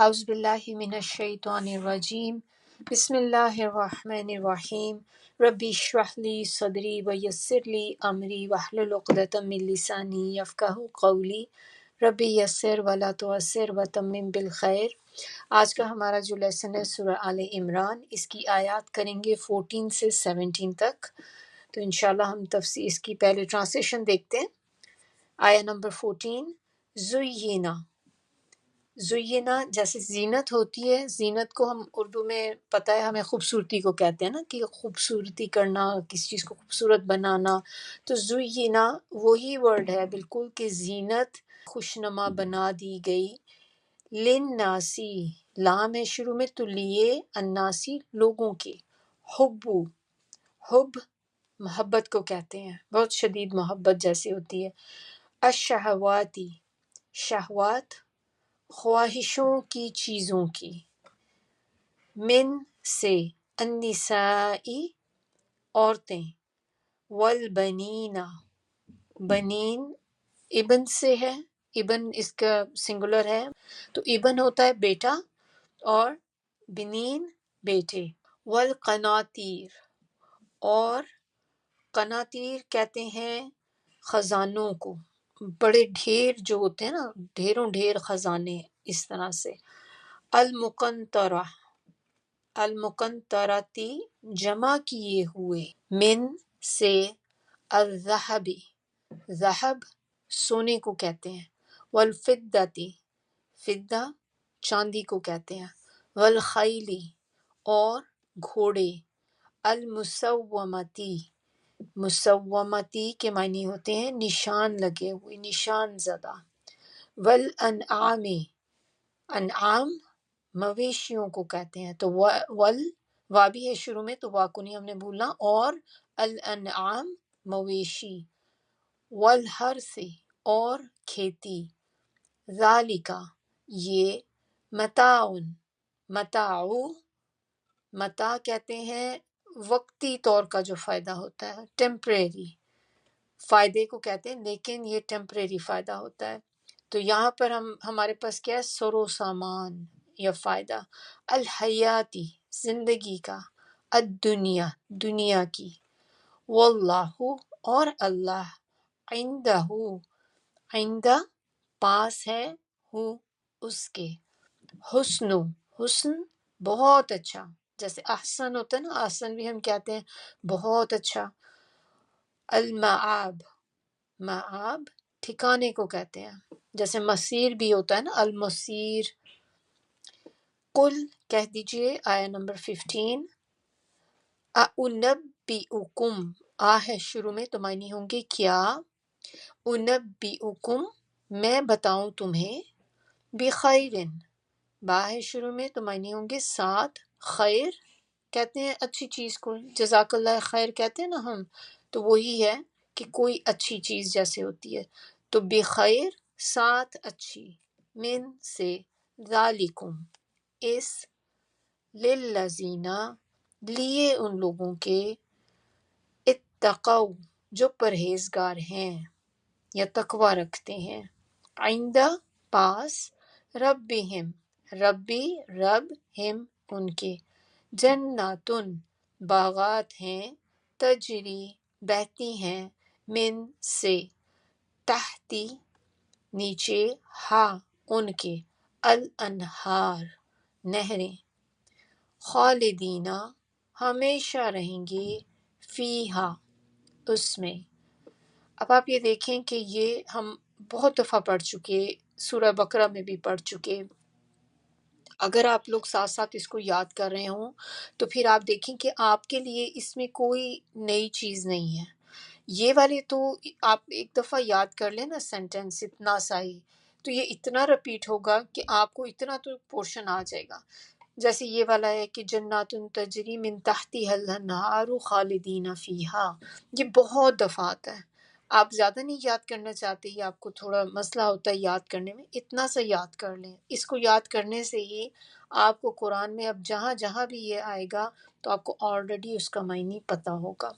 اعوذ باللہ من الشیطان الرجیم بسم اللہ الرحمن الرحیم ربی اشرح لی صدری ویسر لی امری واحلل عقدۃ من لسانی یفقہوا قولی ربی یسر ولا تعسر وتمم بالخیر۔ آج کا ہمارا جو لیسن ہے سورہ آل عمران، اس کی آیات کریں گے 14 سے 17 تک۔ تو انشاءاللہ ہم تفسیر اس کی پہلے ٹرانسلیشن دیکھتے ہیں۔ آیا نمبر 14، زینا، زینہ جیسے زینت ہوتی ہے، زینت کو ہم اردو میں پتہ ہے ہمیں خوبصورتی کو کہتے ہیں نا، کہ خوبصورتی کرنا، کسی چیز کو خوبصورت بنانا۔ تو زینہ وہی ورڈ ہے بالکل کہ زینت خوشنما بنا دی گئی، للناسی، لام ہے شروع میں تو لیے، الناسی لوگوں کے، حبو، حب محبت کو کہتے ہیں، بہت شدید محبت جیسے ہوتی ہے، الشہواتی، شہوات خواہشوں کی چیزوں کی، من سے، النسائی عورتیں، والبنین بنین ابن سے ہے، ابن اس کا سنگولر ہے تو ابن ہوتا ہے بیٹا، اور بنین بیٹے، والقناطیر، اور قناطیر کہتے ہیں خزانوں کو، بڑے ڈھیر جو ہوتے ہیں نا، ڈھیروں ڈھیر خزانے، اس طرح سے، المقنطرہ، المقنطرتی جمع کیے ہوئے، من سے، الذہب، ذہب سونے کو کہتے ہیں، والفدتی، فدہ چاندی کو کہتے ہیں، والخیلی اور گھوڑے، المسومتی، مسومتی کے معنی ہوتے ہیں نشان لگے ہوئے، نشان زدہ، والانعام، انعام مویشیوں کو کہتے ہیں، تو ول وا بھی ہے شروع میں تو وا کو نہیں ہم نے بھولنا، اور الانعام مویشی، والحرث اور کھیتی، ذالکا یہ، متاعن، متاعو، متاع کہتے ہیں وقتی طور کا جو فائدہ ہوتا ہے، ٹیمپریری فائدے کو کہتے ہیں، لیکن یہ ٹیمپریری فائدہ ہوتا ہے۔ تو یہاں پر ہمارے پاس کیا ہے، سر و سامان یا فائدہ، الحیاتی زندگی کا، الدنیا دنیا کی، واللہ اور اللہ، عندہ عندہ پاس ہے، ہو اس کے، حسن حسن بہت اچھا، جیسے احسن ہوتا ہے نا، احسن بھی ہم کہتے ہیں بہت اچھا، المعاب، معاب ٹھکانے کو کہتے ہیں، جیسے مسیر بھی ہوتا ہے نا، المسیر۔ قل کہہ دیجئے، آیا نمبر 15، اُنبئکم، آ ہے شروع میں تو معنی ہوں گے کیا، انبئکم میں بتاؤں تمہیں، بخیر، با ہے شروع میں تو معنی ہوں گے ساتھ، خیر کہتے ہیں اچھی چیز کو، جزاک اللہ خیر کہتے ہیں نا ہم، تو وہی ہے کہ کوئی اچھی چیز جیسے ہوتی ہے، تو بخیر ساتھ اچھی، من سے، ذالکم اس، للذین لیے ان لوگوں کے، اتقوا جو پرہیزگار ہیں یا تقوی رکھتے ہیں، عندہ پاس، ربہم ربی رب، ہم ان کے، جناتن باغات ہیں، تجری بہتی ہیں، من سے، تحتی نیچے، ہا ان کے، الانہار نہریں، خالدینہ ہمیشہ رہیں گے، فیہا اس میں۔ اب آپ یہ دیکھیں کہ یہ ہم بہت دفعہ پڑھ چکے، سورہ بقرہ میں بھی پڑھ چکے، اگر آپ لوگ ساتھ ساتھ اس کو یاد کر رہے ہوں تو پھر آپ دیکھیں کہ آپ کے لیے اس میں کوئی نئی چیز نہیں ہے۔ یہ والے تو آپ ایک دفعہ یاد کر لیں نا سینٹنس اتنا سا ہی، تو یہ اتنا رپیٹ ہوگا کہ آپ کو اتنا تو پورشن آ جائے گا۔ جیسے یہ والا ہے کہ جنات تجری من تحتها الانہار خالدین فیہا، یہ بہت دفعہ آتا ہے۔ آپ زیادہ نہیں یاد کرنا چاہتے، یا آپ کو تھوڑا مسئلہ ہوتا ہے یاد کرنے میں، اتنا سا یاد کر لیں۔ اس کو یاد کرنے سے ہی آپ کو قرآن میں اب جہاں جہاں بھی یہ آئے گا تو آپ کو آلریڈی اس کا معنی پتہ ہوگا۔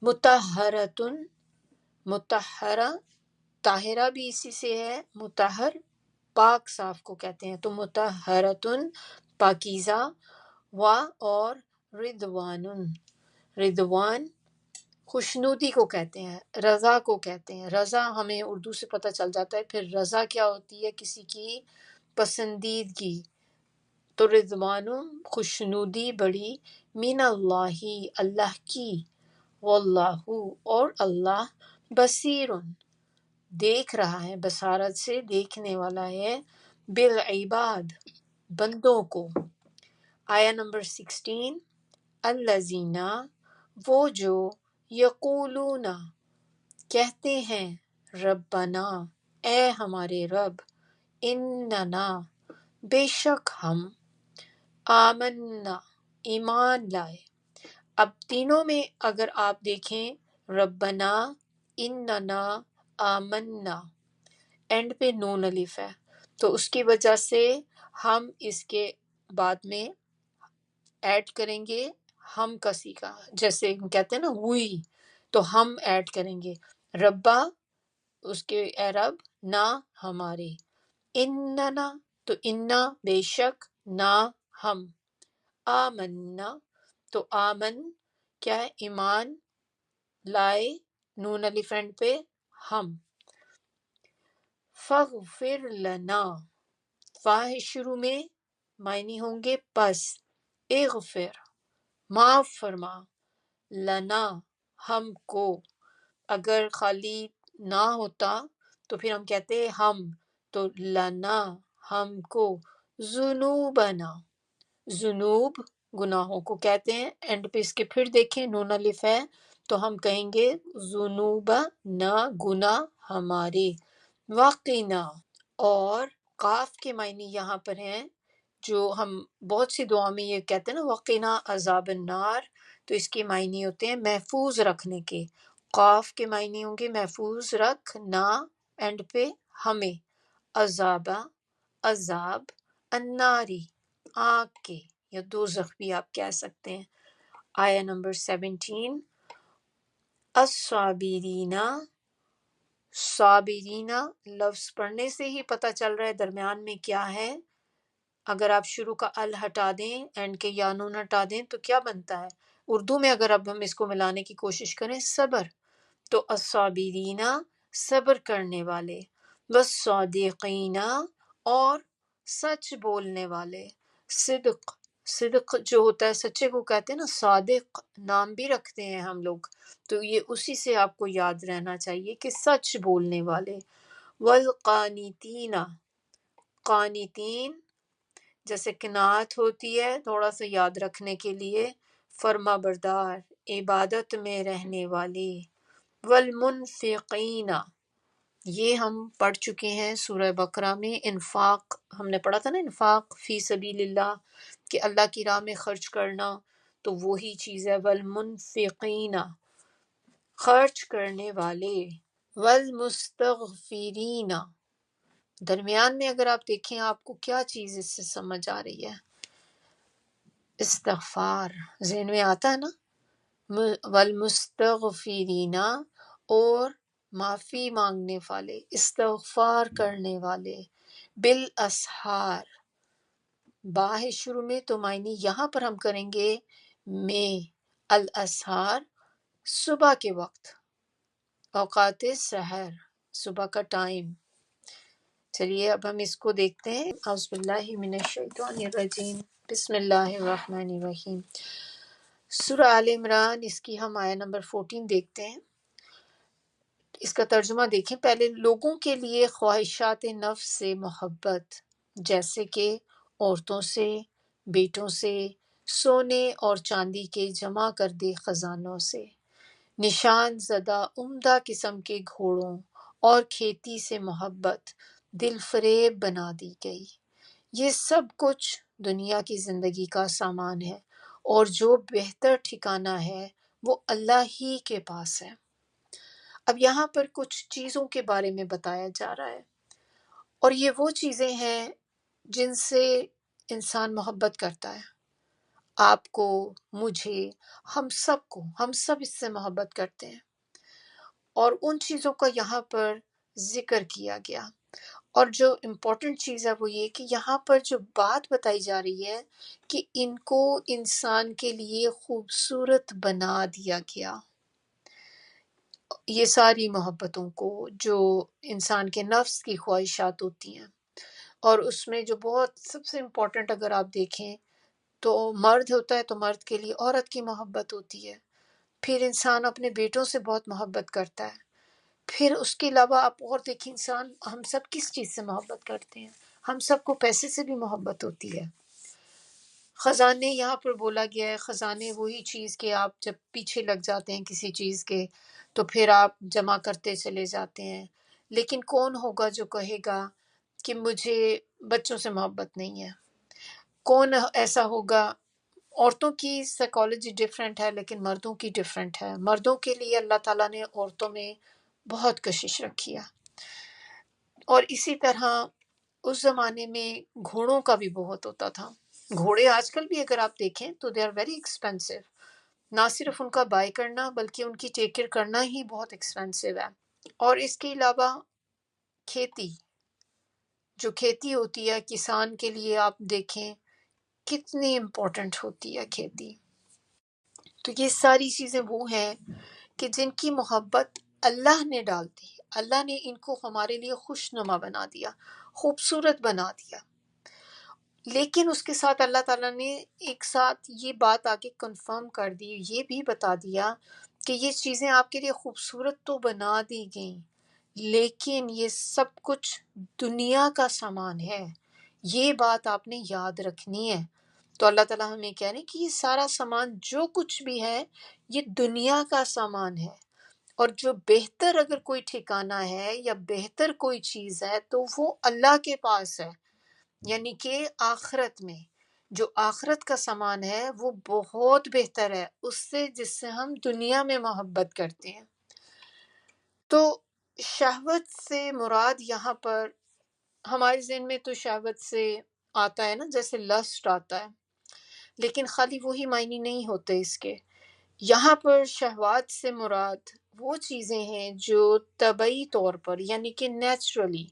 مطہرتن، مطہرہ، طاہرہ بھی اسی سے ہے، مطہر پاک صاف کو کہتے ہیں، تو مطہرتن پاکیزہ، و اور رضوان، رضوان خوشنودی کو کہتے ہیں، رضا کو کہتے ہیں۔ رضا ہمیں اردو سے پتہ چل جاتا ہے، پھر رضا کیا ہوتی ہے؟ کسی کی پسندیدگی۔ تو رضوان خوشنودی بڑی، من اللہ اللہ کی، واللہ اور اللہ بصیر دیکھ رہا ہے، بصارت سے دیکھنے والا ہے، بالعباد بندوں کو۔ آیا نمبر 16، الذین وہ جو یقولون کہتے ہیں، ربنا اے ہمارے رب، اننا بے شک ہم، آمنا ایمان لائے۔ اب تینوں میں اگر آپ دیکھیں، ربنا، اننا، آمنا، اینڈ پہ نون الف ہے، تو اس کی وجہ سے ہم اس کے بعد میں ایڈ کریں گے ہم کسی کا، جیسے ہم کہتے ہیں نا ہوئی، تو ہم ایڈ کریں گے ربا، اس کے اے رب، نہ ہمارے، اننا تو انا بے شک، نہ ہم، آمنا تو آمن کیا ہے؟ ایمان لائے، نون الف اینڈ پہ ہم، فاغفر لنا، فاہ شروع میں معنی ہوں گے پس، اغفر معاف فرما، لنا ہم کو، اگر خالی نہ ہوتا تو پھر ہم کہتے ہم، تو لنا ہم کو، ذنوبنا ذنوب گناہوں کو کہتے ہیں، اینڈ پہ اس کے پھر دیکھیں نون الف ہے تو ہم کہیں گے ذنوبنا گناہ ہمارے، وقنا اور قاف کے معنی یہاں پر ہیں جو ہم بہت سی دعا میں یہ کہتے ہیں نا وقنا عذاب النار، تو اس کے معنی ہوتے ہیں محفوظ رکھنے کے۔ قاف کے معنی ہوں گے محفوظ رکھنا، اینڈ پہ ہمیں، عذاب عذاب، الناری آگ کے یا دوزخ بھی آپ کہہ سکتے ہیں۔ آیا نمبر 17، الصابرین، صابرین لفظ پڑھنے سے ہی پتہ چل رہا ہے درمیان میں کیا ہے۔ اگر آپ شروع کا ال ہٹا دیں، اینڈ کے یا نون ہٹا دیں تو کیا بنتا ہے؟ اردو میں اگر اب ہم اس کو ملانے کی کوشش کریں، صبر، تو الصابرین صبر کرنے والے، والصادقین اور سچ بولنے والے، صدق، صدق جو ہوتا ہے سچے کو کہتے ہیں نا، صادق نام بھی رکھتے ہیں ہم لوگ، تو یہ اسی سے آپ کو یاد رہنا چاہیے کہ سچ بولنے والے، والقانتین، قانتین جیسے قناعت ہوتی ہے تھوڑا سا یاد رکھنے کے لیے، فرما بردار، عبادت میں رہنے والے، والمنفقین یہ ہم پڑھ چکے ہیں سورہ بقرہ میں، انفاق ہم نے پڑھا تھا نا، انفاق فی سبیل اللہ، کہ اللہ کی راہ میں خرچ کرنا، تو وہی چیز ہے والمنفقین خرچ کرنے والے، والمستغفرین درمیان میں اگر آپ دیکھیں آپ کو کیا چیز اس سے سمجھ آ رہی ہے؟ استغفار ذہن میں آتا ہے نا، والمستغفرین اور معافی مانگنے والے، استغفار کرنے والے، بالاسحار با ہے شروع میں تو معنی یہاں پر ہم کریں گے میں، الاسحار صبح کے وقت، اوقات سحر صبح کا ٹائم۔ چلیے اب ہم اس کو دیکھتے ہیں، اعوذ باللہ من الشیطان الرجیم، بسم اللہ الرحمن الرحیم۔ سورہ آل عمران، اس کی ہم آیہ نمبر 14 دیکھتے ہیں۔ اس کا ترجمہ دیکھیں پہلے، لوگوں کے لیے خواہشات نفس سے محبت، جیسے کہ عورتوں سے، بیٹوں سے، سونے اور چاندی کے جمع کردہ خزانوں سے، نشان زدہ عمدہ قسم کے گھوڑوں اور کھیتی سے محبت دل فریب بنا دی گئی۔ یہ سب کچھ دنیا کی زندگی کا سامان ہے، اور جو بہتر ٹھکانہ ہے وہ اللہ ہی کے پاس ہے۔ اب یہاں پر کچھ چیزوں کے بارے میں بتایا جا رہا ہے، اور یہ وہ چیزیں ہیں جن سے انسان محبت کرتا ہے، آپ کو، مجھے، ہم سب اس سے محبت کرتے ہیں، اور ان چیزوں کا یہاں پر ذکر کیا گیا، اور جو امپورٹنٹ چیز ہے وہ یہ کہ یہاں پر جو بات بتائی جا رہی ہے کہ ان کو انسان کے لیے خوبصورت بنا دیا گیا، یہ ساری محبتوں کو جو انسان کے نفس کی خواہشات ہوتی ہیں، اور اس میں جو بہت سب سے امپورٹنٹ اگر آپ دیکھیں تو مرد ہوتا ہے تو مرد کے لیے عورت کی محبت ہوتی ہے، پھر انسان اپنے بیٹوں سے بہت محبت کرتا ہے، پھر اس کے علاوہ آپ اور دیکھیں انسان ہم سب کس چیز سے محبت کرتے ہیں، ہم سب کو پیسے سے بھی محبت ہوتی ہے۔ خزانے یہاں پر بولا گیا ہے، خزانے وہی چیز کہ آپ جب پیچھے لگ جاتے ہیں کسی چیز کے تو پھر آپ جمع کرتے چلے جاتے ہیں، لیکن کون ہوگا جو کہے گا کہ مجھے بچوں سے محبت نہیں ہے؟ کون ایسا ہوگا؟ عورتوں کی سائیکالوجی ڈیفرنٹ ہے لیکن مردوں کی ڈیفرنٹ ہے۔ مردوں کے لیے اللہ تعالیٰ نے عورتوں میں بہت کشش رکھی ہے، اور اسی طرح اس زمانے میں گھوڑوں کا بھی بہت ہوتا تھا۔ گھوڑے آج کل بھی اگر آپ دیکھیں تو دے آر ویری ایکسپینسو، نہ صرف ان کا بائی کرنا بلکہ ان کی ٹیک کیئر کرنا ہی بہت ایکسپینسو ہے۔ اور اس کے علاوہ کھیتی، جو کھیتی ہوتی ہے کسان کے لیے آپ دیکھیں کتنی امپورٹنٹ ہوتی ہے کھیتی۔ تو یہ ساری چیزیں وہ ہیں کہ جن کی محبت اللہ نے ڈال دی، اللہ نے ان کو ہمارے لیے خوشنما بنا دیا، خوبصورت بنا دیا۔ لیکن اس کے ساتھ اللہ تعالیٰ نے ایک ساتھ یہ بات آگے کنفرم کر دی، یہ بھی بتا دیا کہ یہ چیزیں آپ کے لیے خوبصورت تو بنا دی گئیں، لیکن یہ سب کچھ دنیا کا سامان ہے، یہ بات آپ نے یاد رکھنی ہے۔ تو اللہ تعالیٰ ہمیں کہہ رہے ہیں کہ یہ سارا سامان جو کچھ بھی ہے یہ دنیا کا سامان ہے، اور جو بہتر اگر کوئی ٹھکانہ ہے یا بہتر کوئی چیز ہے تو وہ اللہ کے پاس ہے، یعنی کہ آخرت میں جو آخرت کا سامان ہے وہ بہت بہتر ہے اس سے جس سے ہم دنیا میں محبت کرتے ہیں۔ تو شہوت سے مراد یہاں پر ہمارے ذہن میں تو شہوت سے آتا ہے نا، جیسے لسٹ آتا ہے، لیکن خالی وہی معنی نہیں ہوتے اس کے۔ یہاں پر شہوات سے مراد وہ چیزیں ہیں جو طبعی طور پر یعنی کہ نیچرلی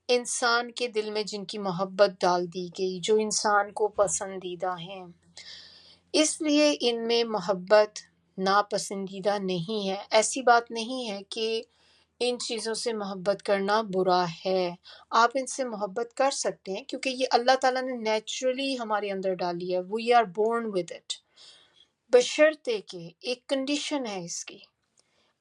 انسان کے دل میں جن کی محبت ڈال دی گئی، جو انسان کو پسندیدہ ہیں، اس لیے ان میں محبت ناپسندیدہ نہیں ہے۔ ایسی بات نہیں ہے کہ ان چیزوں سے محبت کرنا برا ہے، آپ ان سے محبت کر سکتے ہیں کیونکہ یہ اللہ تعالیٰ نے نیچرلی ہمارے اندر ڈالی ہے، we are born with it, بشرطے کہ ایک کنڈیشن ہے اس کی،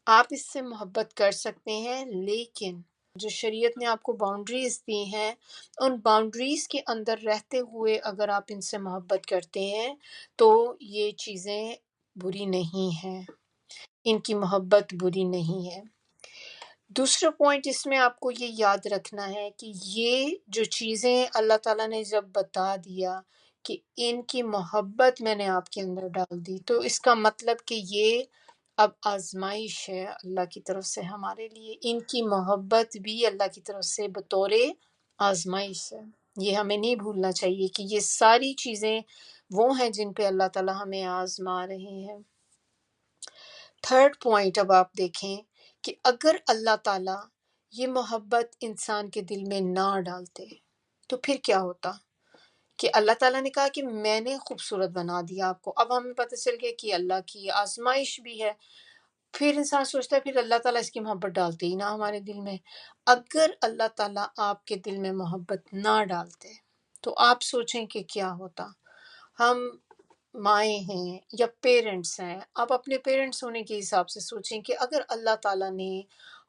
آپ اس سے محبت کر سکتے ہیں، لیکن جو شریعت نے آپ کو باؤنڈریز دی ہیں ان باؤنڈریز کے اندر رہتے ہوئے اگر آپ ان سے محبت کرتے ہیں تو یہ چیزیں بری نہیں ہیں، ان کی محبت بری نہیں ہے۔ دوسرا پوائنٹ اس میں آپ کو یہ یاد رکھنا ہے کہ یہ جو چیزیں اللہ تعالیٰ نے جب بتا دیا کہ ان کی محبت میں نے آپ کے اندر ڈال دی، تو اس کا مطلب کہ یہ اب آزمائش ہے اللہ کی طرف سے ہمارے لیے، ان کی محبت بھی اللہ کی طرف سے بطور آزمائش ہے۔ یہ ہمیں نہیں بھولنا چاہیے کہ یہ ساری چیزیں وہ ہیں جن پہ اللہ تعالیٰ ہمیں آزما رہے ہیں۔ تھرڈ پوائنٹ اب آپ دیکھیں کہ اگر اللہ تعالیٰ یہ محبت انسان کے دل میں نہ ڈالتے تو پھر کیا ہوتا؟ کہ اللہ تعالیٰ نے کہا کہ میں نے خوبصورت بنا دیا آپ کو، اب ہمیں پتہ چل گیا کہ اللہ کی آزمائش بھی ہے، پھر انسان سوچتا ہے پھر اللہ تعالیٰ اس کی محبت ڈالتے ہی نہ ہمارے دل میں۔ اگر اللہ تعالیٰ آپ کے دل میں محبت نہ ڈالتے تو آپ سوچیں کہ کیا ہوتا۔ ہم مائیں ہیں یا پیرنٹس ہیں، آپ اپنے پیرنٹس ہونے کے حساب سے سوچیں کہ اگر اللہ تعالیٰ نے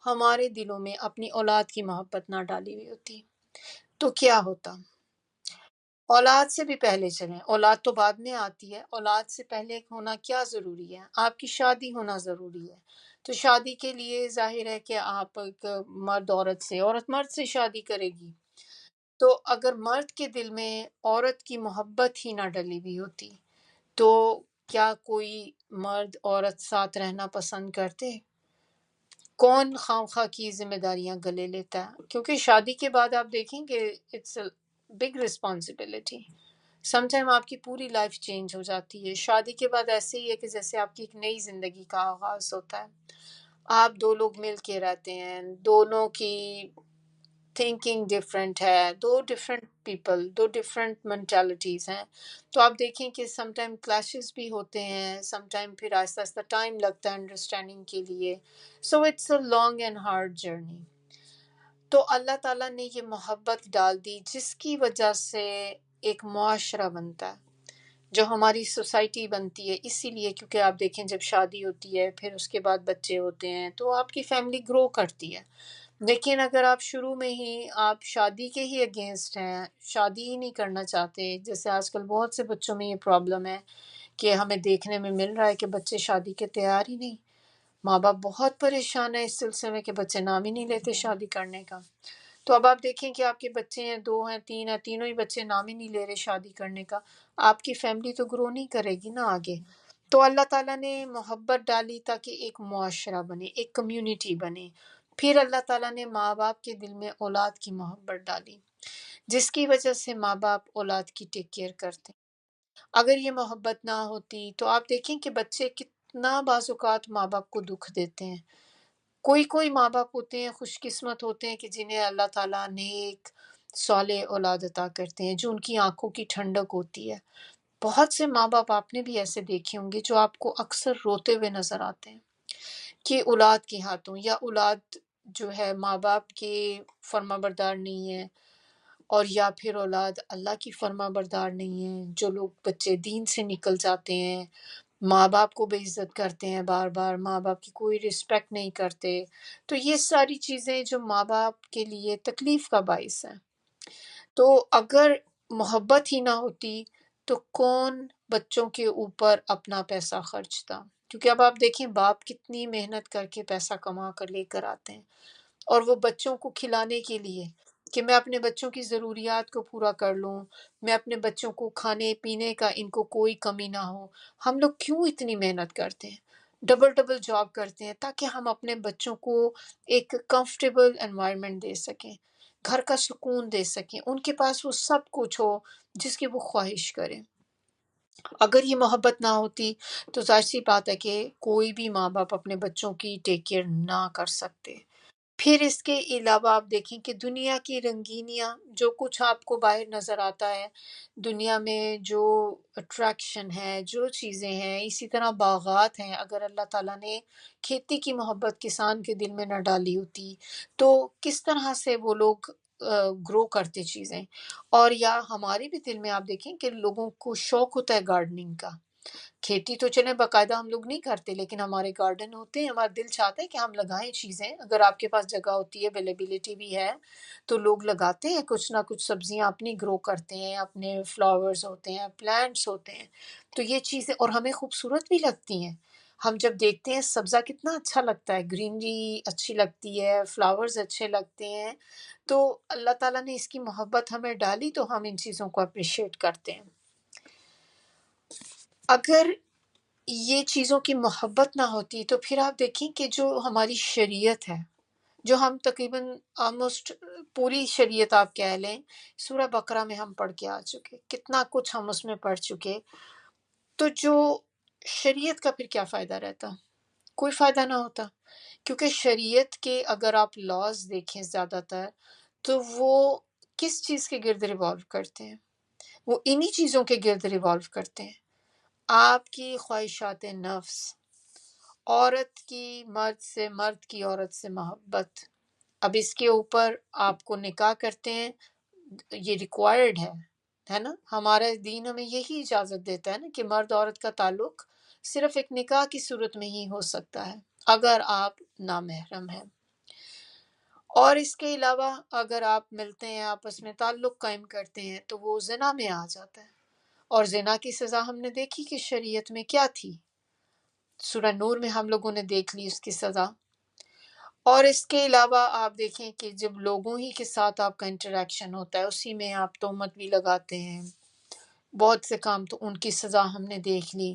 ہمارے دلوں میں اپنی اولاد کی محبت نہ ڈالی ہوئی ہوتی تو کیا ہوتا؟ اولاد سے بھی پہلے چلیں، اولاد تو بعد میں آتی ہے، اولاد سے پہلے ہونا کیا ضروری ہے؟ آپ کی شادی ہونا ضروری ہے۔ تو شادی کے لیے ظاہر ہے کہ آپ ایک مرد عورت سے، عورت مرد سے شادی کرے گی، تو اگر مرد کے دل میں عورت کی محبت ہی نہ ڈلی ہوئی ہوتی تو کیا کوئی مرد عورت ساتھ رہنا پسند کرتے؟ کون خواہ خواہ کی ذمہ داریاں گلے لیتا ہے؟ کیونکہ شادی کے بعد آپ دیکھیں کہ it's a big responsibility, some time آپ کی پوری لائف چینج ہو جاتی ہے۔ شادی کے بعد ایسے ہی ہے کہ جیسے آپ کی ایک نئی زندگی کا آغاز ہوتا ہے، آپ دو لوگ مل کے رہتے ہیں، دونوں کی تھنکنگ ڈفرینٹ ہے، دو ڈفرینٹ پیپل، دو ڈفرینٹ مینٹیلٹیز ہیں، تو آپ دیکھیں کہ سم ٹائم کلیشز بھی ہوتے ہیں، سم ٹائم پھر آہستہ آہستہ ٹائم لگتا ہے انڈرسٹینڈنگ کے لیے. So it's a long and hard journey. تو اللہ تعالیٰ نے یہ محبت ڈال دی جس کی وجہ سے ایک معاشرہ بنتا ہے، جو ہماری سوسائٹی بنتی ہے. اسی لیے کیونکہ آپ دیکھیں جب شادی ہوتی ہے پھر اس کے بعد بچے ہوتے ہیں تو آپ کی فیملی گرو کرتی ہے. لیکن اگر آپ شروع میں ہی آپ شادی کے ہی اگینسٹ ہیں، شادی ہی نہیں کرنا چاہتے، جیسے آج کل بہت سے بچوں میں یہ پرابلم ہے کہ ہمیں دیکھنے میں مل رہا ہے کہ بچے شادی کے تیار ہی نہیں. ماں باپ بہت پریشان ہیں اس سلسلے میں کہ بچے نام ہی نہیں لیتے شادی کرنے کا. تو اب آپ دیکھیں کہ آپ کے بچے ہیں، 2 ہیں، 3 ہیں، تینوں ہی بچے نام ہی نہیں لے رہے شادی کرنے کا، آپ کی فیملی تو گرو نہیں کرے گی نا آگے. تو اللہ تعالیٰ نے محبت ڈالی تاکہ ایک معاشرہ بنے، ایک کمیونٹی بنے. پھر اللہ تعالیٰ نے ماں باپ کے دل میں اولاد کی محبت ڈالی جس کی وجہ سے ماں باپ اولاد کی ٹیک کیئر کرتے ہیں. اگر یہ محبت نہ ہوتی تو آپ دیکھیں کہ بچے کتنا بعض اوقات ماں باپ کو دکھ دیتے ہیں. کوئی ماں باپ ہوتے ہیں خوش قسمت ہوتے ہیں کہ جنہیں اللہ تعالیٰ نیک صالح اولاد عطا کرتے ہیں جو ان کی آنکھوں کی ٹھنڈک ہوتی ہے. بہت سے ماں باپ آپ نے بھی ایسے دیکھے ہوں گے جو آپ کو اکثر روتے ہوئے نظر آتے ہیں کہ اولاد کے ہاتھوں، یا اولاد جو ہے ماں باپ کے فرما بردار نہیں ہے، اور یا پھر اولاد اللہ کی فرما بردار نہیں ہے. جو لوگ بچے دین سے نکل جاتے ہیں، ماں باپ کو بے عزت کرتے ہیں، بار بار ماں باپ کی کوئی رسپیکٹ نہیں کرتے. تو یہ ساری چیزیں جو ماں باپ کے لیے تکلیف کا باعث ہیں. تو اگر محبت ہی نہ ہوتی تو کون بچوں کے اوپر اپنا پیسہ خرچتا؟ کیونکہ اب آپ دیکھیں باپ کتنی محنت کر کے پیسہ کما کر لے کر آتے ہیں، اور وہ بچوں کو کھلانے کے لیے کہ میں اپنے بچوں کی ضروریات کو پورا کر لوں، میں اپنے بچوں کو کھانے پینے کا ان کو کوئی کمی نہ ہو. ہم لوگ کیوں اتنی محنت کرتے ہیں، ڈبل ڈبل جاب کرتے ہیں تاکہ ہم اپنے بچوں کو ایک کمفرٹیبل انوائرمنٹ دے سکیں، گھر کا سکون دے سکیں، ان کے پاس وہ سب کچھ ہو جس کی وہ خواہش کریں. اگر یہ محبت نہ ہوتی تو ظاہر سی بات ہے کہ کوئی بھی ماں باپ اپنے بچوں کی ٹیک کیئر نہ کر سکتے. پھر اس کے علاوہ آپ دیکھیں کہ دنیا کی رنگینیاں، جو کچھ آپ کو باہر نظر آتا ہے دنیا میں، جو اٹریکشن ہے، جو چیزیں ہیں، اسی طرح باغات ہیں. اگر اللہ تعالیٰ نے کھیتی کی محبت کسان کے دل میں نہ ڈالی ہوتی تو کس طرح سے وہ لوگ گرو کرتے چیزیں. اور یا ہمارے بھی دل میں آپ دیکھیں کہ لوگوں کو شوق ہوتا ہے گارڈننگ کا. کھیتی تو چلیں باقاعدہ ہم لوگ نہیں کرتے، لیکن ہمارے گارڈن ہوتے ہیں، ہمارا دل چاہتا ہے کہ ہم لگائیں چیزیں. اگر آپ کے پاس جگہ ہوتی ہے، اویلیبلٹی بھی ہے، تو لوگ لگاتے ہیں کچھ نہ کچھ سبزیاں اپنی گرو کرتے ہیں، اپنے فلاورز ہوتے ہیں، پلانٹس ہوتے ہیں. تو یہ چیزیں اور ہمیں خوبصورت بھی لگتی ہیں. ہم جب دیکھتے ہیں سبزہ کتنا اچھا لگتا ہے، گرینری اچھی لگتی ہے، فلاورز اچھے لگتے ہیں. تو اللہ تعالیٰ نے اس کی محبت ہمیں ڈالی تو ہم ان چیزوں کو اپریشیٹ کرتے ہیں. اگر یہ چیزوں کی محبت نہ ہوتی تو پھر آپ دیکھیں کہ جو ہماری شریعت ہے، جو ہم تقریباً آلموسٹ پوری شریعت آپ کہہ لیں، سورہ بقرہ میں ہم پڑھ کے آ چکے، کتنا کچھ ہم اس میں پڑھ چکے. تو جو شریعت کا پھر کیا فائدہ رہتا؟ کوئی فائدہ نہ ہوتا. کیونکہ شریعت کے اگر آپ لاز دیکھیں زیادہ تر تو وہ کس چیز کے گرد ریوالو کرتے ہیں؟ وہ انہی چیزوں کے گرد ریوالو کرتے ہیں. آپ کی خواہشات نفس، عورت کی مرد سے، مرد کی عورت سے محبت. اب اس کے اوپر آپ کو نکاح کرتے ہیں، یہ ریکوائرڈ ہے نا. ہمارا دین ہمیں یہی اجازت دیتا ہے نا کہ مرد عورت کا تعلق صرف ایک نکاح کی صورت میں ہی ہو سکتا ہے اگر آپ نامحرم ہیں. اور اس کے علاوہ اگر آپ ملتے ہیں، آپس میں تعلق قائم کرتے ہیں تو وہ زنا میں آ جاتا ہے. اور زنا کی سزا ہم نے دیکھی کہ شریعت میں کیا تھی، سورہ نور میں ہم لوگوں نے دیکھ لی اس کی سزا. اور اس کے علاوہ آپ دیکھیں کہ جب لوگوں ہی کے ساتھ آپ کا انٹریکشن ہوتا ہے اسی میں آپ تہمت بھی لگاتے ہیں، بہت سے کام تو ان کی سزا ہم نے دیکھ لی.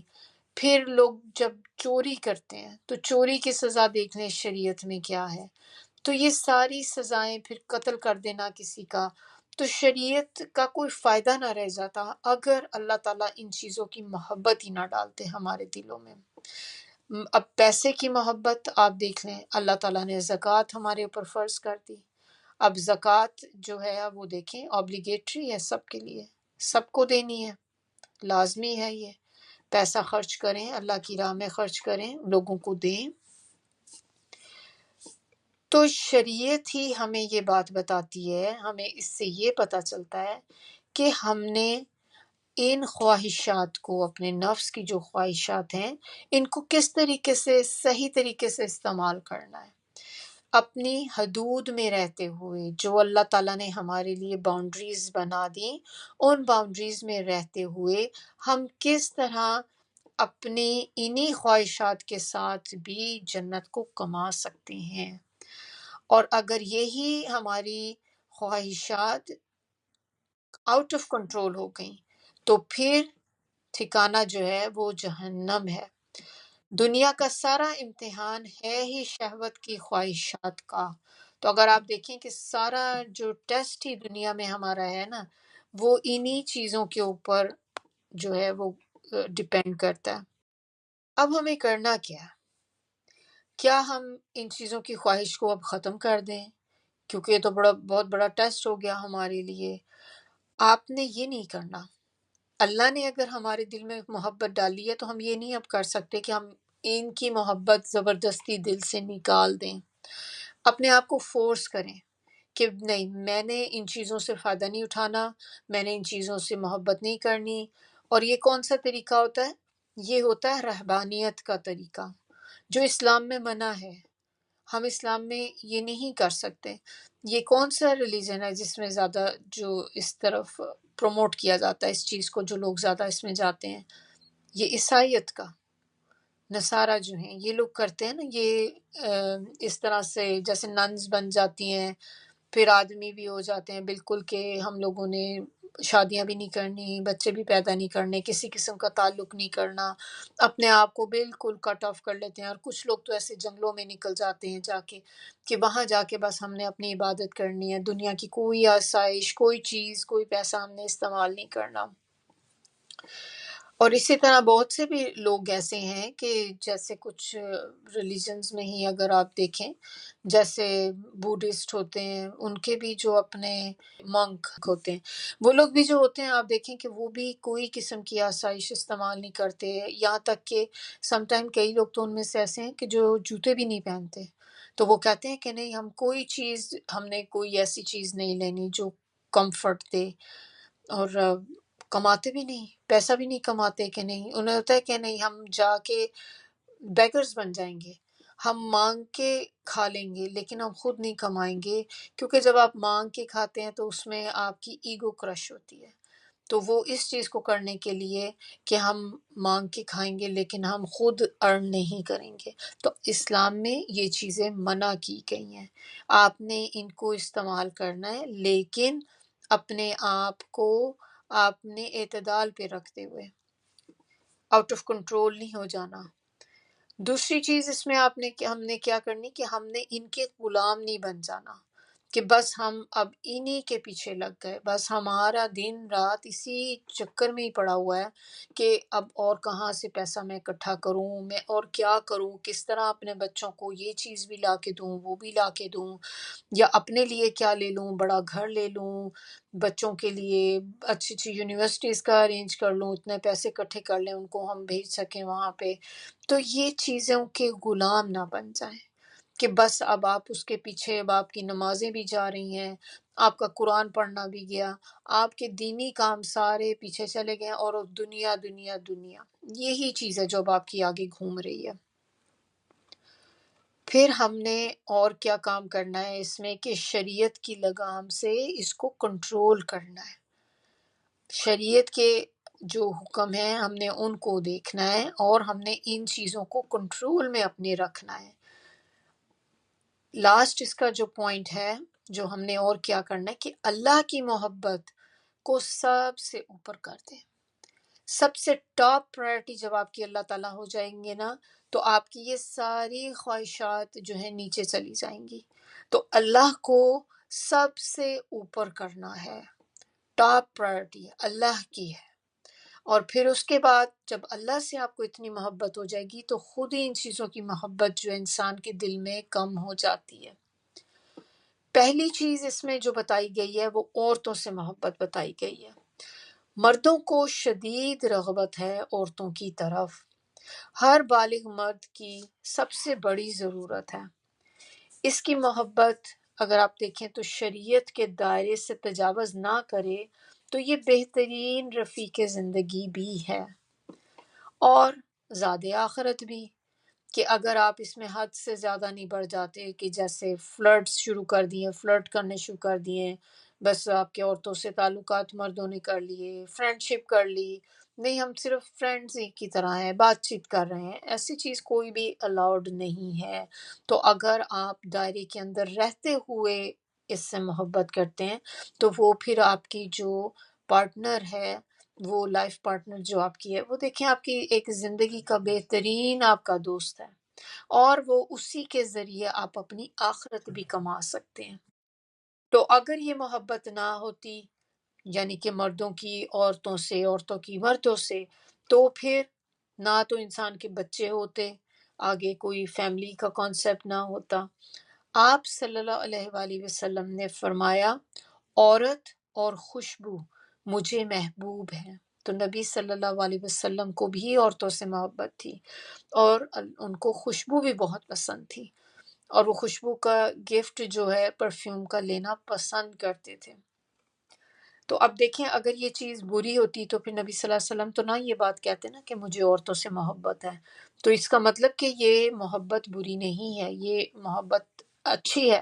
پھر لوگ جب چوری کرتے ہیں تو چوری کی سزا دیکھ لیں شریعت میں کیا ہے. تو یہ ساری سزائیں، پھر قتل کر دینا کسی کا. تو شریعت کا کوئی فائدہ نہ رہ جاتا اگر اللہ تعالیٰ ان چیزوں کی محبت ہی نہ ڈالتے ہمارے دلوں میں. اب پیسے کی محبت آپ دیکھ لیں، اللہ تعالیٰ نے زکوٰۃ ہمارے اوپر فرض کر دی. اب زکوٰۃ جو ہے وہ دیکھیں اوبلیگیٹری ہے سب کے لیے، سب کو دینی ہے، لازمی ہے یہ، پیسہ خرچ کریں، اللہ کی راہ میں خرچ کریں، لوگوں کو دیں۔ تو شریعت ہی ہمیں یہ بات بتاتی ہے، ہمیں اس سے یہ پتہ چلتا ہے کہ ہم نے ان خواہشات کو، اپنے نفس کی جو خواہشات ہیں، ان کو کس طریقے سے صحیح طریقے سے استعمال کرنا ہے، اپنی حدود میں رہتے ہوئے، جو اللہ تعالیٰ نے ہمارے لیے باؤنڈریز بنا دیں، ان باؤنڈریز میں رہتے ہوئے ہم کس طرح اپنی انہی خواہشات کے ساتھ بھی جنت کو کما سکتے ہیں۔ اور اگر یہی ہماری خواہشات آؤٹ آف کنٹرول ہو گئیں تو پھر ٹھکانہ جو ہے وہ جہنم ہے۔ دنیا کا سارا امتحان ہے ہی شہوت کی خواہشات کا۔ تو اگر آپ دیکھیں کہ سارا جو ٹیسٹ ہی دنیا میں ہمارا ہے نا، وہ انہی چیزوں کے اوپر جو ہے وہ ڈپینڈ کرتا ہے۔ اب ہمیں کرنا کیا ہے؟ کیا ہم ان چیزوں کی خواہش کو اب ختم کر دیں؟ کیونکہ یہ تو بہت بڑا ٹیسٹ ہو گیا ہمارے لیے۔ آپ نے یہ نہیں کرنا۔ اللہ نے اگر ہمارے دل میں محبت ڈالی ہے تو ہم یہ نہیں اب کر سکتے کہ ہم ان کی محبت زبردستی دل سے نکال دیں، اپنے آپ کو فورس کریں کہ نہیں، میں نے ان چیزوں سے فائدہ نہیں اٹھانا، میں نے ان چیزوں سے محبت نہیں کرنی۔ اور یہ کون سا طریقہ ہوتا ہے؟ یہ ہوتا ہے رہبانیت کا طریقہ، جو اسلام میں منع ہے۔ ہم اسلام میں یہ نہیں کر سکتے۔ یہ کون سا ریلیجن ہے جس میں زیادہ جو اس طرف پروموٹ کیا جاتا ہے اس چیز کو، جو لوگ زیادہ اس میں جاتے ہیں؟ یہ عیسائیت کا، نصارہ جو ہیں یہ لوگ کرتے ہیں نا، یہ اس طرح سے جیسے ننز بن جاتی ہیں، پھر آدمی بھی ہو جاتے ہیں بالکل کہ ہم لوگوں نے شادیاں بھی نہیں کرنی، بچے بھی پیدا نہیں کرنے، کسی قسم کا تعلق نہیں کرنا، اپنے آپ کو بالکل کٹ آف کر لیتے ہیں۔ اور کچھ لوگ تو ایسے جنگلوں میں نکل جاتے ہیں جا کے، کہ وہاں جا کے بس ہم نے اپنی عبادت کرنی ہے، دنیا کی کوئی آسائش، کوئی چیز، کوئی پیسہ ہم نے استعمال نہیں کرنا۔ اور اسی طرح بہت سے بھی لوگ ایسے ہیں کہ جیسے کچھ ریلیجنز میں ہی اگر آپ دیکھیں، جیسے بودھسٹ ہوتے ہیں، ان کے بھی جو اپنے منک ہوتے ہیں، وہ لوگ بھی جو ہوتے ہیں آپ دیکھیں کہ وہ بھی کوئی قسم کی آسائش استعمال نہیں کرتے، یہاں تک کہ سم ٹائم کئی لوگ تو ان میں سے ایسے ہیں کہ جو جوتے بھی نہیں پہنتے، تو وہ کہتے ہیں کہ نہیں، ہم کوئی چیز، ہم نے کوئی ایسی چیز نہیں لینی جو کمفرٹ دے۔ اور کماتے بھی نہیں، پیسہ بھی نہیں کماتے، کہ نہیں، انہیں ہوتا ہے کہ نہیں، ہم جا کے بیگرز بن جائیں گے، ہم مانگ کے کھا لیں گے لیکن ہم خود نہیں کمائیں گے، کیونکہ جب آپ مانگ کے کھاتے ہیں تو اس میں آپ کی ایگو کرش ہوتی ہے۔ تو وہ اس چیز کو کرنے کے لیے کہ ہم مانگ کے کھائیں گے لیکن ہم خود ارن نہیں کریں گے، تو اسلام میں یہ چیزیں منع کی گئی ہیں۔ آپ نے ان کو استعمال کرنا ہے لیکن اپنے آپ کو آپ نے اعتدال پہ رکھتے ہوئے، آؤٹ آف کنٹرول نہیں ہو جانا۔ دوسری چیز اس میں ہم نے کیا کرنی کہ ہم نے ان کے غلام نہیں بن جانا، کہ بس ہم اب انہی کے پیچھے لگ گئے، بس ہمارا دن رات اسی چکر میں ہی پڑا ہوا ہے کہ اب اور کہاں سے پیسہ میں اکٹھا کروں، میں اور کیا کروں، کس طرح اپنے بچوں کو یہ چیز بھی لا کے دوں، وہ بھی لا کے دوں، یا اپنے لیے کیا لے لوں، بڑا گھر لے لوں، بچوں کے لیے اچھی اچھی یونیورسٹیز کا ارینج کر لوں، اتنے پیسے اکٹھے کر لیں ان کو ہم بھیج سکیں وہاں پہ۔ تو یہ چیزوں کے غلام نہ بن جائیں کہ بس اب آپ اس کے پیچھے، اب آپ کی نمازیں بھی جا رہی ہیں، آپ کا قرآن پڑھنا بھی گیا، آپ کے دینی کام سارے پیچھے چلے گئے، اور اب دنیا دنیا دنیا، یہی چیز ہے جو اب آپ کی آگے گھوم رہی ہے۔ پھر ہم نے اور کیا کام کرنا ہے اس میں کہ شریعت کی لگام سے اس کو کنٹرول کرنا ہے۔ شریعت کے جو حکم ہیں ہم نے ان کو دیکھنا ہے، اور ہم نے ان چیزوں کو کنٹرول میں اپنے رکھنا ہے۔ لاسٹ اس کا جو پوائنٹ ہے جو ہم نے اور کیا کرنا ہے کہ اللہ کی محبت کو سب سے اوپر کر دیں۔ سب سے ٹاپ پرائرٹی جب آپ کی اللہ تعالیٰ ہو جائیں گے نا، تو آپ کی یہ ساری خواہشات جو ہیں نیچے چلی جائیں گی۔ تو اللہ کو سب سے اوپر کرنا ہے، ٹاپ پرائرٹی اللہ کی ہے۔ اور پھر اس کے بعد جب اللہ سے آپ کو اتنی محبت ہو جائے گی تو خود ہی ان چیزوں کی محبت جو انسان کے دل میں کم ہو جاتی ہے۔ پہلی چیز اس میں جو بتائی گئی ہے وہ عورتوں سے محبت بتائی گئی ہے۔ مردوں کو شدید رغبت ہے عورتوں کی طرف، ہر بالغ مرد کی سب سے بڑی ضرورت ہے۔ اس کی محبت اگر آپ دیکھیں تو شریعت کے دائرے سے تجاوز نہ کرے تو یہ بہترین رفیق زندگی بھی ہے اور زاد آخرت بھی، کہ اگر آپ اس میں حد سے زیادہ نہیں بڑھ جاتے کہ جیسے فلرٹس شروع کر دیے، فلرٹ کرنے شروع کر دیے، بس آپ کے عورتوں سے تعلقات مردوں نے کر لیے، فرینڈ شپ کر لی، نہیں ہم صرف فرینڈز ہی کی طرح ہیں، بات چیت کر رہے ہیں، ایسی چیز کوئی بھی الاؤڈ نہیں ہے۔ تو اگر آپ دائرے کے اندر رہتے ہوئے اس سے محبت کرتے ہیں تو وہ پھر آپ کی جو پارٹنر ہے، وہ لائف پارٹنر جو آپ کی ہے، وہ دیکھیں آپ کی ایک زندگی کا بہترین آپ کا دوست ہے، اور وہ اسی کے ذریعے آپ اپنی آخرت بھی کما سکتے ہیں۔ تو اگر یہ محبت نہ ہوتی، یعنی کہ مردوں کی عورتوں سے، عورتوں کی مردوں سے، تو پھر نہ تو انسان کے بچے ہوتے، آگے کوئی فیملی کا کانسیپٹ نہ ہوتا۔ آپ صلی اللہ علیہ وآلہ وسلم نے فرمایا عورت اور خوشبو مجھے محبوب ہیں۔ تو نبی صلی اللہ علیہ وسلم کو بھی عورتوں سے محبت تھی اور ان کو خوشبو بھی بہت پسند تھی، اور وہ خوشبو کا گفٹ جو ہے پرفیوم کا لینا پسند کرتے تھے۔ تو اب دیکھیں اگر یہ چیز بری ہوتی تو پھر نبی صلی اللہ علیہ وسلم تو نہ یہ بات کہتے نا کہ مجھے عورتوں سے محبت ہے، تو اس کا مطلب کہ یہ محبت بری نہیں ہے، یہ محبت اچھی ہے،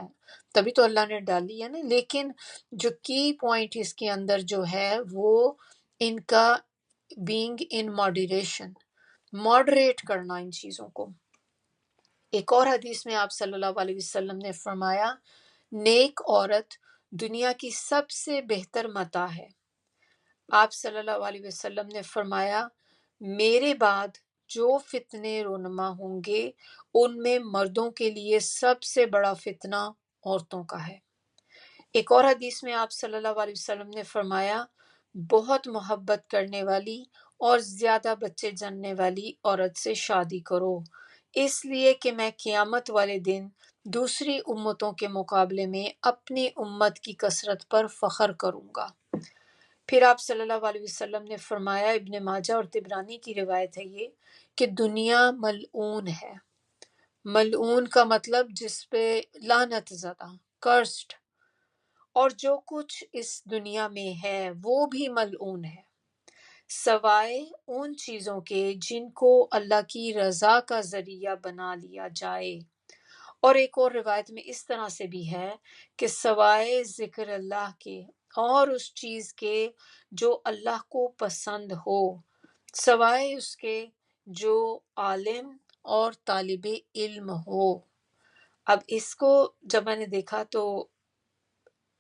تبھی تو اللہ نے ڈالی ہے نا۔ لیکن جو کی پوائنٹ اس کے اندر جو ہے وہ ان کا بینگ ان ماڈریشن، ماڈریٹ کرنا ان چیزوں کو۔ ایک اور حدیث میں آپ صلی اللہ علیہ وسلم نے فرمایا نیک عورت دنیا کی سب سے بہتر متاع ہے۔ آپ صلی اللہ علیہ وسلم نے فرمایا میرے بعد جو فتنے رونما ہوں گے ان میں مردوں کے لیے سب سے بڑا فتنہ عورتوں کا ہے۔ ایک اور حدیث میں آپ صلی اللہ علیہ وسلم نے فرمایا بہت محبت کرنے والی اور زیادہ بچے جننے والی عورت سے شادی کرو، اس لیے کہ میں قیامت والے دن دوسری امتوں کے مقابلے میں اپنی امت کی کثرت پر فخر کروں گا۔ پھر آپ صلی اللہ علیہ وسلم نے فرمایا، ابن ماجہ اور طبرانی کی روایت ہے یہ، کہ دنیا ملعون ہے۔ ملعون کا مطلب جس پہ لعنت زدہ، کرسڈ، اور جو کچھ اس دنیا میں ہے وہ بھی ملعون ہے سوائے ان چیزوں کے جن کو اللہ کی رضا کا ذریعہ بنا لیا جائے۔ اور ایک اور روایت میں اس طرح سے بھی ہے کہ سوائے ذکر اللہ کے اور اس چیز کے جو اللہ کو پسند ہو، سوائے اس کے جو عالم اور طالب علم ہو۔ اب اس کو جب میں نے دیکھا تو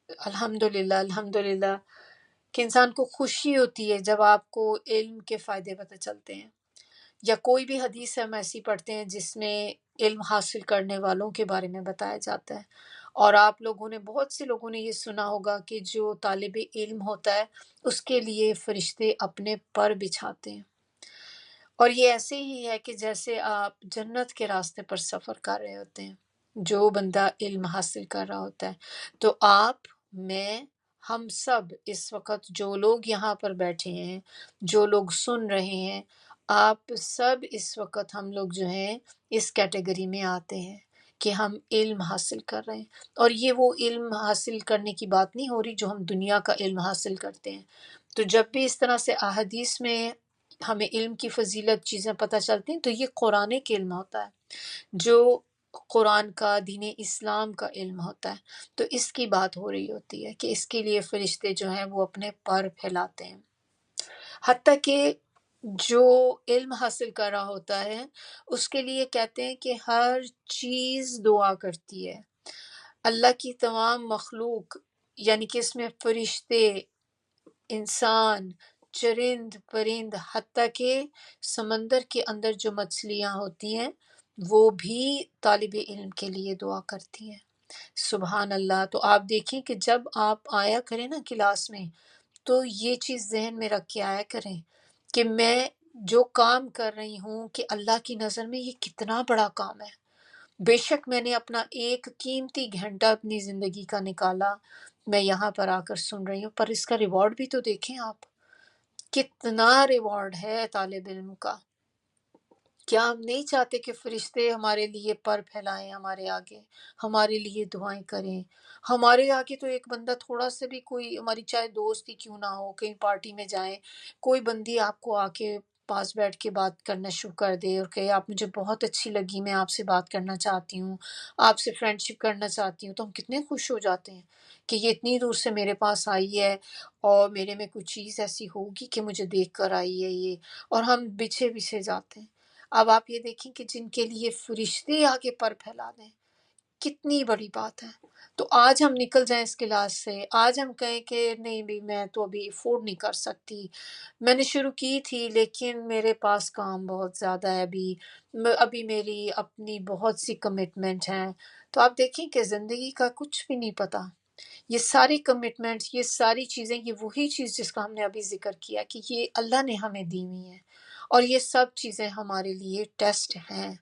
الحمدللہ کہ انسان کو خوشی ہوتی ہے جب آپ کو علم کے فائدے پتہ چلتے ہیں، یا کوئی بھی حدیث ہم ایسی پڑھتے ہیں جس میں علم حاصل کرنے والوں کے بارے میں بتایا جاتا ہے، اور آپ لوگوں نے، بہت سے لوگوں نے یہ سنا ہوگا کہ جو طالب علم ہوتا ہے اس کے لیے فرشتے اپنے پر بچھاتے ہیں، اور یہ ایسے ہی ہے کہ جیسے آپ جنت کے راستے پر سفر کر رہے ہوتے ہیں جو بندہ علم حاصل کر رہا ہوتا ہے۔ تو آپ، میں، ہم سب اس وقت جو لوگ یہاں پر بیٹھے ہیں، جو لوگ سن رہے ہیں، آپ سب اس وقت ہم لوگ جو ہیں اس کیٹیگری میں آتے ہیں کہ ہم علم حاصل کر رہے ہیں، اور یہ وہ علم حاصل کرنے کی بات نہیں ہو رہی جو ہم دنیا کا علم حاصل کرتے ہیں۔ تو جب بھی اس طرح سے احادیث میں ہمیں علم کی فضیلت چیزیں پتہ چلتی ہیں تو یہ قرآن کے علم ہوتا ہے، جو قرآن کا، دین اسلام کا علم ہوتا ہے۔ تو اس کی بات ہو رہی ہوتی ہے کہ اس کے لیے فرشتے جو ہیں وہ اپنے پر پھیلاتے ہیں، حتیٰ کہ جو علم حاصل کر رہا ہوتا ہے اس کے لیے کہتے ہیں کہ ہر چیز دعا کرتی ہے، اللہ کی تمام مخلوق، یعنی کہ اس میں فرشتے، انسان، چرند پرند، حتیٰ کہ سمندر کے اندر جو مچھلیاں ہوتی ہیں وہ بھی طالب علم کے لیے دعا کرتی ہیں۔ سبحان اللہ۔ تو آپ دیکھیں کہ جب آپ آیا کریں نا کلاس میں تو یہ چیز ذہن میں رکھ کے آیا کریں کہ میں جو کام کر رہی ہوں کہ اللہ کی نظر میں یہ کتنا بڑا کام ہے، بے شک میں نے اپنا ایک قیمتی گھنٹہ اپنی زندگی کا نکالا، میں یہاں پر آ کر سن رہی ہوں، پر اس کا ریوارڈ بھی تو دیکھیں آپ، کتنا ریوارڈ ہے طالب علم کا۔ کیا ہم نہیں چاہتے کہ فرشتے ہمارے لیے پر پھیلائیں، ہمارے آگے ہمارے لیے دعائیں کریں؟ ہمارے آگے تو ایک بندہ تھوڑا سا بھی، کوئی ہماری چاہے دوست ہی کیوں نہ ہو، کہیں پارٹی میں جائیں، کوئی بندی آپ کو آ کے پاس بیٹھ کے بات کرنا شروع کر دے اور کہے آپ مجھے بہت اچھی لگی، میں آپ سے بات کرنا چاہتی ہوں، آپ سے فرینڈ شپ کرنا چاہتی ہوں، تو ہم کتنے خوش ہو جاتے ہیں کہ یہ اتنی دور سے میرے پاس آئی ہے اور میرے میں کوئی چیز ایسی ہوگی کہ مجھے دیکھ کر آئی ہے یہ، اور ہم بچھے بچھے جاتے ہیں۔ اب آپ یہ دیکھیں کہ جن کے لیے فرشتے آگے پر پھیلا دیں، کتنی بڑی بات ہے۔ تو آج ہم نکل جائیں اس کلاس سے، آج ہم کہیں کہ نہیں بھی میں تو ابھی افورڈ نہیں کر سکتی، میں نے شروع کی تھی لیکن میرے پاس کام بہت زیادہ ہے، ابھی میری اپنی بہت سی کمٹمنٹ ہیں۔ تو آپ دیکھیں کہ زندگی کا کچھ بھی نہیں پتہ، یہ ساری کمٹمنٹس، یہ ساری چیزیں، یہ وہی چیز جس کا ہم نے ابھی ذکر کیا کہ یہ اللہ نے ہمیں دی ہوئی ہیں، اور یہ سب چیزیں ہمارے لیے ٹیسٹ ہیں۔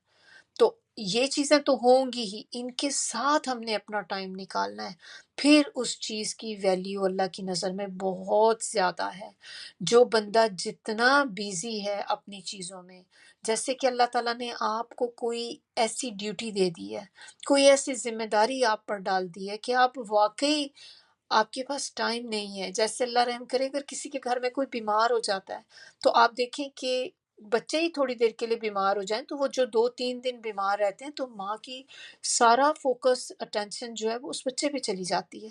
تو یہ چیزیں تو ہوں گی ہی، ان کے ساتھ ہم نے اپنا ٹائم نکالنا ہے، پھر اس چیز کی ویلیو اللہ کی نظر میں بہت زیادہ ہے۔ جو بندہ جتنا بیزی ہے اپنی چیزوں میں، جیسے کہ اللہ تعالیٰ نے آپ کو کوئی ایسی ڈیوٹی دے دی ہے، کوئی ایسی ذمہ داری آپ پر ڈال دی ہے کہ آپ واقعی، آپ کے پاس ٹائم نہیں ہے۔ جیسے اللہ رحم کرے اگر کسی کے گھر میں کوئی بیمار ہو جاتا ہے تو آپ دیکھیں کہ بچے ہی تھوڑی دیر کے لیے بیمار ہو جائیں تو وہ جو 2-3 دن بیمار رہتے ہیں تو ماں کی سارا فوکس اٹینشن جو ہے وہ اس بچے پہ چلی جاتی ہے۔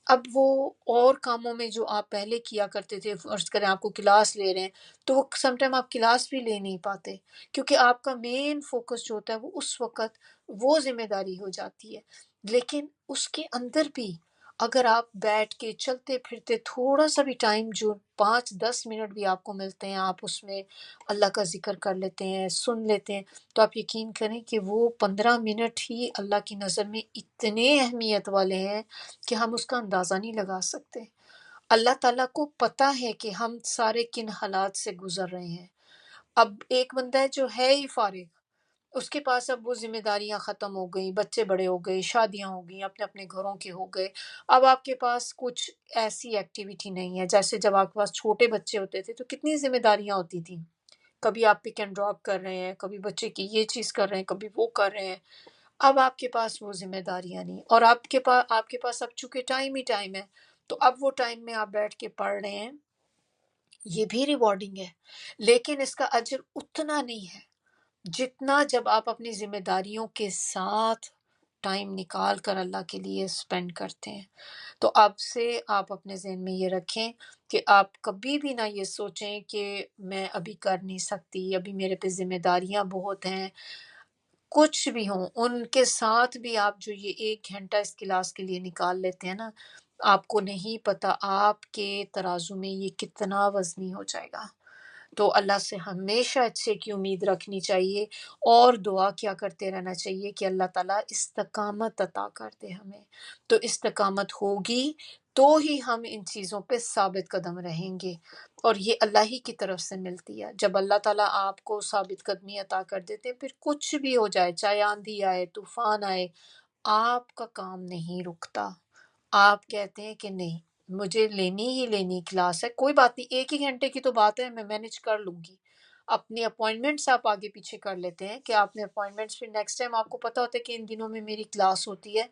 اب وہ اور کاموں میں جو آپ پہلے کیا کرتے تھے، فرض کریں آپ کو کلاس لے رہے ہیں تو وہ سم ٹائم آپ کلاس بھی لے نہیں پاتے، کیونکہ آپ کا مین فوکس جو ہوتا ہے وہ اس وقت وہ ذمہ داری ہو جاتی ہے۔ لیکن اس کے اندر بھی اگر آپ بیٹھ کے چلتے پھرتے تھوڑا سا بھی ٹائم، جو 5-10 منٹ بھی آپ کو ملتے ہیں، آپ اس میں اللہ کا ذکر کر لیتے ہیں، سن لیتے ہیں، تو آپ یقین کریں کہ وہ 15 منٹ ہی اللہ کی نظر میں اتنے اہمیت والے ہیں کہ ہم اس کا اندازہ نہیں لگا سکتے۔ اللہ تعالیٰ کو پتہ ہے کہ ہم سارے کن حالات سے گزر رہے ہیں۔ اب ایک بندہ ہے جو ہے ہی فارغ، اس کے پاس اب وہ ذمہ داریاں ختم ہو گئیں، بچے بڑے ہو گئے، شادیاں ہو گئیں، اپنے اپنے گھروں کے ہو گئے، اب آپ کے پاس کچھ ایسی ایکٹیویٹی نہیں ہے۔ جیسے جب آپ کے پاس چھوٹے بچے ہوتے تھے تو کتنی ذمہ داریاں ہوتی تھیں، کبھی آپ پک اینڈ ڈراپ کر رہے ہیں، کبھی بچے کی یہ چیز کر رہے ہیں، کبھی وہ کر رہے ہیں۔ اب آپ کے پاس وہ ذمہ داریاں نہیں، اور آپ کے پاس اب چونکہ ٹائم ہی ٹائم ہے، تو اب وہ ٹائم میں آپ بیٹھ کے پڑھ رہے ہیں، یہ بھی ریوارڈنگ ہے، لیکن اس کا اجر اتنا نہیں ہے جتنا جب آپ اپنی ذمہ داریوں کے ساتھ ٹائم نکال کر اللہ کے لیے سپینڈ کرتے ہیں۔ تو اب سے آپ اپنے ذہن میں یہ رکھیں کہ آپ کبھی بھی نہ یہ سوچیں کہ میں ابھی کر نہیں سکتی، ابھی میرے پہ ذمہ داریاں بہت ہیں۔ کچھ بھی ہوں، ان کے ساتھ بھی آپ جو یہ 1 گھنٹہ اس کلاس کے لیے نکال لیتے ہیں نا، آپ کو نہیں پتہ آپ کے ترازو میں یہ کتنا وزنی ہو جائے گا۔ تو اللہ سے ہمیشہ اچھے کی امید رکھنی چاہیے، اور دعا کیا کرتے رہنا چاہیے کہ اللہ تعالیٰ استقامت عطا کر دے ہمیں۔ تو استقامت ہوگی تو ہی ہم ان چیزوں پہ ثابت قدم رہیں گے، اور یہ اللہ ہی کی طرف سے ملتی ہے۔ جب اللہ تعالیٰ آپ کو ثابت قدمی عطا کر دیتے ہیں، پھر کچھ بھی ہو جائے، چاہے آندھی آئے، طوفان آئے، آپ کا کام نہیں رکتا۔ آپ کہتے ہیں کہ نہیں، مجھے لینی ہی لینی کلاس ہے، کوئی بات نہیں، 1 ہی گھنٹے کی تو بات ہے، میں مینج کر لوں گی۔ اپنی اپوائنٹمنٹس آپ آگے پیچھے کر لیتے ہیں کہ آپ نے اپوائنٹمنٹس، پھر نیکسٹ ٹائم آپ کو پتہ ہوتا ہے کہ ان دنوں میں میری کلاس ہوتی ہے،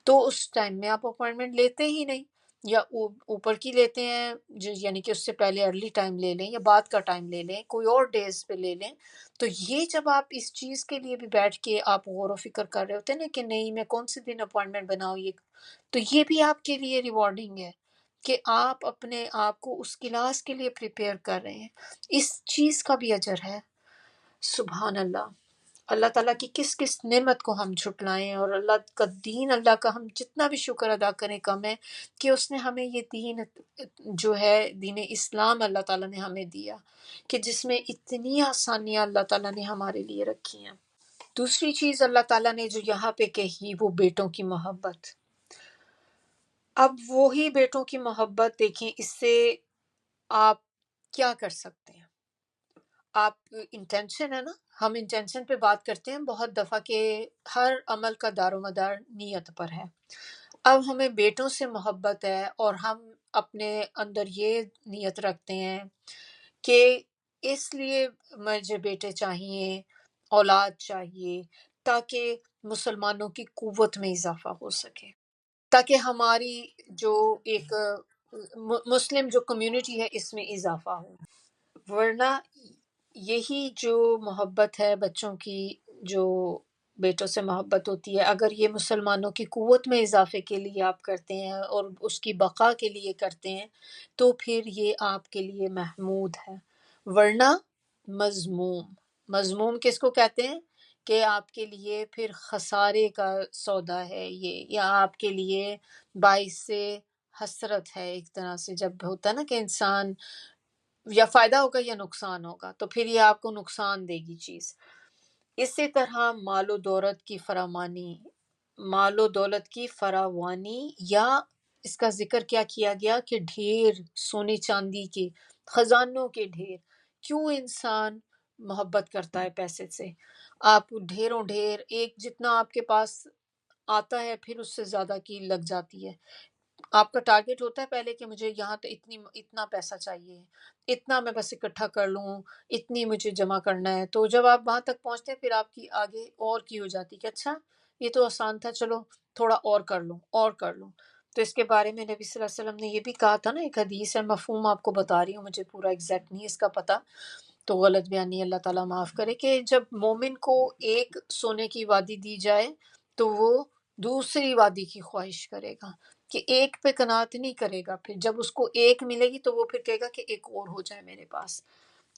تو اس ٹائم میں آپ اپوائنٹمنٹ لیتے ہی نہیں، یا اوپر کی لیتے ہیں، یعنی کہ اس سے پہلے ارلی ٹائم لے لیں یا بعد کا ٹائم لے لیں، کوئی اور ڈیز پہ لے لیں۔ تو یہ جب آپ اس چیز کے لیے بھی بیٹھ کے آپ غور و فکر کر رہے ہوتے ہیں نا کہ نہیں میں کون سے دن اپوائنٹمنٹ بناؤں، یہ تو یہ بھی آپ کے لیے ریوارڈنگ ہے کہ آپ اپنے آپ کو اس کلاس کے لیے پریپیئر کر رہے ہیں، اس چیز کا بھی اجر ہے۔ سبحان اللہ، اللہ تعالیٰ کی کس کس نعمت کو ہم جھٹلائیں، اور اللہ کا دین، اللہ کا ہم جتنا بھی شکر ادا کریں کم ہے کہ اس نے ہمیں یہ دین جو ہے دین اسلام اللہ تعالیٰ نے ہمیں دیا، کہ جس میں اتنی آسانیاں اللہ تعالیٰ نے ہمارے لیے رکھی ہیں۔ دوسری چیز اللہ تعالیٰ نے جو یہاں پہ کہی وہ بیٹوں کی محبت۔ اب وہی بیٹوں کی محبت دیکھیں، اس سے آپ کیا کر سکتے ہیں؟ آپ انٹینشن ہے نا، ہم انٹینشن پہ بات کرتے ہیں بہت دفعہ کہ ہر عمل کا دار و مدار نیت پر ہے۔ اب ہمیں بیٹوں سے محبت ہے اور ہم اپنے اندر یہ نیت رکھتے ہیں کہ اس لیے مجھے بیٹے چاہیے، اولاد چاہیے، تاکہ مسلمانوں کی قوت میں اضافہ ہو سکے، تاکہ ہماری جو ایک مسلم جو کمیونٹی ہے اس میں اضافہ ہو۔ ورنہ یہی جو محبت ہے بچوں کی، جو بیٹوں سے محبت ہوتی ہے، اگر یہ مسلمانوں کی قوت میں اضافے کے لیے آپ کرتے ہیں اور اس کی بقا کے لیے کرتے ہیں تو پھر یہ آپ کے لیے محمود ہے، ورنہ مذموم۔ مذموم کس کو کہتے ہیں؟ کہ آپ کے لیے پھر خسارے کا سودا ہے یہ، یا آپ کے لیے باعث سے حسرت ہے ایک طرح سے، جب ہوتا ہے نا کہ انسان یا فائدہ ہوگا یا نقصان ہوگا، تو پھر یہ آپ کو نقصان دے گی چیز۔ اسی طرح مال و دولت کی فراوانی، مال و دولت کی فراوانی، یا اس کا ذکر کیا کیا گیا کہ ڈھیر سونے چاندی کے خزانوں کے ڈھیر۔ کیوں انسان محبت کرتا ہے پیسے سے؟ آپ ڈھیروں ڈھیر، ایک جتنا آپ کے پاس آتا ہے پھر اس سے زیادہ کی لگ جاتی ہے۔ آپ کا ٹارگٹ ہوتا ہے پہلے کہ مجھے یہاں تو اتنا پیسہ چاہیے، اتنا میں بس اکٹھا کر لوں، اتنی مجھے جمع کرنا ہے۔ تو جب آپ وہاں تک پہنچتے ہیں پھر آپ کی آگے اور کی ہو جاتی کہ اچھا یہ تو آسان تھا، چلو تھوڑا اور کر لوں اور کر لوں۔ تو اس کے بارے میں نبی صلی اللہ علیہ وسلم نے یہ بھی کہا تھا نا، ایک حدیث ہے، مفہوم آپ کو بتا رہی ہوں، مجھے پورا ایگزیکٹ نہیں اس کا پتہ، تو غلط بیانی اللہ تعالیٰ معاف کرے، کہ جب مومن کو ایک سونے کی وادی دی جائے تو وہ دوسری وادی کی خواہش کرے گا، کہ ایک پہ قناعت نہیں کرے گا، پھر جب اس کو ایک ملے گی تو وہ پھر کہے گا کہ ایک اور ہو جائے میرے پاس۔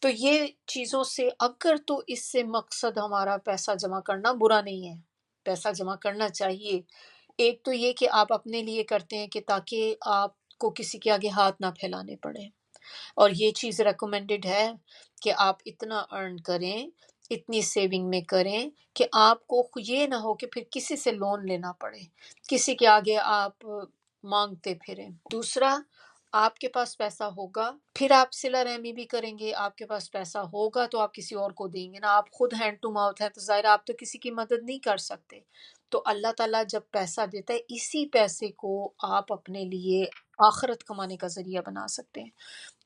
تو یہ چیزوں سے اگر تو اس سے مقصد ہمارا پیسہ جمع کرنا برا نہیں ہے، پیسہ جمع کرنا چاہیے۔ ایک تو یہ کہ آپ اپنے لیے کرتے ہیں کہ تاکہ آپ کو کسی کے آگے ہاتھ نہ پھیلانے پڑے، اور یہ چیز ریکمینڈڈ ہے کہ آپ اتنا ارن کریں، اتنی سیونگ میں کریں کہ آپ کو یہ نہ ہو کہ پھر کسی سے لون لینا پڑے، کسی کے آگے آپ مانگتے پھریں۔ دوسرا، آپ کے پاس پیسہ ہوگا پھر آپ صلہ رحمی بھی کریں گے، آپ کے پاس پیسہ ہوگا تو آپ کسی اور کو دیں گے نا، آپ خود ہینڈ ٹو ماؤتھ ہے تو ظاہر آپ تو کسی کی مدد نہیں کر سکتے۔ تو اللہ تعالیٰ جب پیسہ دیتا ہے اسی پیسے کو آپ اپنے لیے آخرت کمانے کا ذریعہ بنا سکتے ہیں۔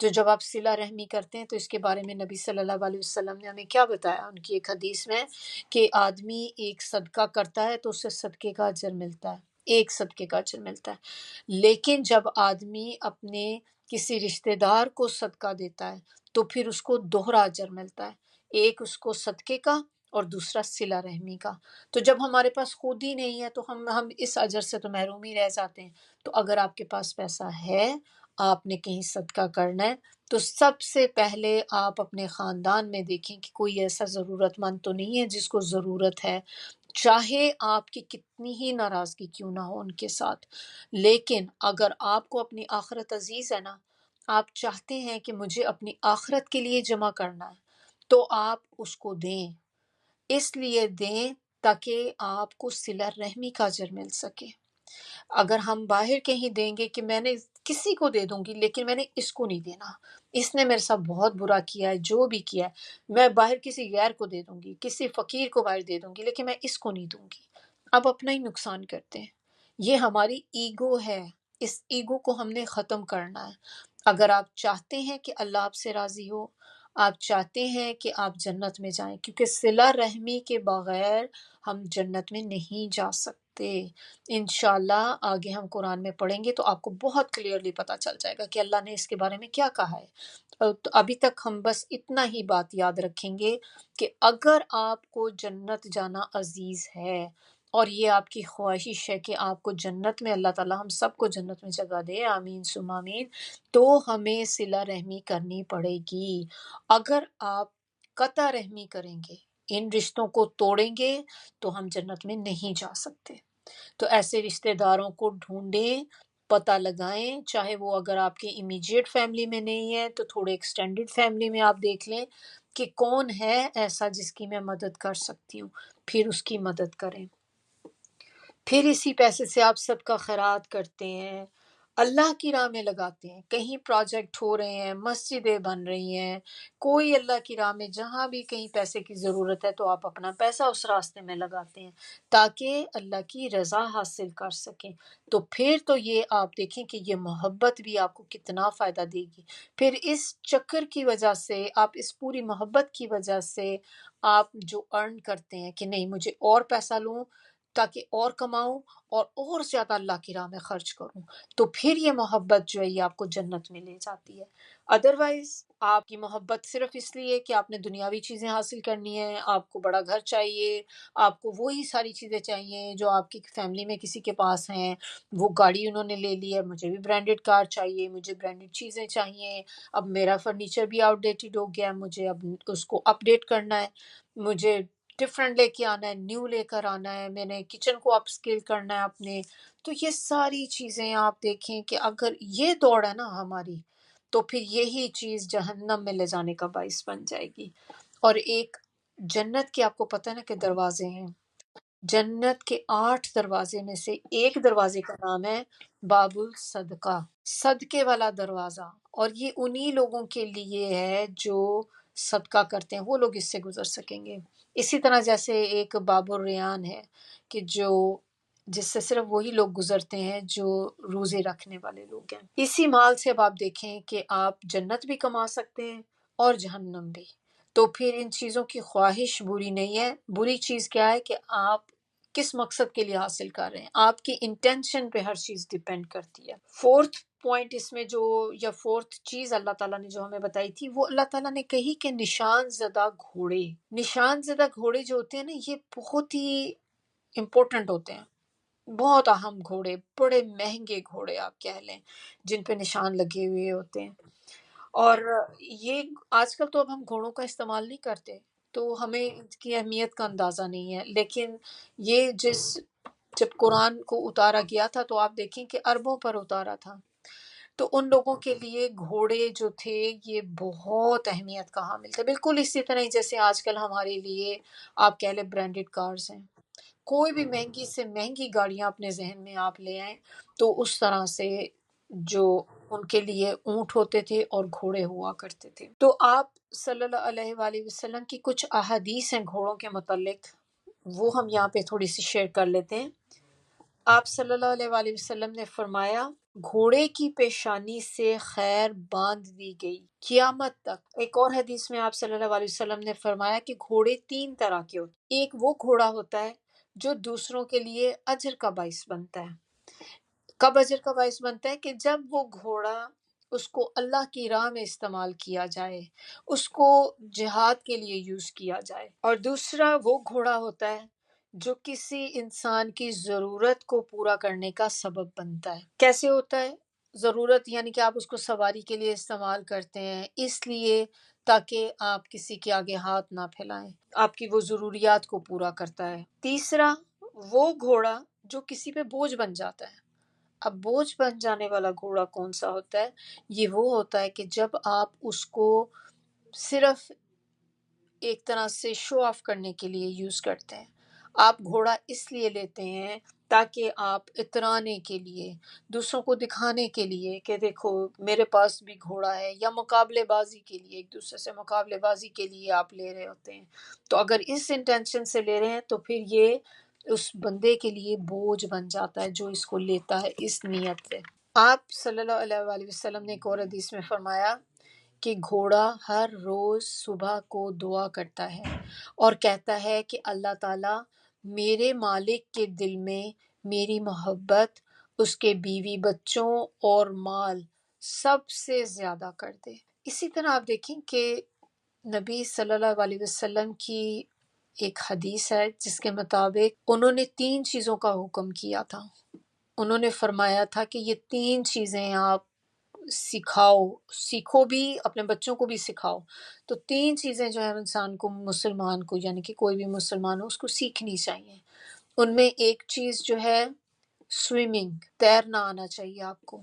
تو جب آپ صلہ رحمی کرتے ہیں تو اس کے بارے میں نبی صلی اللہ علیہ وسلم نے ہمیں کیا بتایا ان کی ایک حدیث میں، کہ آدمی ایک صدقہ کرتا ہے تو اسے صدقے کا اجر ملتا ہے، ایک صدقے کا اجر ملتا ہے، لیکن جب آدمی اپنے کسی رشتہ دار کو صدقہ دیتا ہے تو پھر اس کو دوہرا اجر ملتا ہے، ایک اس کو صدقے کا اور دوسرا صلہ رحمی کا۔ تو جب ہمارے پاس خود ہی نہیں ہے تو ہم اس اجر سے تو محروم ہی رہ جاتے ہیں۔ تو اگر آپ کے پاس پیسہ ہے، آپ نے کہیں صدقہ کرنا ہے، تو سب سے پہلے آپ اپنے خاندان میں دیکھیں کہ کوئی ایسا ضرورت مند تو نہیں ہے جس کو ضرورت ہے، چاہے آپ کی کتنی ہی ناراضگی کیوں نہ ہو ان کے ساتھ، لیکن اگر آپ کو اپنی آخرت عزیز ہے نا، آپ چاہتے ہیں کہ مجھے اپنی آخرت کے لیے جمع کرنا ہے، تو آپ اس کو دیں، اس لیے دیں تاکہ آپ کو صلہ رحمی کا اجر مل سکے۔ اگر ہم باہر کہیں دیں گے کہ میں نے کسی کو دے دوں گی لیکن میں نے اس کو نہیں دینا، اس نے میرے ساتھ بہت برا کیا ہے، جو بھی کیا ہے میں باہر کسی غیر کو دے دوں گی، کسی فقیر کو باہر دے دوں گی، لیکن میں اس کو نہیں دوں گی، اب اپنا ہی نقصان کرتے ہیں۔ یہ ہماری ایگو ہے، اس ایگو کو ہم نے ختم کرنا ہے۔ اگر آپ چاہتے ہیں کہ اللہ آپ سے راضی ہو، آپ چاہتے ہیں کہ آپ جنت میں جائیں، کیونکہ صلہ رحمی کے بغیر ہم جنت میں نہیں جا سکتے۔ انشاءاللہ آگے ہم قرآن میں پڑھیں گے تو آپ کو بہت کلیئرلی پتہ چل جائے گا کہ اللہ نے اس کے بارے میں کیا کہا ہے۔ تو ابھی تک ہم بس اتنا ہی بات یاد رکھیں گے کہ اگر آپ کو جنت جانا عزیز ہے اور یہ آپ کی خواہش ہے کہ آپ کو جنت میں اللہ تعالیٰ ہم سب کو جنت میں جگہ دے، آمین ثم آمین، تو ہمیں صلہ رحمی کرنی پڑے گی۔ اگر آپ قطع رحمی کریں گے، ان رشتوں کو توڑیں گے تو ہم جنت میں نہیں جا سکتے۔ تو ایسے رشتہ داروں کو ڈھونڈیں، پتہ لگائیں، چاہے وہ اگر آپ کے امیجیٹ فیملی میں نہیں ہے تو تھوڑے ایکسٹینڈڈ فیملی میں آپ دیکھ لیں کہ کون ہے ایسا جس کی میں مدد کر سکتی ہوں، پھر اس کی مدد کریں۔ پھر اسی پیسے سے آپ صدقہ خیرات کرتے ہیں، اللہ کی راہ میں لگاتے ہیں، کہیں پروجیکٹ ہو رہے ہیں، مسجدیں بن رہی ہیں، کوئی اللہ کی راہ میں جہاں بھی کہیں پیسے کی ضرورت ہے تو آپ اپنا پیسہ اس راستے میں لگاتے ہیں تاکہ اللہ کی رضا حاصل کر سکیں۔ تو پھر تو یہ آپ دیکھیں کہ یہ محبت بھی آپ کو کتنا فائدہ دے گی۔ پھر اس چکر کی وجہ سے، آپ اس پوری محبت کی وجہ سے آپ جو ارن کرتے ہیں کہ نہیں مجھے اور پیسہ لوں تاکہ اور کماؤں اور زیادہ اللہ کی راہ میں خرچ کروں، تو پھر یہ محبت جو ہے یہ آپ کو جنت میں لے جاتی ہے۔ ادروائز آپ کی محبت صرف اس لیے کہ آپ نے دنیاوی چیزیں حاصل کرنی ہیں، آپ کو بڑا گھر چاہیے، آپ کو وہی ساری چیزیں چاہیے جو آپ کی فیملی میں کسی کے پاس ہیں، وہ گاڑی انہوں نے لے لی ہے، مجھے بھی برانڈڈ کار چاہیے، مجھے برانڈڈ چیزیں چاہیے، اب میرا فرنیچر بھی آؤٹ ڈیٹڈ ہو گیا ہے، مجھے اب اس کو اپ ڈیٹ کرنا ہے، مجھے ڈفرینٹ لے کے آنا ہے، نیو لے کر آنا ہے، میں نے کچن کو اپ اسکیل کرنا ہے اپنے۔ تو یہ ساری چیزیں آپ دیکھیں کہ اگر یہ دوڑ ہے نا ہماری، تو پھر یہی چیز جہنم میں لے جانے کا باعث بن جائے گی۔ اور ایک جنت کے آپ کو پتہ ہے نا کہ دروازے ہیں، جنت کے 8 دروازے میں سے ایک دروازے کا نام ہے باب الصدقہ، صدقے والا دروازہ، اور یہ انہی لوگوں کے لیے ہے جو صدقہ کرتے ہیں، وہ لوگ اس سے گزر سکیں گے۔ اسی طرح جیسے ایک باب الریان ہے کہ جو جس سے صرف وہی لوگ گزرتے ہیں جو روزے رکھنے والے لوگ ہیں۔ اسی مال سے اب آپ دیکھیں کہ آپ جنت بھی کما سکتے ہیں اور جہنم بھی۔ تو پھر ان چیزوں کی خواہش بری نہیں ہے، بری چیز کیا ہے کہ آپ کس مقصد کے لیے حاصل کر رہے ہیں، آپ کی انٹینشن پہ ہر چیز ڈیپینڈ کرتی ہے۔ فورتھ پوائنٹ اس میں جو، یا فورتھ چیز اللہ تعالیٰ نے جو ہمیں بتائی تھی، وہ اللہ تعالیٰ نے کہی کہ نشان زدہ گھوڑے، نشان زدہ گھوڑے جو ہوتے ہیں نا یہ بہت ہی امپورٹنٹ ہوتے ہیں، بہت اہم گھوڑے، بڑے مہنگے گھوڑے آپ کہہ لیں جن پہ نشان لگے ہوئے ہوتے ہیں۔ اور یہ آج کل تو اب ہم گھوڑوں کا استعمال نہیں کرتے تو ہمیں اس کی اہمیت کا اندازہ نہیں ہے، لیکن یہ جب قرآن کو اتارا گیا تھا تو آپ دیکھیں کہ عربوں پر اتارا تھا، تو ان لوگوں کے لیے گھوڑے جو تھے یہ بہت اہمیت کا حامل تھے، بالکل اسی طرح ہی جیسے آج کل ہمارے لیے آپ کہہ لیں برانڈڈ کارز ہیں، کوئی بھی مہنگی سے مہنگی گاڑیاں اپنے ذہن میں آپ لے آئیں تو اس طرح سے جو ان کے لیے اونٹ ہوتے تھے اور گھوڑے ہوا کرتے تھے۔ تو آپ صلی اللہ علیہ وآلہ وسلم کی کچھ احادیث ہیں گھوڑوں کے متعلق، وہ ہم یہاں پہ تھوڑی سی شیئر کر لیتے ہیں۔ آپ صلی اللہ علیہ وآلہ وسلم نے فرمایا گھوڑے کی پیشانی سے خیر باندھ دی گئی قیامت تک۔ ایک اور حدیث میں آپ صلی اللہ علیہ وسلم نے فرمایا کہ گھوڑے 3 طرح کے ہوتے ہیں، ایک وہ گھوڑا ہوتا ہے جو دوسروں کے لیے اجر کا باعث بنتا ہے۔ کب اجر کا باعث بنتا ہے؟ کہ جب وہ گھوڑا اس کو اللہ کی راہ میں استعمال کیا جائے، اس کو جہاد کے لیے یوز کیا جائے۔ اور دوسرا وہ گھوڑا ہوتا ہے جو کسی انسان کی ضرورت کو پورا کرنے کا سبب بنتا ہے۔ کیسے ہوتا ہے؟ ضرورت یعنی کہ آپ اس کو سواری کے لیے استعمال کرتے ہیں اس لیے تاکہ آپ کسی کے آگے ہاتھ نہ پھیلائیں، آپ کی وہ ضروریات کو پورا کرتا ہے۔ تیسرا وہ گھوڑا جو کسی پہ بوجھ بن جاتا ہے۔ اب بوجھ بن جانے والا گھوڑا کون سا ہوتا ہے؟ یہ وہ ہوتا ہے کہ جب آپ اس کو صرف ایک طرح سے شو آف کرنے کے لیے یوز کرتے ہیں، آپ گھوڑا اس لیے لیتے ہیں تاکہ آپ اترانے کے لیے، دوسروں کو دکھانے کے لیے کہ دیکھو میرے پاس بھی گھوڑا ہے، یا مقابلے بازی کے لیے، ایک دوسرے سے مقابلے بازی کے لیے آپ لے رہے ہوتے ہیں۔ تو اگر اس انٹینشن سے لے رہے ہیں تو پھر یہ اس بندے کے لیے بوجھ بن جاتا ہے جو اس کو لیتا ہے اس نیت سے۔ آپ صلی اللہ علیہ وآلہ وسلم نے ایک اور حدیث میں فرمایا کہ گھوڑا ہر روز صبح کو دعا کرتا ہے اور کہتا ہے کہ اللہ تعالیٰ میرے مالک کے دل میں میری محبت اس کے بیوی بچوں اور مال سب سے زیادہ کر دے۔ اسی طرح آپ دیکھیں کہ نبی صلی اللہ علیہ وسلم کی ایک حدیث ہے جس کے مطابق انہوں نے 3 چیزوں کا حکم کیا تھا۔ انہوں نے فرمایا تھا کہ یہ 3 چیزیں آپ سیکھو بھی، اپنے بچوں کو بھی سکھاؤ۔ تو 3 چیزیں جو ہے انسان کو، مسلمان کو، یعنی کہ کوئی بھی مسلمان ہو اس کو سیکھنی چاہیے۔ ان میں ایک چیز جو ہے سوئمنگ، تیرنا آنا چاہیے آپ کو۔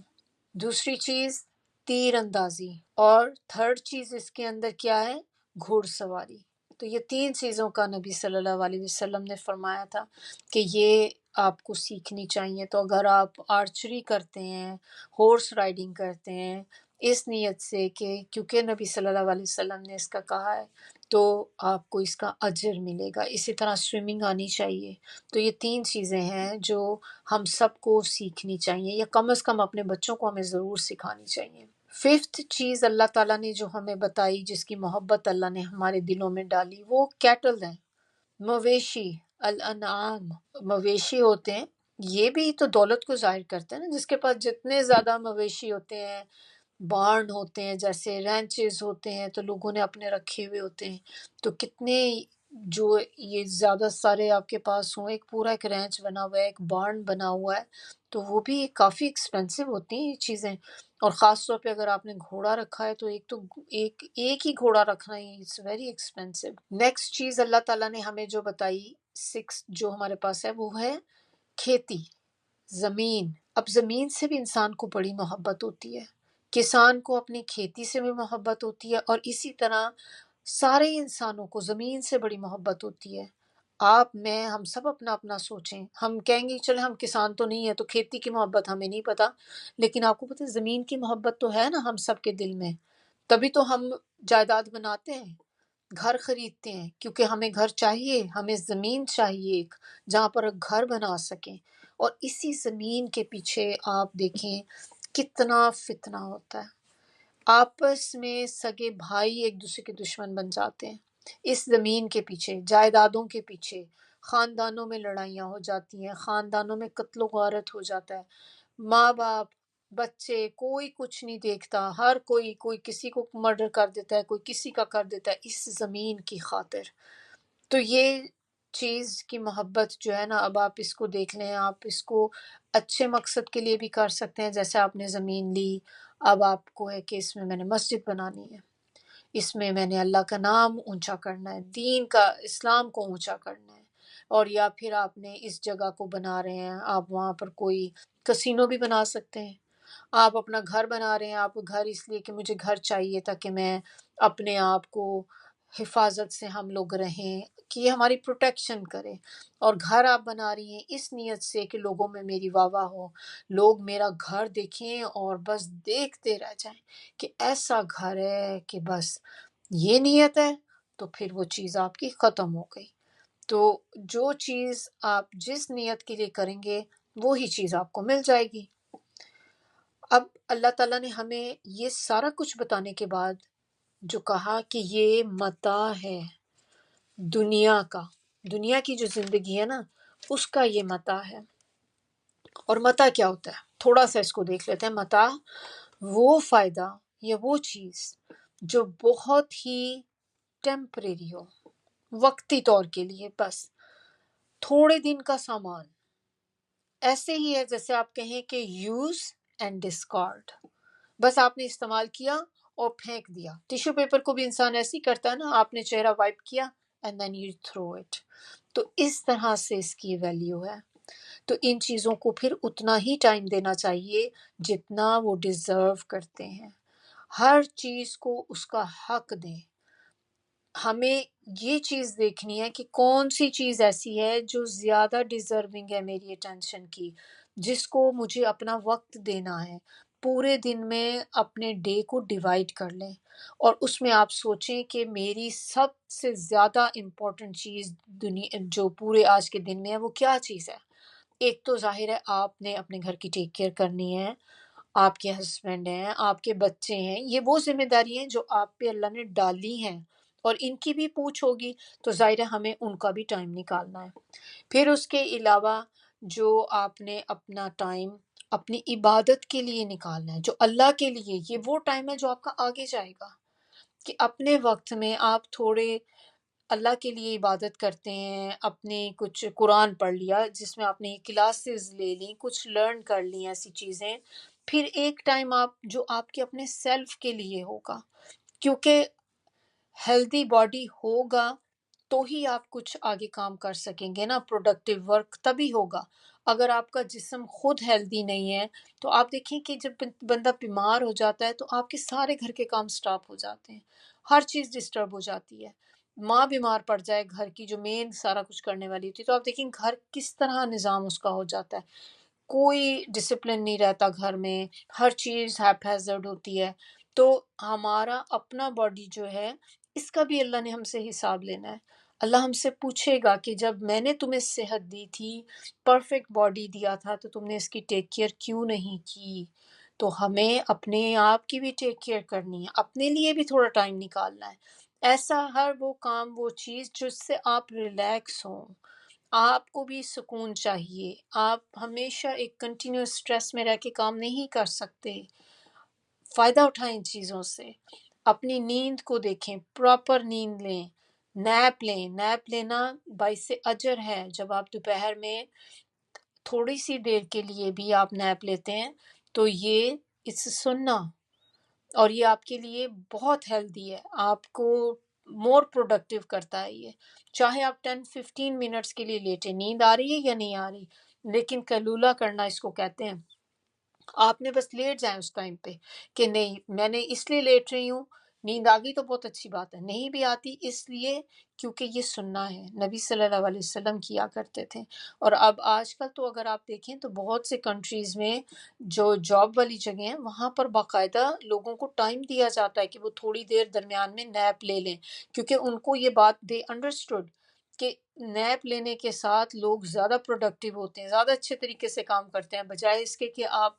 دوسری چیز تیر اندازی، اور تھرڈ چیز اس کے اندر کیا ہے؟ گھوڑ سواری۔ تو یہ 3 چیزوں کا نبی صلی اللہ علیہ وسلم نے فرمایا تھا کہ یہ آپ کو سیکھنی چاہیے. تو اگر آپ آرچری کرتے ہیں، ہورس رائڈنگ کرتے ہیں اس نیت سے کہ کیونکہ نبی صلی اللہ علیہ وسلم نے اس کا کہا ہے تو آپ کو اس کا اجر ملے گا. اسی طرح سوئمنگ آنی چاہیے. تو یہ 3 چیزیں ہیں جو ہم سب کو سیکھنی چاہیے، یا کم از کم اپنے بچوں کو ہمیں ضرور سکھانی چاہیے. 5th چیز اللہ تعالیٰ نے جو ہمیں بتائی، جس کی محبت اللہ نے ہمارے دلوں میں ڈالی، وہ کیٹل ہیں، مویشی، الانعام. مویشی ہوتے ہیں، یہ بھی تو دولت کو ظاہر کرتے ہیں نا. جس کے پاس جتنے زیادہ مویشی ہوتے ہیں، بارن ہوتے ہیں، جیسے رینچز ہوتے ہیں تو لوگوں نے اپنے رکھے ہوئے ہوتے ہیں. تو کتنے جو یہ زیادہ سارے آپ کے پاس ہوں، ایک پورا ایک رینچ بنا ہوا ہے، ایک بارن بنا ہوا ہے، تو وہ بھی کافی ایکسپینسو ہوتی ہیں یہ چیزیں. اور خاص طور پہ اگر آپ نے گھوڑا رکھا ہے تو ایک ہی گھوڑا رکھنا ہی اٹس ویری ایکسپینسو. نیکسٹ چیز اللہ تعالیٰ نے ہمیں جو بتائی 6 جو ہمارے پاس ہے، وہ ہے کھیتی، زمین. اب زمین سے بھی انسان کو بڑی محبت ہوتی ہے، کسان کو اپنی کھیتی سے بھی محبت ہوتی ہے، اور اسی طرح سارے انسانوں کو زمین سے بڑی محبت ہوتی ہے. آپ میں ہم سب اپنا اپنا سوچیں. ہم کہیں گے چلے ہم کسان تو نہیں ہیں تو کھیتی کی محبت ہمیں نہیں پتہ، لیکن آپ کو پتہ ہے زمین کی محبت تو ہے نا ہم سب کے دل میں. تبھی تو ہم جائیداد بناتے ہیں، گھر خریدتے ہیں، کیونکہ ہمیں گھر چاہیے، ہمیں زمین چاہیے ایک جہاں پر گھر بنا سکیں. اور اسی زمین کے پیچھے آپ دیکھیں کتنا فتنہ ہوتا ہے. آپس میں سگے بھائی ایک دوسرے کے دشمن بن جاتے ہیں اس زمین کے پیچھے، جائیدادوں کے پیچھے. خاندانوں میں لڑائیاں ہو جاتی ہیں، خاندانوں میں قتل و غارت ہو جاتا ہے. ماں باپ، بچے، کوئی کچھ نہیں دیکھتا، ہر کوئی کسی کو مرڈر کر دیتا ہے، کوئی کسی کا کر دیتا ہے اس زمین کی خاطر. تو یہ چیز کی محبت جو ہے نا، اب آپ اس کو دیکھ لیں، آپ اس کو اچھے مقصد کے لیے بھی کر سکتے ہیں. جیسے آپ نے زمین لی، اب آپ کو ہے کہ اس میں نے مسجد بنانی ہے، اس میں نے اللہ کا نام اونچا کرنا ہے، دین کا، اسلام کو اونچا کرنا ہے. اور یا پھر آپ نے اس جگہ کو بنا رہے ہیں، آپ وہاں پر کوئی کسینو بھی بنا سکتے ہیں. آپ اپنا گھر بنا رہے ہیں، آپ گھر اس لیے کہ مجھے گھر چاہیے تاکہ میں اپنے آپ کو حفاظت سے ہم لوگ رہیں، کہ یہ ہماری پروٹیکشن کرے. اور گھر آپ بنا رہی ہیں اس نیت سے کہ لوگوں میں میری واہ واہ ہو، لوگ میرا گھر دیکھیں اور بس دیکھتے رہ جائیں کہ ایسا گھر ہے کہ بس یہ نیت ہے، تو پھر وہ چیز آپ کی ختم ہو گئی. تو جو چیز آپ جس نیت کے لیے کریں گے وہی چیز آپ کو مل جائے گی. اب اللہ تعالیٰ نے ہمیں یہ سارا کچھ بتانے کے بعد جو کہا کہ یہ متاع ہے دنیا کی جو زندگی ہے نا، اس کا یہ متاع ہے. اور متاع کیا ہوتا ہے؟ تھوڑا سا اس کو دیکھ لیتے ہیں. متاع وہ فائدہ یا وہ چیز جو بہت ہی ٹیمپریری ہو، وقتی طور کے لیے، بس تھوڑے دن کا سامان. ایسے ہی ہے جیسے آپ کہیں کہ یوز اینڈ ڈسکارڈ، بس آپ نے استعمال کیا اور پھینک دیا. ٹیشو پیپر کو بھی انسان ایسے ہی کرتا ہے نا، آپ نے چہرہ وائپ کیا and then you throw it. تو اس طرح سے اس کی ویلیو ہے. تو ان چیزوں کو پھر اتنا ہی ٹائم دینا چاہیے جتنا وہ ڈیزرو کرتے ہیں. ہر چیز کو اس کا حق دیں. ہمیں یہ چیز دیکھنی ہے کہ کون سی چیز ایسی ہے جو زیادہ ڈیزرونگ ہے میری اٹینشن کی، جس کو مجھے اپنا وقت دینا ہے. پورے دن میں اپنے ڈے کو ڈیوائڈ کر لیں اور اس میں آپ سوچیں کہ میری سب سے زیادہ امپورٹنٹ چیز دنیا جو پورے آج کے دن میں ہے وہ کیا چیز ہے. ایک تو ظاہر ہے آپ نے اپنے گھر کی ٹیک کیئر کرنی ہے، آپ کے ہسبینڈ ہیں، آپ کے بچے ہیں، یہ وہ ذمہ داری ہیں جو آپ پہ اللہ نے ڈالی ہیں، اور ان کی بھی پوچھ ہوگی تو ظاہر ہے ہمیں ان کا بھی ٹائم نکالنا ہے. پھر اس کے علاوہ جو آپ نے اپنا ٹائم اپنی عبادت کے لیے نکالنا ہے، جو اللہ کے لیے، یہ وہ ٹائم ہے جو آپ کا آگے جائے گا. کہ اپنے وقت میں آپ تھوڑے اللہ کے لیے عبادت کرتے ہیں، اپنے کچھ قرآن پڑھ لیا جس میں آپ نے کلاسز لے لیں، کچھ لرن کر لی ایسی چیزیں. پھر ایک ٹائم آپ جو آپ کے اپنے سیلف کے لیے ہوگا، کیونکہ ہیلدی باڈی ہوگا تو ہی آپ کچھ آگے کام کر سکیں گے نا. پروڈکٹیو ورک تبھی ہوگا. اگر آپ کا جسم خود ہیلدی نہیں ہے تو آپ دیکھیں کہ جب بندہ بیمار ہو جاتا ہے تو آپ کے سارے گھر کے کام سٹاپ ہو جاتے ہیں، ہر چیز ڈسٹرب ہو جاتی ہے. ماں بیمار پڑ جائے گھر کی جو مین سارا کچھ کرنے والی ہوتی ہے، تو آپ دیکھیں گھر کس طرح نظام اس کا ہو جاتا ہے، کوئی ڈسپلن نہیں رہتا گھر میں، ہر چیز ہیپ ہیزرڈ ہوتی ہے۔ تو ہمارا اپنا باڈی جو ہے اس کا بھی اللہ نے ہم سے حساب لینا ہے۔ اللہ ہم سے پوچھے گا کہ جب میں نے تمہیں صحت دی تھی، پرفیکٹ باڈی دیا تھا، تو تم نے اس کی ٹیک کیئر کیوں نہیں کی؟ تو ہمیں اپنے آپ کی بھی ٹیک کیئر کرنی ہے، اپنے لیے بھی تھوڑا ٹائم نکالنا ہے۔ ایسا ہر وہ کام، وہ چیز جس سے آپ ریلیکس ہوں، آپ کو بھی سکون چاہیے، آپ ہمیشہ ایک کنٹینیوس اسٹریس میں رہ کے کام نہیں کر سکتے۔ فائدہ اٹھائیں ان چیزوں سے، اپنی نیند کو دیکھیں، پراپر نیند لیں، نیپ لیں۔ نیپ لینا باعث اجر ہے۔ جب آپ دوپہر میں تھوڑی سی دیر کے لیے بھی آپ نیپ لیتے ہیں تو یہ اس سننا، اور یہ آپ کے لیے بہت ہیلدی ہے، آپ کو مور پروڈکٹیو کرتا ہے یہ۔ چاہے آپ 10-15 منٹس کے لیے لیٹیں، نیند آ رہی ہے یا نہیں آ رہی، لیکن قیلولہ کرنا اس کو کہتے ہیں۔ آپ نے بس لیٹ جائیں اس ٹائم پہ کہ نہیں میں نے اس لیے لیٹ رہی ہوں، نیند آ گئی تو بہت اچھی بات ہے، نہیں بھی آتی اس لیے کیونکہ یہ سننا ہے، نبی صلی اللہ علیہ وسلم کیا کرتے تھے۔ اور اب آج کل تو اگر آپ دیکھیں تو بہت سے کنٹریز میں جو جاب والی جگہ ہیں وہاں پر باقاعدہ لوگوں کو ٹائم دیا جاتا ہے کہ وہ تھوڑی دیر درمیان میں نیپ لے لیں، کیونکہ ان کو یہ بات دے انڈرسٹوڈ کہ نیپ لینے کے ساتھ لوگ زیادہ پروڈکٹیو ہوتے ہیں، زیادہ اچھے طریقے سے کام کرتے ہیں، بجائے اس کے کہ آپ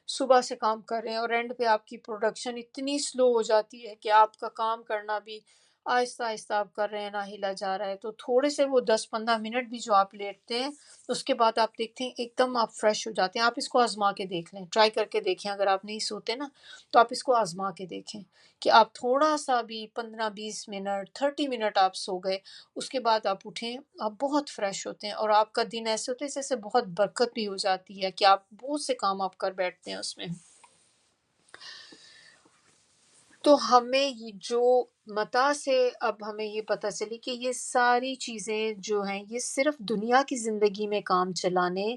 صبح سے کام کر رہے ہیں اور اینڈ پہ آپ کی پروڈکشن اتنی سلو ہو جاتی ہے کہ آپ کا کام کرنا بھی آہستہ آہستہ آپ کر رہے ہیں، نہ ہلا جا رہا ہے۔ تو تھوڑے سے وہ 10-15 منٹ بھی جو آپ لیٹتے ہیں اس کے بعد آپ دیکھتے ہیں ایک دم آپ فریش ہو جاتے ہیں۔ آپ اس کو آزما کے دیکھ لیں، ٹرائی کر کے دیکھیں، اگر آپ نہیں سوتے نا تو آپ اس کو آزما کے دیکھیں کہ آپ تھوڑا سا بھی 15-20 منٹ 30 منٹ آپ سو گئے، اس کے بعد آپ اٹھیں، آپ بہت فریش ہوتے ہیں اور آپ کا دن ایسے ہوتے ہیں جیسے بہت برکت بھی ہو جاتی ہے کہ آپ بہت سے کام آپ کر بیٹھتے ہیں اس میں۔ تو ہمیں یہ جو متا سے اب ہمیں یہ پتہ چلی کہ یہ ساری چیزیں جو ہیں یہ صرف دنیا کی زندگی میں کام چلانے،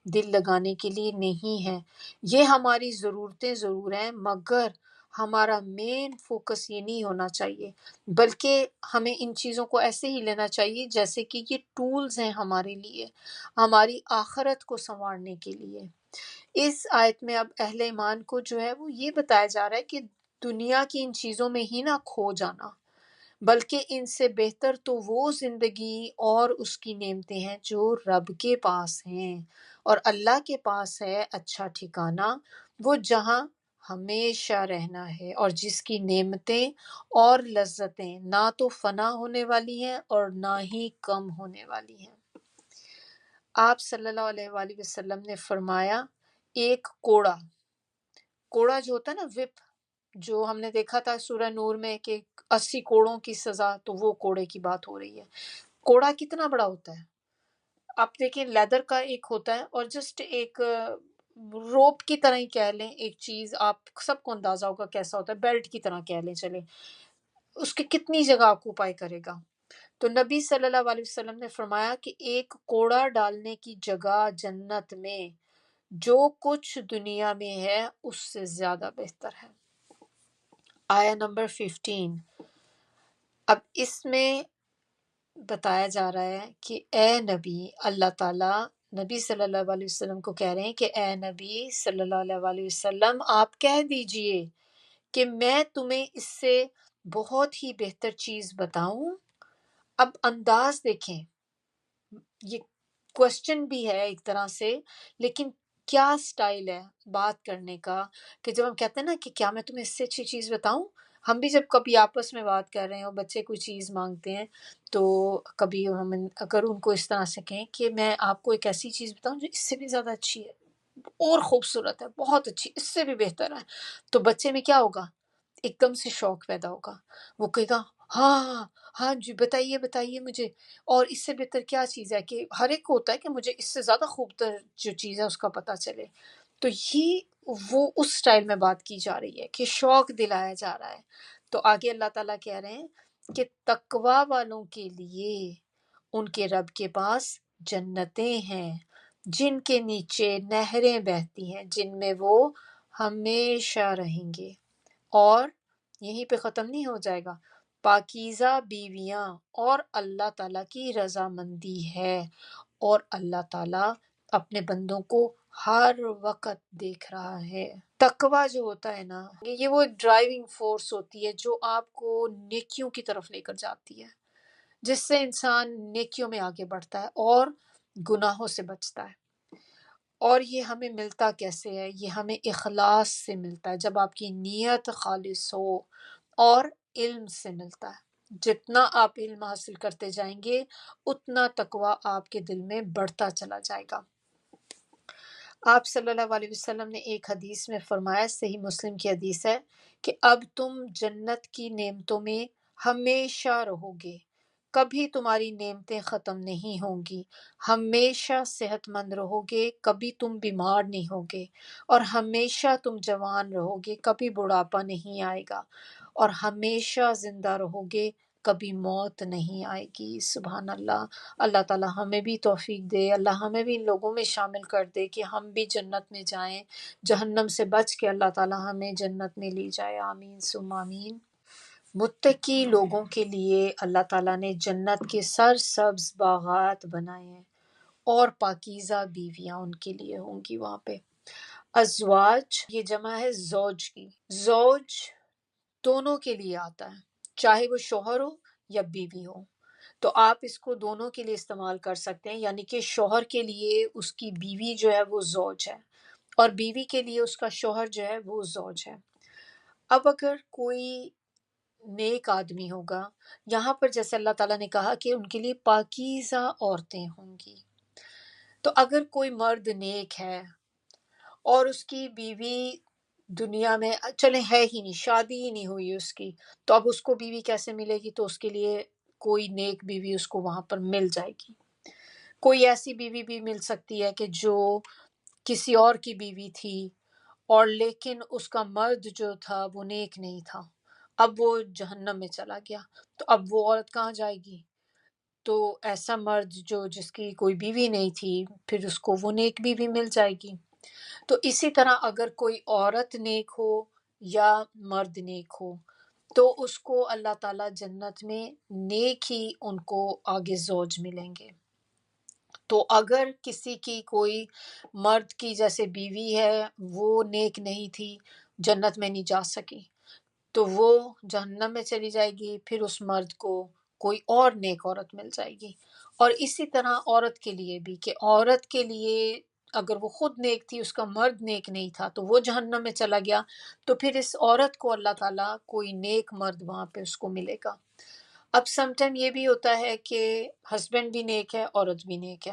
دل لگانے کے لیے نہیں ہے، یہ ہماری ضرورتیں ضرور ہیں، مگر ہمارا مین فوکس یہ نہیں ہونا چاہیے، بلکہ ہمیں ان چیزوں کو ایسے ہی لینا چاہیے جیسے کہ یہ ٹولز ہیں ہمارے لیے، ہماری آخرت کو سنوارنے کے لیے۔ اس آیت میں اب اہل ایمان کو جو ہے وہ یہ بتایا جا رہا ہے کہ دنیا کی ان چیزوں میں ہی نہ کھو جانا، بلکہ ان سے بہتر تو وہ زندگی اور اس کی نعمتیں ہیں جو رب کے پاس ہیں، اور اللہ کے پاس ہے اچھا ٹھکانہ، وہ جہاں ہمیشہ رہنا ہے، اور جس کی نعمتیں اور لذتیں نہ تو فنا ہونے والی ہیں اور نہ ہی کم ہونے والی ہیں۔ آپ صلی اللہ علیہ وآلہ وسلم نے فرمایا ایک کوڑا جو ہوتا ہے نا وپ، جو ہم نے دیکھا تھا سورہ نور میں کہ 80 کوڑوں کی سزا، تو وہ کوڑے کی بات ہو رہی ہے۔ کوڑا کتنا بڑا ہوتا ہے، آپ دیکھیں لیدر کا ایک ہوتا ہے اور جسٹ ایک روپ کی طرح ہی کہہ لیں، ایک چیز آپ سب کو اندازہ ہوگا کیسا ہوتا ہے، بیلٹ کی طرح کہہ لیں چلیں، اس کی کتنی جگہ آکوپائی کرے گا۔ تو نبی صلی اللہ علیہ وسلم نے فرمایا کہ ایک کوڑا ڈالنے کی جگہ جنت میں جو کچھ دنیا میں ہے اس سے زیادہ بہتر ہے۔ آیا نمبر 15، اب اس میں بتایا جا رہا ہے کہ اے نبی، اللہ تعالیٰ نبی صلی اللہ علیہ وسلم کو کہہ رہے ہیں کہ اے نبی صلی اللہ علیہ وسلم آپ کہہ دیجئے کہ میں تمہیں اس سے بہت ہی بہتر چیز بتاؤں۔ اب انداز دیکھیں، یہ کوشچن بھی ہے ایک طرح سے، لیکن کیا سٹائل ہے بات کرنے کا، کہ جب ہم کہتے ہیں نا کہ کیا میں تمہیں اس سے اچھی چیز بتاؤں، ہم بھی جب کبھی آپس میں بات کر رہے ہیں اور بچے کوئی چیز مانگتے ہیں تو کبھی ہم اگر ان کو اس طرح سے کہیں کہ میں آپ کو ایک ایسی چیز بتاؤں جو اس سے بھی زیادہ اچھی ہے اور خوبصورت ہے، بہت اچھی، اس سے بھی بہتر ہے، تو بچے میں کیا ہوگا، ایک دم سے شوق پیدا ہوگا، وہ کہے گا ہاں ہاں جی بتائیے بتائیے مجھے، اور اس سے بہتر کیا چیز ہے، کہ ہر ایک کو ہوتا ہے کہ مجھے اس سے زیادہ خوبتر جو چیز ہے اس کا پتہ چلے۔ تو یہ وہ اس سٹائل میں بات کی جا رہی ہے کہ شوق دلایا جا رہا ہے۔ تو آگے اللہ تعالیٰ کہہ رہے ہیں کہ تقوی والوں کے لیے ان کے رب کے پاس جنتیں ہیں جن کے نیچے نہریں بہتی ہیں، جن میں وہ ہمیشہ رہیں گے، اور یہیں پہ ختم نہیں ہو جائے گا، پاکیزہ بیویاں اور اللہ تعالیٰ کی رضامندی ہے، اور اللہ تعالیٰ اپنے بندوں کو ہر وقت دیکھ رہا ہے۔ تقوی جو ہوتا ہے نا، یہ وہ ایک ڈرائیونگ فورس ہوتی ہے جو آپ کو نیکیوں کی طرف لے کر جاتی ہے، جس سے انسان نیکیوں میں آگے بڑھتا ہے اور گناہوں سے بچتا ہے۔ اور یہ ہمیں ملتا کیسے ہے؟ یہ ہمیں اخلاص سے ملتا ہے، جب آپ کی نیت خالص ہو، اور علم سے ملتا ہے۔ جتنا آپ علم حاصل کرتے جائیں گے اتنا تقوی آپ کے دل میں بڑھتا چلا جائے گا۔ آپ صلی اللہ علیہ وسلم نے ایک حدیث میں فرمایا، صحیح مسلم کی حدیث ہے، کہ اب تم جنت کی نعمتوں میں ہمیشہ رہو گے، کبھی تمہاری نعمتیں ختم نہیں ہوں گی، ہمیشہ صحت مند رہو گے، کبھی تم بیمار نہیں ہوگے، اور ہمیشہ تم جوان رہو گے، کبھی بڑھاپا نہیں آئے گا، اور ہمیشہ زندہ رہو گے، کبھی موت نہیں آئے گی۔ سبحان اللہ۔ اللہ تعالیٰ ہمیں بھی توفیق دے، اللہ ہمیں بھی ان لوگوں میں شامل کر دے کہ ہم بھی جنت میں جائیں، جہنم سے بچ کے اللہ تعالیٰ ہمیں جنت میں لے جائے۔ آمین ثم آمین۔ متقی لوگوں کے لیے اللہ تعالیٰ نے جنت کے سرسبز باغات بنائے ہیں، اور پاکیزہ بیویاں ان کے لیے ہوں گی وہاں پہ۔ ازواج یہ جمع ہے زوج کی، زوج دونوں کے لیے آتا ہے، چاہے وہ شوہر ہو یا بیوی ہو، تو آپ اس کو دونوں کے لیے استعمال کر سکتے ہیں، یعنی کہ شوہر کے لیے اس کی بیوی جو ہے وہ زوج ہے، اور بیوی کے لیے اس کا شوہر جو ہے وہ زوج ہے۔ اب اگر کوئی نیک آدمی ہوگا، یہاں پر جیسے اللہ تعالیٰ نے کہا کہ ان کے لیے پاکیزہ عورتیں ہوں گی، تو اگر کوئی مرد نیک ہے اور اس کی بیوی دنیا میں چلے ہے ہی نہیں، شادی ہی نہیں ہوئی اس کی، تو اب اس کو بیوی کیسے ملے گی؟ تو اس کے لیے کوئی نیک بیوی اس کو وہاں پر مل جائے گی۔ کوئی ایسی بیوی بھی مل سکتی ہے کہ جو کسی اور کی بیوی تھی، اور لیکن اس کا مرد جو تھا وہ نیک نہیں تھا، اب وہ جہنم میں چلا گیا، تو اب وہ عورت کہاں جائے گی؟ تو ایسا مرد جو جس کی کوئی بیوی نہیں تھی، پھر اس کو وہ نیک بیوی مل جائے گی۔ تو اسی طرح اگر کوئی عورت نیک ہو یا مرد نیک ہو، تو اس کو اللہ تعالیٰ جنت میں نیک ہی ان کو آگے زوج ملیں گے۔ تو اگر کسی کی کوئی مرد کی جیسے بیوی ہے، وہ نیک نہیں تھی، جنت میں نہیں جا سکی، تو وہ جہنم میں چلی جائے گی، پھر اس مرد کو کوئی اور نیک عورت مل جائے گی۔ اور اسی طرح عورت کے لیے بھی، کہ عورت کے لیے اگر وہ خود نیک تھی، اس کا مرد نیک نہیں تھا، تو وہ جہنم میں چلا گیا، تو پھر اس عورت کو اللہ تعالیٰ کوئی نیک مرد وہاں پہ اس کو ملے گا۔ اب سم ٹائم یہ بھی ہوتا ہے کہ ہسبینڈ بھی نیک ہے، عورت بھی نیک ہے،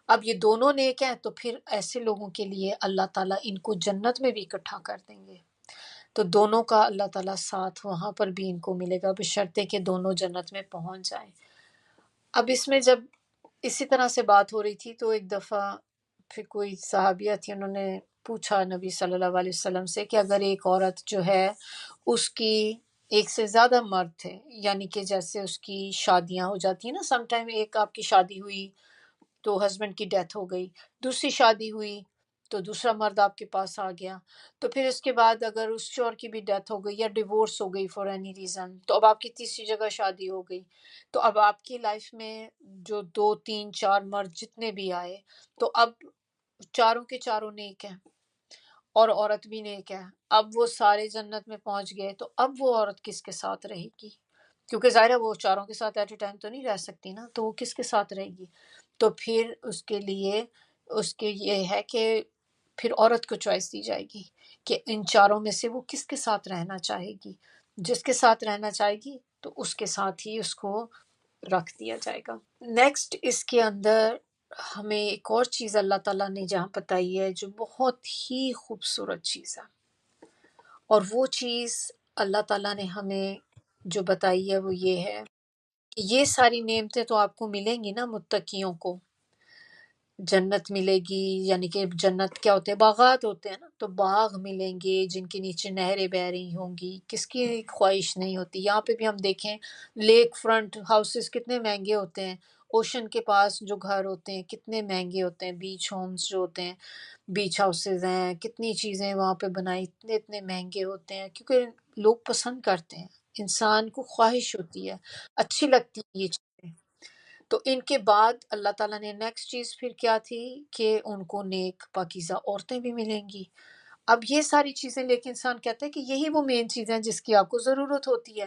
اب یہ دونوں نیک ہیں، تو پھر ایسے لوگوں کے لیے اللہ تعالیٰ ان کو جنت میں بھی اکٹھا کر دیں گے، تو دونوں کا اللہ تعالیٰ ساتھ وہاں پر بھی ان کو ملے گا، بشرطے کہ دونوں جنت میں پہنچ جائیں۔ اب اس میں جب اسی طرح سے بات ہو رہی تھی، تو ایک دفعہ پھر کوئی صحابیہ تھی، انہوں نے پوچھا نبی صلی اللہ علیہ وسلم سے کہ اگر ایک عورت جو ہے اس کی ایک سے زیادہ مرد تھے، یعنی کہ جیسے اس کی شادیاں ہو جاتی ہیں نا، سم ٹائم ایک آپ کی شادی ہوئی تو ہسبینڈ کی ڈیتھ ہو گئی، دوسری شادی ہوئی تو دوسرا مرد آپ کے پاس آ گیا، تو پھر اس کے بعد اگر اس شوہر کی بھی ڈیتھ ہو گئی یا ڈیورس ہو گئی فار اینی ریزن، تو اب آپ کی تیسری جگہ شادی ہو گئی، تو اب آپ کی لائف میں جو 2 3 4 مرد جتنے بھی آئے، تو اب چاروں کے چاروں نیک ہیں، اور عورت بھی نیک ہے، اب وہ سارے جنت میں پہنچ گئے، تو اب وہ عورت کس کے ساتھ رہے گی؟ کیونکہ ظاہر ہے وہ چاروں کے ساتھ ایٹ اے ٹائم تو نہیں رہ سکتی نا، تو وہ کس کے ساتھ رہے گی؟ تو پھر اس کے لیے اس کے یہ ہے کہ پھر عورت کو چوائس دی جائے گی کہ ان چاروں میں سے وہ کس کے ساتھ رہنا چاہے گی، جس کے ساتھ رہنا چاہے گی تو اس کے ساتھ ہی اس کو رکھ دیا جائے گا۔ نیکسٹ اس کے اندر ہمیں ایک اور چیز اللہ تعالیٰ نے جہاں بتائی ہے جو بہت ہی خوبصورت چیز ہے، اور وہ چیز اللہ تعالیٰ نے ہمیں جو بتائی ہے وہ یہ ہے کہ یہ ساری نعمتیں تو آپ کو ملیں گی نا، متقیوں کو جنت ملے گی، یعنی کہ جنت کیا ہوتے ہیں؟ باغات ہوتے ہیں نا، تو باغ ملیں گے جن کے نیچے نہریں بہہ رہی ہوں گی، کس کی خواہش نہیں ہوتی؟ یہاں پہ بھی ہم دیکھیں لیک فرنٹ ہاؤسز کتنے مہنگے ہوتے ہیں، اوشن کے پاس جو گھر ہوتے ہیں کتنے مہنگے ہوتے ہیں، بیچ ہومز جو ہوتے ہیں، بیچ ہاؤسز ہیں، کتنی چیزیں وہاں پہ بنائی، اتنے اتنے مہنگے ہوتے ہیں، کیونکہ لوگ پسند کرتے ہیں انسان کو خواہش ہوتی ہے، اچھی لگتی ہیں یہ چیزیں۔ تو ان کے بعد اللہ تعالیٰ نے نیکسٹ چیز پھر کیا تھی کہ ان کو نیک پاکیزہ عورتیں بھی ملیں گی۔ اب یہ ساری چیزیں لے کے انسان کہتا ہے کہ یہی وہ مین چیزیں ہیں جس کی آپ کو ضرورت ہوتی ہے۔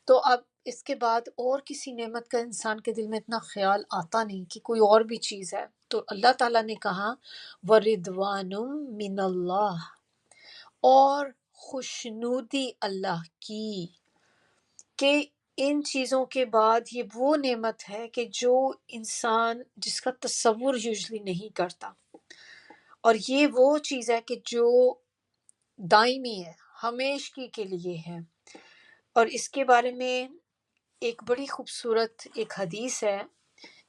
تو اب اس کے بعد اور کسی نعمت کا انسان کے دل میں اتنا خیال آتا نہیں کہ کوئی اور بھی چیز ہے۔ تو اللہ تعالیٰ نے کہا وَرِضْوَانٌ مِّنَ اللَّہِ، اور خوشنودی اللہ کی، کہ ان چیزوں کے بعد یہ وہ نعمت ہے کہ جو انسان جس کا تصور یوزلی نہیں کرتا، اور یہ وہ چیز ہے کہ جو دائمی ہے، ہمیشگی کے لیے ہے۔ اور اس کے بارے میں ایک بڑی خوبصورت ایک حدیث ہے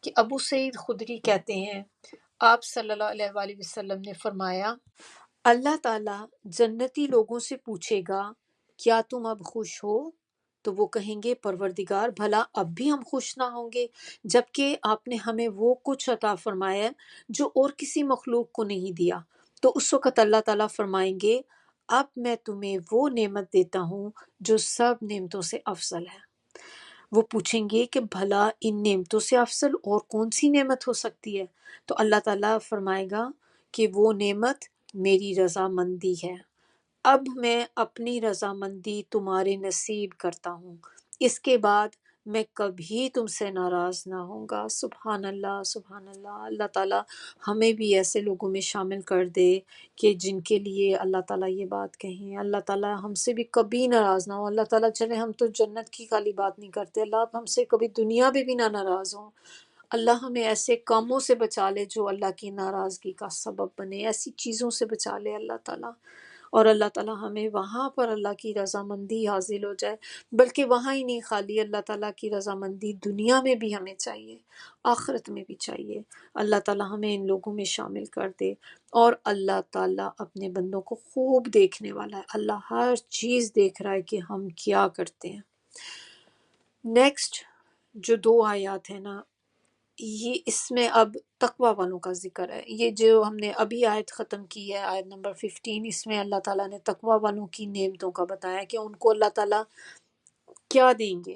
کہ ابو سعید خدری کہتے ہیں آپ صلی اللہ علیہ وآلہ وسلم نے فرمایا اللہ تعالیٰ جنتی لوگوں سے پوچھے گا کیا تم اب خوش ہو؟ تو وہ کہیں گے پروردگار بھلا اب بھی ہم خوش نہ ہوں گے جبکہ آپ نے ہمیں وہ کچھ عطا فرمایا ہے جو اور کسی مخلوق کو نہیں دیا۔ تو اس وقت اللہ تعالیٰ فرمائیں گے اب میں تمہیں وہ نعمت دیتا ہوں جو سب نعمتوں سے افضل ہے۔ وہ پوچھیں گے کہ بھلا ان نعمتوں سے افضل اور کون سی نعمت ہو سکتی ہے؟ تو اللہ تعالیٰ فرمائے گا کہ وہ نعمت میری رضامندی ہے، اب میں اپنی رضامندی تمہارے نصیب کرتا ہوں، اس کے بعد میں کبھی تم سے ناراض نہ ہوں گا۔ سبحان اللہ، سبحان اللہ۔ اللہ تعالیٰ ہمیں بھی ایسے لوگوں میں شامل کر دے کہ جن کے لیے اللہ تعالیٰ یہ بات کہیں۔ اللہ تعالیٰ ہم سے بھی کبھی ناراض نہ ہو۔ اللہ تعالیٰ چلے ہم تو جنت کی خالی بات نہیں کرتے، اللہ ہم سے کبھی دنیا میں بھی نہ ناراض ہوں۔ اللہ ہمیں ایسے کاموں سے بچا لے جو اللہ کی ناراضگی کا سبب بنے، ایسی چیزوں سے بچا لے اللہ تعالیٰ۔ اور اللہ تعالیٰ ہمیں وہاں پر اللہ کی رضامندی حاصل ہو جائے، بلکہ وہاں ہی نہیں، خالی اللہ تعالیٰ کی رضامندی دنیا میں بھی ہمیں چاہیے، آخرت میں بھی چاہیے۔ اللہ تعالیٰ ہمیں ان لوگوں میں شامل کر دے۔ اور اللہ تعالیٰ اپنے بندوں کو خوب دیکھنے والا ہے، اللہ ہر چیز دیکھ رہا ہے کہ ہم کیا کرتے ہیں۔ نیکسٹ جو 2 آیات ہیں نا، یہ اس میں اب تقوی والوں کا ذکر ہے۔ یہ جو ہم نے ابھی آیت ختم کی ہے، آیت نمبر 15، اس میں اللہ تعالیٰ نے تقوی والوں کی نعمتوں کا بتایا کہ ان کو اللہ تعالیٰ کیا دیں گے،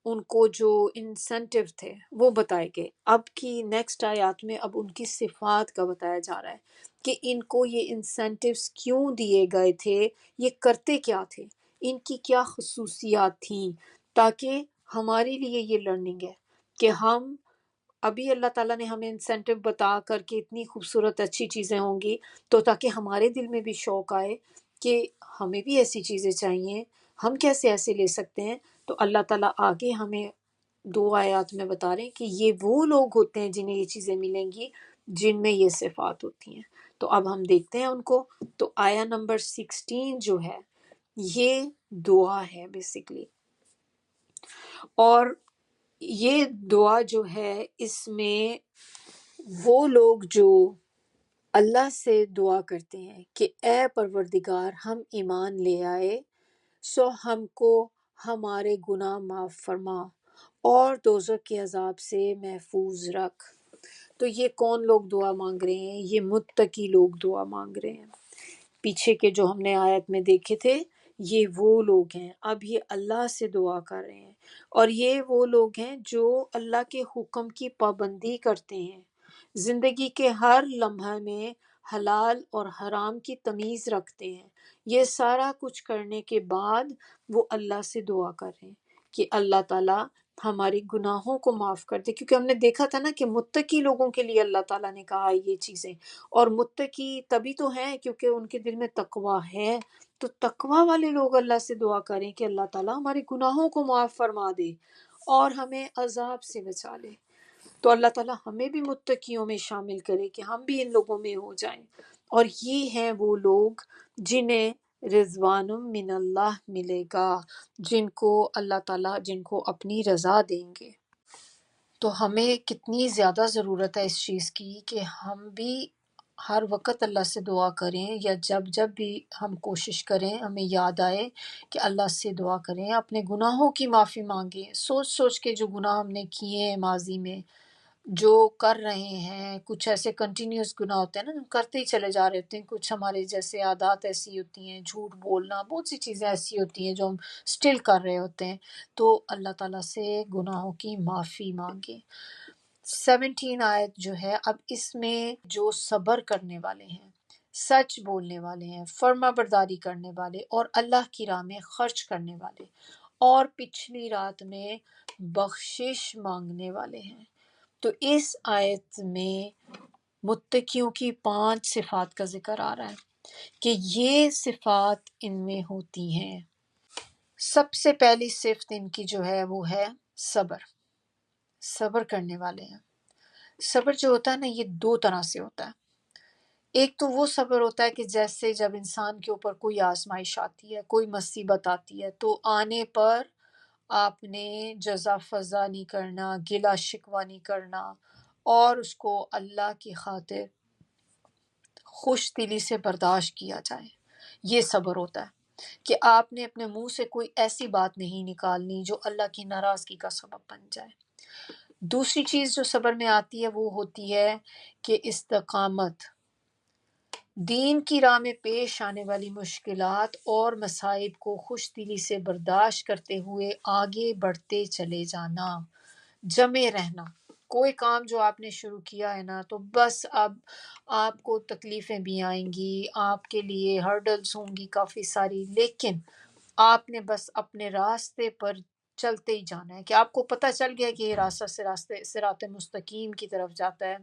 ان کو جو انسینٹیو تھے وہ بتائے گئے۔ اب کی نیکسٹ آیات میں اب ان کی صفات کا بتایا جا رہا ہے کہ ان کو یہ انسینٹیوز کیوں دیے گئے تھے، یہ کرتے کیا تھے، ان کی کیا خصوصیات تھیں، تاکہ ہمارے لیے یہ لرننگ ہے کہ ہم ابھی اللہ تعالیٰ نے ہمیں انسینٹیو بتا کر کے اتنی خوبصورت اچھی چیزیں ہوں گی تو تاکہ ہمارے دل میں بھی شوق آئے کہ ہمیں بھی ایسی چیزیں چاہیے، ہم کیسے ایسے لے سکتے ہیں۔ تو اللہ تعالیٰ آگے ہمیں 2 آیات میں بتا رہے ہیں کہ یہ وہ لوگ ہوتے ہیں جنہیں یہ چیزیں ملیں گی جن میں یہ صفات ہوتی ہیں۔ تو اب ہم دیکھتے ہیں ان کو۔ تو آیا نمبر 16 جو ہے یہ دعا ہے بیسیکلی، اور یہ دعا جو ہے اس میں وہ لوگ جو اللہ سے دعا کرتے ہیں کہ اے پروردگار ہم ایمان لے آئے، سو ہم کو ہمارے گناہ معاف فرما اور دوزخ کے عذاب سے محفوظ رکھ۔ تو یہ کون لوگ دعا مانگ رہے ہیں؟ یہ متقی لوگ دعا مانگ رہے ہیں۔ پیچھے کے جو ہم نے آیت میں دیکھے تھے یہ وہ لوگ ہیں، اب یہ اللہ سے دعا کر رہے ہیں، اور یہ وہ لوگ ہیں جو اللہ کے حکم کی پابندی کرتے ہیں، زندگی کے ہر لمحہ میں حلال اور حرام کی تمیز رکھتے ہیں۔ یہ سارا کچھ کرنے کے بعد وہ اللہ سے دعا کر رہے ہیں کہ اللہ تعالیٰ ہماری گناہوں کو معاف کر دے، کیونکہ ہم نے دیکھا تھا نا کہ متقی لوگوں کے لیے اللہ تعالیٰ نے کہا یہ چیزیں، اور متقی تبھی تو ہیں کیونکہ ان کے دل میں تقوی ہے۔ تو تقوی والے لوگ اللہ سے دعا کریں کہ اللہ تعالیٰ ہمارے گناہوں کو معاف فرما دے اور ہمیں عذاب سے بچا لے۔ تو اللہ تعالیٰ ہمیں بھی متقیوں میں شامل کرے کہ ہم بھی ان لوگوں میں ہو جائیں۔ اور یہ ہیں وہ لوگ جنہیں رضوان من اللہ ملے گا، جن کو اللہ تعالیٰ جن کو اپنی رضا دیں گے۔ تو ہمیں کتنی زیادہ ضرورت ہے اس چیز کی کہ ہم بھی ہر وقت اللہ سے دعا کریں، یا جب بھی ہم کوشش کریں ہمیں یاد آئے کہ اللہ سے دعا کریں، اپنے گناہوں کی معافی مانگیں، سوچ سوچ کے جو گناہ ہم نے کیے ہیں ماضی میں، جو کر رہے ہیں، کچھ ایسے کنٹینیوس گناہ ہوتے ہیں نا، ہم کرتے ہی چلے جا رہے ہوتے ہیں، کچھ ہمارے جیسے عادات ایسی ہوتی ہیں، جھوٹ بولنا، بہت سی چیزیں ایسی ہوتی ہیں جو ہم سٹل کر رہے ہوتے ہیں، تو اللہ تعالیٰ سے گناہوں کی معافی مانگیں۔ 17 آیت جو ہے، اب اس میں جو صبر کرنے والے ہیں، سچ بولنے والے ہیں، فرما برداری کرنے والے، اور اللہ کی راہ میں خرچ کرنے والے، اور پچھلی رات میں بخشش مانگنے والے ہیں۔ تو اس آیت میں متقیوں کی 5 صفات کا ذکر آ رہا ہے کہ یہ صفات ان میں ہوتی ہیں۔ سب سے پہلی صفت ان کی جو ہے وہ ہے صبر، صبر کرنے والے ہیں۔ صبر جو ہوتا ہے نا، یہ 2 طرح سے ہوتا ہے۔ ایک تو وہ صبر ہوتا ہے کہ جیسے جب انسان کے اوپر کوئی آزمائش آتی ہے، کوئی مصیبت آتی ہے، تو آنے پر آپ نے جزا فضا نہیں کرنا، گلہ شکوہ نہیں کرنا، اور اس کو اللہ کی خاطر خوش دلی سے برداشت کیا جائے۔ یہ صبر ہوتا ہے کہ آپ نے اپنے منہ سے کوئی ایسی بات نہیں نکالنی جو اللہ کی ناراضگی کا سبب بن جائے۔ دوسری چیز جو صبر میں آتی ہے وہ ہوتی ہے کہ استقامت، دین کی راہ میں پیش آنے والی مشکلات اور مصائب کو خوش دلی سے برداشت کرتے ہوئے آگے بڑھتے چلے جانا، جمے رہنا۔ کوئی کام جو آپ نے شروع کیا ہے نا، تو بس اب آپ کو تکلیفیں بھی آئیں گی، آپ کے لیے ہرڈلز ہوں گی کافی ساری، لیکن آپ نے بس اپنے راستے پر چلتے ہی جانا ہے کہ آپ کو پتہ چل گیا کہ یہ راستہ صراط مستقیم کی طرف جاتا ہے،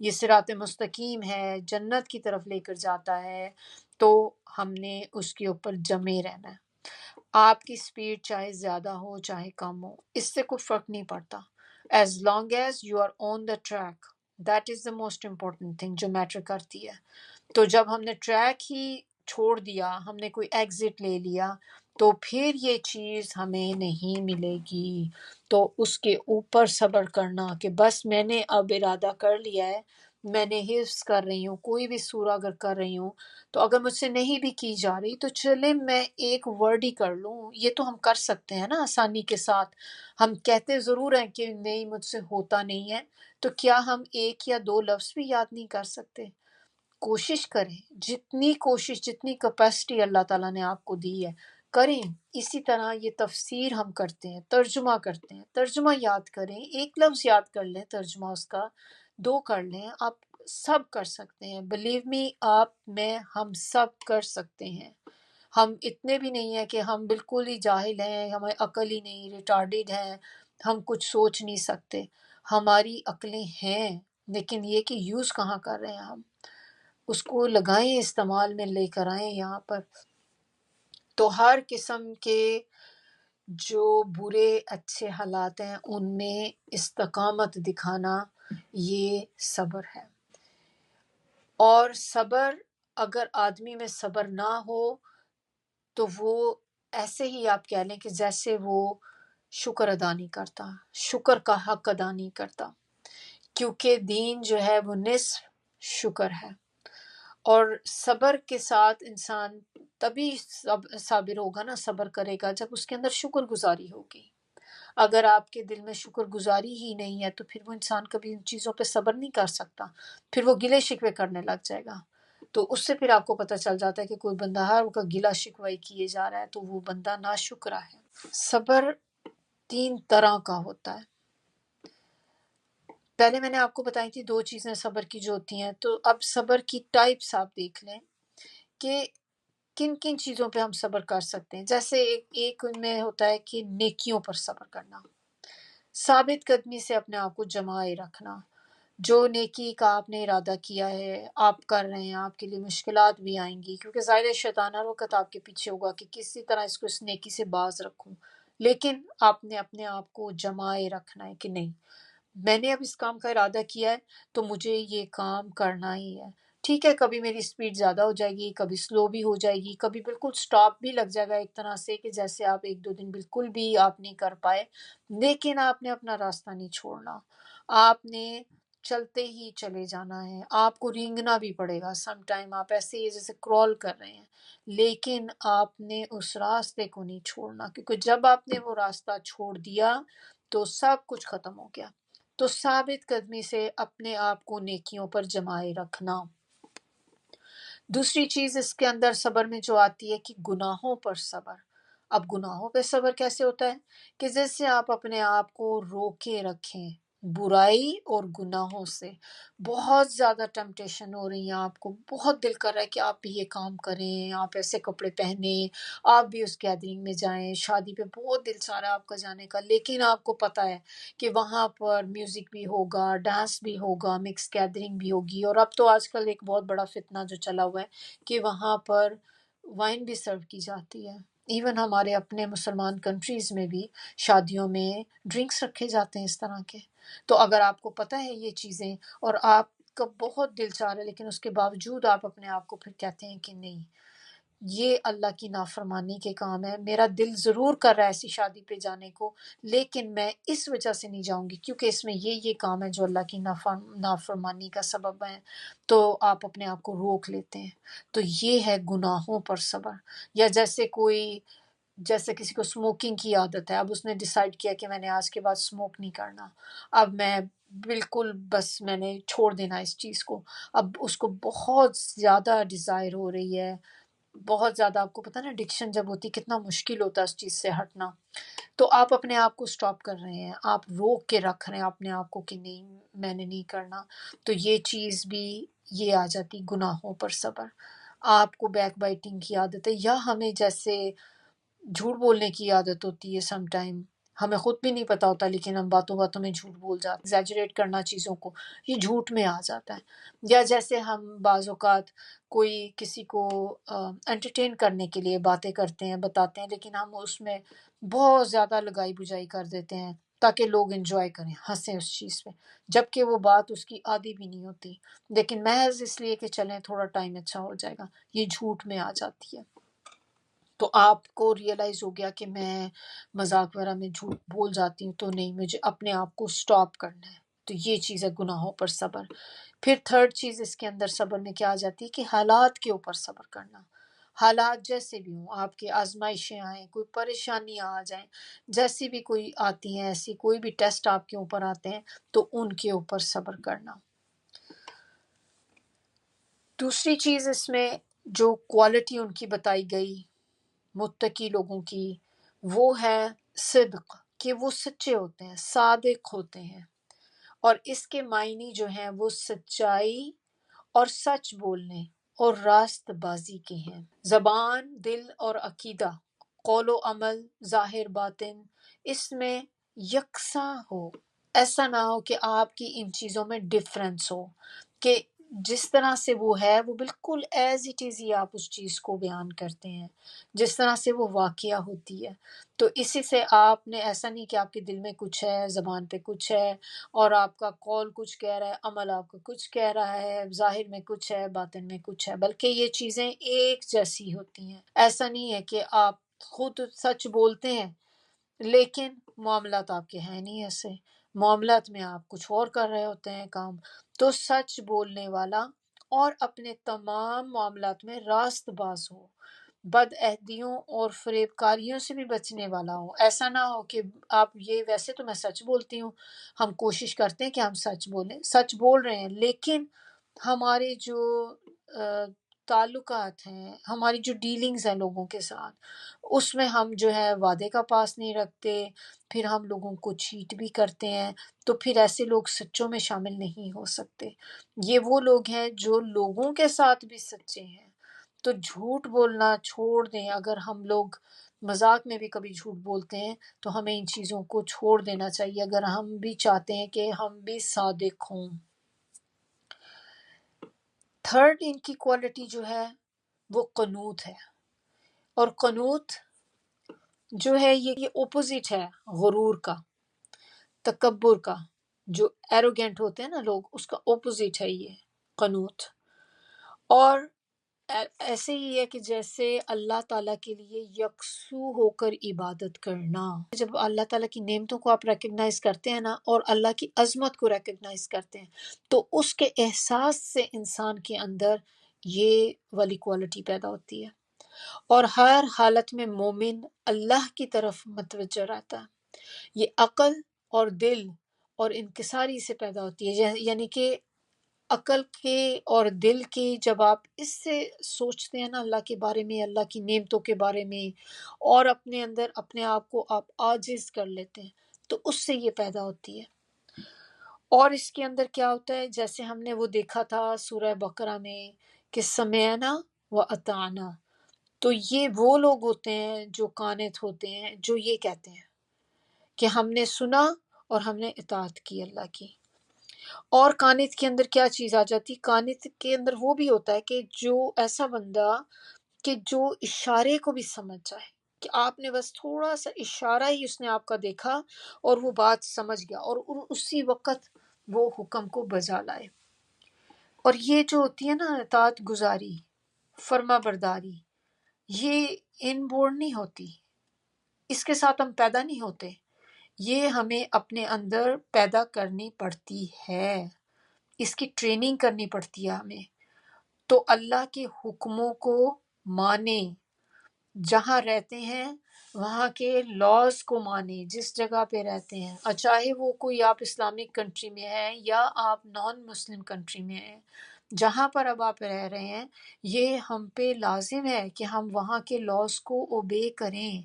یہ صراط مستقیم ہے، جنت کی طرف لے کر جاتا ہے، تو ہم نے اس کے اوپر جمے رہنا ہے۔ آپ کی سپیڈ چاہے زیادہ ہو چاہے کم ہو، اس سے کوئی فرق نہیں پڑتا، as long as you are on the track, that is the most important thing جو میٹر کرتی ہے۔ تو جب ہم نے ٹریک ہی چھوڑ دیا، ہم نے کوئی ایگزٹ لے لیا، تو پھر یہ چیز ہمیں نہیں ملے گی۔ تو اس کے اوپر صبر کرنا کہ بس میں نے اب ارادہ کر لیا ہے، میں نے حفظ کر رہی ہوں، کوئی بھی سورہ اگر کر رہی ہوں، تو اگر مجھ سے نہیں بھی کی جا رہی تو چلے میں ایک ورڈ ہی کر لوں، یہ تو ہم کر سکتے ہیں نا آسانی کے ساتھ۔ ہم کہتے ضرور ہیں کہ نہیں مجھ سے ہوتا نہیں ہے، تو کیا ہم 1 یا 2 لفظ بھی یاد نہیں کر سکتے؟ کوشش کریں، جتنی کوشش، جتنی کیپیسٹی اللہ تعالیٰ نے آپ کو دی ہے کریں۔ اسی طرح یہ تفسیر ہم کرتے ہیں، ترجمہ کرتے ہیں، ترجمہ یاد کریں، 1 لفظ یاد کر لیں ترجمہ اس کا، 2 کر لیں، آپ سب کر سکتے ہیں۔ بلیو می، آپ میں ہم سب کر سکتے ہیں۔ ہم اتنے بھی نہیں ہیں کہ ہم بالکل ہی جاہل ہیں، ہمیں عقل ہی نہیں، ریٹارڈڈ ہیں، ہم کچھ سوچ نہیں سکتے۔ ہماری عقلیں ہیں، لیکن یہ کہ یوز کہاں کر رہے ہیں ہم، اس کو لگائیں، استعمال میں لے کر آئیں یہاں پر۔ تو ہر قسم کے جو برے اچھے حالات ہیں ان میں استقامت دکھانا، یہ صبر ہے۔ اور صبر، اگر آدمی میں صبر نہ ہو تو وہ ایسے ہی آپ کہہ لیں کہ جیسے وہ شکر ادا نہیں کرتا، شکر کا حق ادا نہیں کرتا، کیونکہ دین جو ہے وہ نصف شکر ہے۔ اور صبر کے ساتھ انسان تبھی صابر ہوگا نا، صبر کرے گا جب اس کے اندر شکر گزاری ہوگی۔ اگر آپ کے دل میں شکر گزاری ہی نہیں ہے تو پھر وہ انسان کبھی ان چیزوں پہ صبر نہیں کر سکتا، پھر وہ گلے شکوے کرنے لگ جائے گا۔ تو اس سے پھر آپ کو پتہ چل جاتا ہے کہ کوئی بندہ ہر وقت گلہ شکوہ کیے جا رہا ہے تو وہ بندہ ناشکرا ہے۔ صبر 3 طرح کا ہوتا ہے۔ پہلے میں نے آپ کو بتائی تھی 2 چیزیں صبر کی جو ہوتی ہیں، تو اب صبر کی ٹائپس آپ دیکھ لیں کہ کن کن چیزوں پہ ہم صبر کر سکتے ہیں۔ جیسے ایک ان میں ہوتا ہے کہ نیکیوں پر صبر کرنا، ثابت قدمی سے اپنے آپ کو جمائے رکھنا، جو نیکی کا آپ نے ارادہ کیا ہے آپ کر رہے ہیں، آپ کے لیے مشکلات بھی آئیں گی، کیونکہ ظاہر ہے شیطان ہر وقت آپ کے پیچھے ہوگا کہ کسی طرح اس کو اس نیکی سے باز رکھوں، لیکن آپ نے اپنے آپ کو جمائے رکھنا ہے کہ نہیں، میں نے اب اس کام کا ارادہ کیا ہے تو مجھے یہ کام کرنا ہی ہے۔ ٹھیک ہے، کبھی میری سپیڈ زیادہ ہو جائے گی، کبھی سلو بھی ہو جائے گی، کبھی بالکل سٹاپ بھی لگ جائے گا ایک طرح سے کہ جیسے آپ 1-2 دن بالکل بھی آپ نہیں کر پائے، لیکن آپ نے اپنا راستہ نہیں چھوڑنا، آپ نے چلتے ہی چلے جانا ہے۔ آپ کو رینگنا بھی پڑے گا، سم ٹائم آپ ایسے ہی جیسے کرول کر رہے ہیں، لیکن آپ نے اس راستے کو نہیں چھوڑنا، کیونکہ جب آپ نے وہ راستہ چھوڑ دیا تو سب کچھ ختم ہو گیا۔ تو ثابت قدمی سے اپنے آپ کو نیکیوں پر جمائے رکھنا۔ دوسری چیز اس کے اندر صبر میں جو آتی ہے کہ گناہوں پر صبر۔ اب گناہوں پہ صبر کیسے ہوتا ہے؟ کہ جیسے آپ اپنے آپ کو روکے رکھیں برائی اور گناہوں سے۔ بہت زیادہ ٹمپٹیشن ہو رہی ہیں، آپ کو بہت دل کر رہا ہے کہ آپ بھی یہ کام کریں، آپ ایسے کپڑے پہنیں، آپ بھی اس گیدرنگ میں جائیں، شادی پہ بہت دل چاہ رہا ہے آپ کا جانے کا، لیکن آپ کو پتہ ہے کہ وہاں پر میوزک بھی ہوگا، ڈانس بھی ہوگا، مکس گیدرنگ بھی ہوگی، اور اب تو آج کل ایک بہت بڑا فتنہ جو چلا ہوا ہے کہ وہاں پر وائن بھی سرو کی جاتی ہے۔ ایون ہمارے اپنے مسلمان کنٹریز میں بھی شادیوں میں ڈرنکس رکھے جاتے ہیں اس طرح کے۔ تو اگر آپ کو پتہ ہے یہ چیزیں اور آپ کا بہت دل چاہ رہا ہے، لیکن اس کے باوجود آپ اپنے آپ کو پھر کہتے ہیں کہ نہیں، یہ اللہ کی نافرمانی کے کام ہے، میرا دل ضرور کر رہا ہے ایسی شادی پہ جانے کو، لیکن میں اس وجہ سے نہیں جاؤں گی کیونکہ اس میں یہ کام ہے جو اللہ کی نافرمانی کا سبب ہے، تو آپ اپنے آپ کو روک لیتے ہیں۔ تو یہ ہے گناہوں پر صبر۔ یا جیسے کسی کو سموکنگ کی عادت ہے، اب اس نے ڈیسائیڈ کیا کہ میں نے آج کے بعد سموک نہیں کرنا، اب میں بالکل بس میں نے چھوڑ دینا اس چیز کو۔ اب اس کو بہت زیادہ ڈیزائر ہو رہی ہے، بہت زیادہ، آپ کو پتہ نا ایڈکشن جب ہوتی کتنا مشکل ہوتا ہے اس چیز سے ہٹنا۔ تو آپ اپنے آپ کو سٹاپ کر رہے ہیں، آپ روک کے رکھ رہے ہیں اپنے آپ کو کہ نہیں میں نے نہیں کرنا۔ تو یہ چیز بھی یہ آ جاتی گناہوں پر صبر۔ آپ کو بیک بائٹنگ کی عادت ہے، یا ہمیں جیسے جھوٹ بولنے کی عادت ہوتی ہے، سم ٹائم ہمیں خود بھی نہیں پتا ہوتا لیکن ہم باتوں باتوں میں جھوٹ بول جاتے ہیں، ایگزیجریٹ کرنا چیزوں کو، یہ جھوٹ میں آ جاتا ہے۔ یا جیسے ہم بعض اوقات کوئی کسی کو انٹرٹین کرنے کے لیے باتیں کرتے ہیں، بتاتے ہیں، لیکن ہم اس میں بہت زیادہ لگائی بجائی کر دیتے ہیں تاکہ لوگ انجوائے کریں، ہنسیں اس چیز پہ، جبکہ وہ بات اس کی آدھی بھی نہیں ہوتی، لیکن محض اس لیے کہ چلیں تھوڑا ٹائم اچھا ہو جائے گا، یہ جھوٹ میں آ جاتی ہے۔ تو آپ کو ریئلائز ہو گیا کہ میں مذاق وغیرہ میں جھوٹ بول جاتی ہوں، تو نہیں، مجھے اپنے آپ کو سٹاپ کرنا ہے۔ تو یہ چیز ہے گناہوں پر صبر۔ پھر تھرڈ چیز اس کے اندر صبر میں کیا آ جاتی ہے کہ حالات کے اوپر صبر کرنا۔ حالات جیسے بھی ہوں، آپ کے آزمائشیں آئیں، کوئی پریشانیاں آ جائیں، جیسی بھی کوئی آتی ہیں، ایسی کوئی بھی ٹیسٹ آپ کے اوپر آتے ہیں، تو ان کے اوپر صبر کرنا۔ دوسری چیز اس میں جو کوالٹی ان کی بتائی گئی متقی لوگوں کی، وہ ہے صدق، کہ وہ سچے ہوتے ہیں، صادق ہوتے ہیں، اور اس کے معنی جو ہیں وہ سچائی اور سچ بولنے اور راست بازی کے ہیں۔ زبان، دل اور عقیدہ، قول و عمل، ظاہر باطن، اس میں یکساں ہو۔ ایسا نہ ہو کہ آپ کی ان چیزوں میں ڈفرینس ہو، کہ جس طرح سے وہ ہے وہ بالکل ایز اٹ از ہی آپ اس چیز کو بیان کرتے ہیں، جس طرح سے وہ واقعہ ہوتی ہے۔ تو اسی سے آپ نے ایسا نہیں کہ آپ کے دل میں کچھ ہے، زبان پہ کچھ ہے، اور آپ کا قول کچھ کہہ رہا ہے، عمل آپ کا کچھ کہہ رہا ہے، ظاہر میں کچھ ہے، باطن میں کچھ ہے، بلکہ یہ چیزیں ایک جیسی ہوتی ہیں۔ ایسا نہیں ہے کہ آپ خود سچ بولتے ہیں لیکن معاملات آپ کے ہیں نہیں ایسے، معاملات میں آپ کچھ اور کر رہے ہوتے ہیں کام۔ تو سچ بولنے والا اور اپنے تمام معاملات میں راست باز ہو، بد عہدیوں اور فریب کاریوں سے بھی بچنے والا ہو۔ ایسا نہ ہو کہ آپ یہ، ویسے تو میں سچ بولتی ہوں، ہم کوشش کرتے ہیں کہ ہم سچ بولیں، سچ بول رہے ہیں، لیکن ہمارے جو تعلقات ہیں، ہماری جو ڈیلنگز ہیں لوگوں کے ساتھ، اس میں ہم جو ہے وعدے کا پاس نہیں رکھتے، پھر ہم لوگوں کو چیٹ بھی کرتے ہیں، تو پھر ایسے لوگ سچوں میں شامل نہیں ہو سکتے۔ یہ وہ لوگ ہیں جو لوگوں کے ساتھ بھی سچے ہیں۔ تو جھوٹ بولنا چھوڑ دیں، اگر ہم لوگ مذاق میں بھی کبھی جھوٹ بولتے ہیں تو ہمیں ان چیزوں کو چھوڑ دینا چاہیے اگر ہم بھی چاہتے ہیں کہ ہم بھی صادق ہوں۔ تھرڈ ان کی کوالٹی جو ہے وہ قنوت ہے، اور قنوت جو ہے یہ اپوزٹ ہے غرور کا، تکبر کا، جو ایروگینٹ ہوتے ہیں نا لوگ، اس کا اپوزٹ ہے یہ قنوت۔ اور ایسے ہی ہے کہ جیسے اللہ تعالیٰ کے لیے یکسو ہو کر عبادت کرنا، جب اللہ تعالیٰ کی نعمتوں کو آپ ریکگنائز کرتے ہیں نا، اور اللہ کی عظمت کو ریکگنائز کرتے ہیں، تو اس کے احساس سے انسان کے اندر یہ والی کوالٹی پیدا ہوتی ہے، اور ہر حالت میں مومن اللہ کی طرف متوجہ رہتا ہے۔ یہ عقل اور دل اور انکساری سے پیدا ہوتی ہے، یعنی کہ عقل کے اور دل کے جب آپ اس سے سوچتے ہیں نا اللہ کے بارے میں، اللہ کی نعمتوں کے بارے میں، اور اپنے اندر اپنے آپ کو آپ عاجز کر لیتے ہیں، تو اس سے یہ پیدا ہوتی ہے۔ اور اس کے اندر کیا ہوتا ہے، جیسے ہم نے وہ دیکھا تھا سورہ بقرہ میں کہ سمعنا و اطعنا، تو یہ وہ لوگ ہوتے ہیں جو قانت ہوتے ہیں، جو یہ کہتے ہیں کہ ہم نے سنا اور ہم نے اطاعت کی اللہ کی۔ اور قانت کے اندر کیا چیز آ جاتی، قانت کے اندر وہ بھی ہوتا ہے کہ جو ایسا بندہ کہ جو اشارے کو بھی سمجھ جائے، کہ آپ نے بس تھوڑا سا اشارہ ہی اس نے آپ کا دیکھا اور وہ بات سمجھ گیا اور اسی وقت وہ حکم کو بجا لائے۔ اور یہ جو ہوتی ہے نا اطاعت گزاری، فرما برداری، یہ ان بورن نہیں ہوتی، اس کے ساتھ ہم پیدا نہیں ہوتے، یہ ہمیں اپنے اندر پیدا کرنی پڑتی ہے، اس کی ٹریننگ کرنی پڑتی ہے ہمیں۔ تو اللہ کے حکموں کو مانیں، جہاں رہتے ہیں وہاں کے لاز کو مانیں، جس جگہ پہ رہتے ہیں، اور چاہے وہ کوئی آپ اسلامک کنٹری میں ہیں یا آپ نان مسلم کنٹری میں ہیں، جہاں پر اب آپ رہ رہے ہیں، یہ ہم پہ لازم ہے کہ ہم وہاں کے لاز کو اوبے کریں،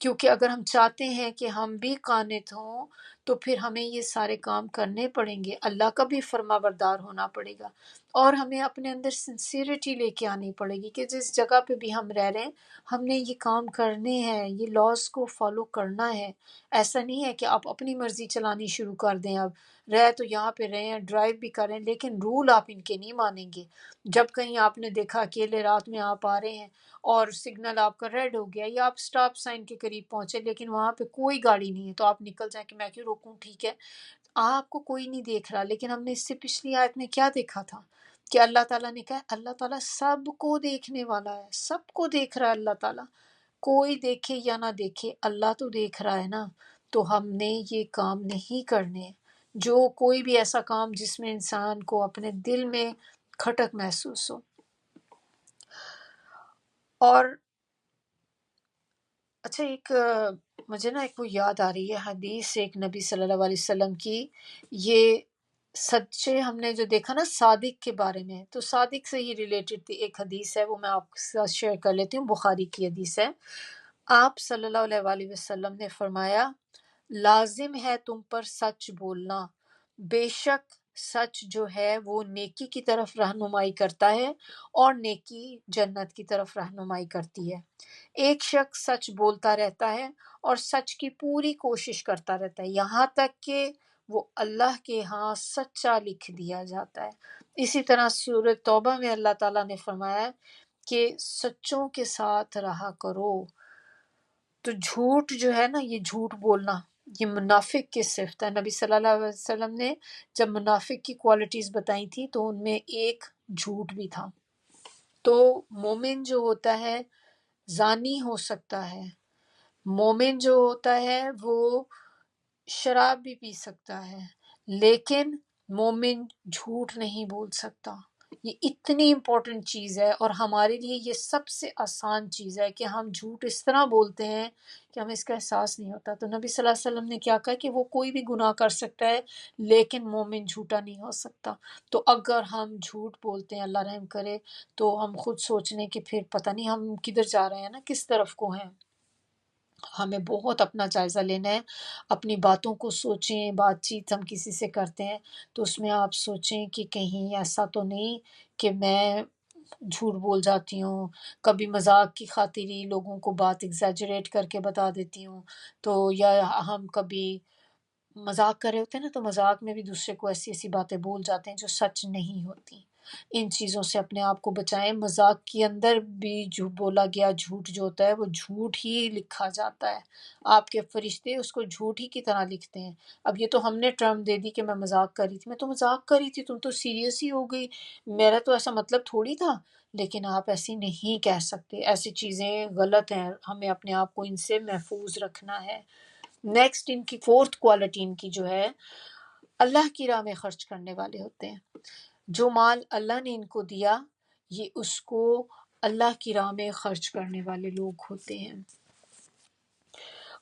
کیونکہ اگر ہم چاہتے ہیں کہ ہم بھی قانت ہوں تو پھر ہمیں یہ سارے کام کرنے پڑیں گے، اللہ کا بھی فرما بردار ہونا پڑے گا، اور ہمیں اپنے اندر سنسیریٹی لے کے آنی پڑے گی کہ جس جگہ پہ بھی ہم رہ رہے ہیں ہم نے یہ کام کرنے ہیں، یہ لاز کو فالو کرنا ہے۔ ایسا نہیں ہے کہ آپ اپنی مرضی چلانی شروع کر دیں، اب رہ تو یہاں پہ رہے ہیں، ڈرائیو بھی کریں، لیکن رول آپ ان کے نہیں مانیں گے۔ جب کہیں آپ نے دیکھا اکیلے رات میں آپ آ رہے ہیں اور سگنل آپ کا ریڈ ہو گیا یا آپ سٹاپ سائن کے قریب پہنچے لیکن وہاں پہ کوئی گاڑی نہیں ہے، تو آپ نکل جائیں کہ میں کیوں روکوں، ٹھیک ہے، آپ کو کوئی نہیں دیکھ رہا، لیکن ہم نے اس سے پچھلی آیت میں کیا دیکھا تھا کہ اللہ تعالیٰ نے کہا اللہ تعالیٰ سب کو دیکھنے والا ہے، سب کو دیکھ رہا ہے اللہ تعالیٰ، کوئی دیکھے یا نہ دیکھے اللہ تو دیکھ رہا ہے نا۔ تو ہم نے یہ کام نہیں کرنے، جو کوئی بھی ایسا کام جس میں انسان کو اپنے دل میں کھٹک محسوس ہو۔ اور اچھا ایک مجھے نا ایک وہ یاد آ رہی ہے حدیث ایک نبی صلی اللہ علیہ وسلم کی، یہ سچے ہم نے جو دیکھا نا صادق کے بارے میں، تو صادق سے ہی ریلیٹڈ تھی ایک حدیث ہے، وہ میں آپ کے ساتھ شیئر کر لیتی ہوں، بخاری کی حدیث ہے۔ آپ صلی اللہ علیہ وآلہ وسلم نے فرمایا لازم ہے تم پر سچ بولنا، بے شک سچ جو ہے وہ نیکی کی طرف رہنمائی کرتا ہے اور نیکی جنت کی طرف رہنمائی کرتی ہے۔ ایک شخص سچ بولتا رہتا ہے اور سچ کی پوری کوشش کرتا رہتا ہے یہاں تک کہ وہ اللہ کے ہاں سچا لکھ دیا جاتا ہے۔ اسی طرح سورۃ توبہ میں اللہ تعالیٰ نے فرمایا کہ سچوں کے ساتھ رہا کرو۔ تو جھوٹ جو ہے نا، یہ جھوٹ بولنا یہ منافق کی صفت ہے۔ نبی صلی اللہ علیہ وسلم نے جب منافق کی کوالٹیز بتائی تھی تو ان میں ایک جھوٹ بھی تھا۔ تو مومن جو ہوتا ہے زانی ہو سکتا ہے، مومن جو ہوتا ہے وہ شراب بھی پی سکتا ہے، لیکن مومن جھوٹ نہیں بول سکتا۔ یہ اتنی امپورٹنٹ چیز ہے اور ہمارے لیے یہ سب سے آسان چیز ہے کہ ہم جھوٹ اس طرح بولتے ہیں کہ ہمیں اس کا احساس نہیں ہوتا۔ تو نبی صلی اللہ علیہ وسلم نے کیا کہا کہ وہ کوئی بھی گناہ کر سکتا ہے لیکن مومن جھوٹا نہیں ہو سکتا۔ تو اگر ہم جھوٹ بولتے ہیں اللہ رحم کرے تو ہم خود سوچنے کہ پھر پتہ نہیں ہم کدھر جا رہے ہیں نا، کس طرف کو ہیں۔ ہمیں بہت اپنا جائزہ لینا ہے، اپنی باتوں کو سوچیں، بات چیت ہم کسی سے کرتے ہیں تو اس میں آپ سوچیں کہ کہیں ایسا تو نہیں کہ میں جھوٹ بول جاتی ہوں، کبھی مذاق کی خاطر ہی لوگوں کو بات ایگزیجریٹ کر کے بتا دیتی ہوں، تو یا ہم کبھی مذاق کر رہے ہوتے ہیں نا تو مذاق میں بھی دوسرے کو ایسی ایسی باتیں بول جاتے ہیں جو سچ نہیں ہوتی۔ ان چیزوں سے اپنے آپ کو بچائیں۔ مذاق کے اندر بھی جو بولا گیا جھوٹ جو ہوتا ہے وہ جھوٹ ہی لکھا جاتا ہے، آپ کے فرشتے اس کو جھوٹ ہی کی طرح لکھتے ہیں۔ اب یہ تو ہم نے ٹرم دے دی کہ میں مذاق کر رہی تھی، میں تو مذاق کر رہی تھی، تم تو سیریس ہی ہو گئی، میرا تو ایسا مطلب تھوڑی تھا۔ لیکن آپ ایسی نہیں کہہ سکتے، ایسی چیزیں غلط ہیں، ہمیں اپنے آپ کو ان سے محفوظ رکھنا ہے۔ نیکسٹ ان کی فورتھ کوالٹی ان کی جو ہے اللہ کی راہ میں خرچ کرنے والے ہوتے ہیں۔ جو مال اللہ نے ان کو دیا یہ اس کو اللہ کی راہ میں خرچ کرنے والے لوگ ہوتے ہیں۔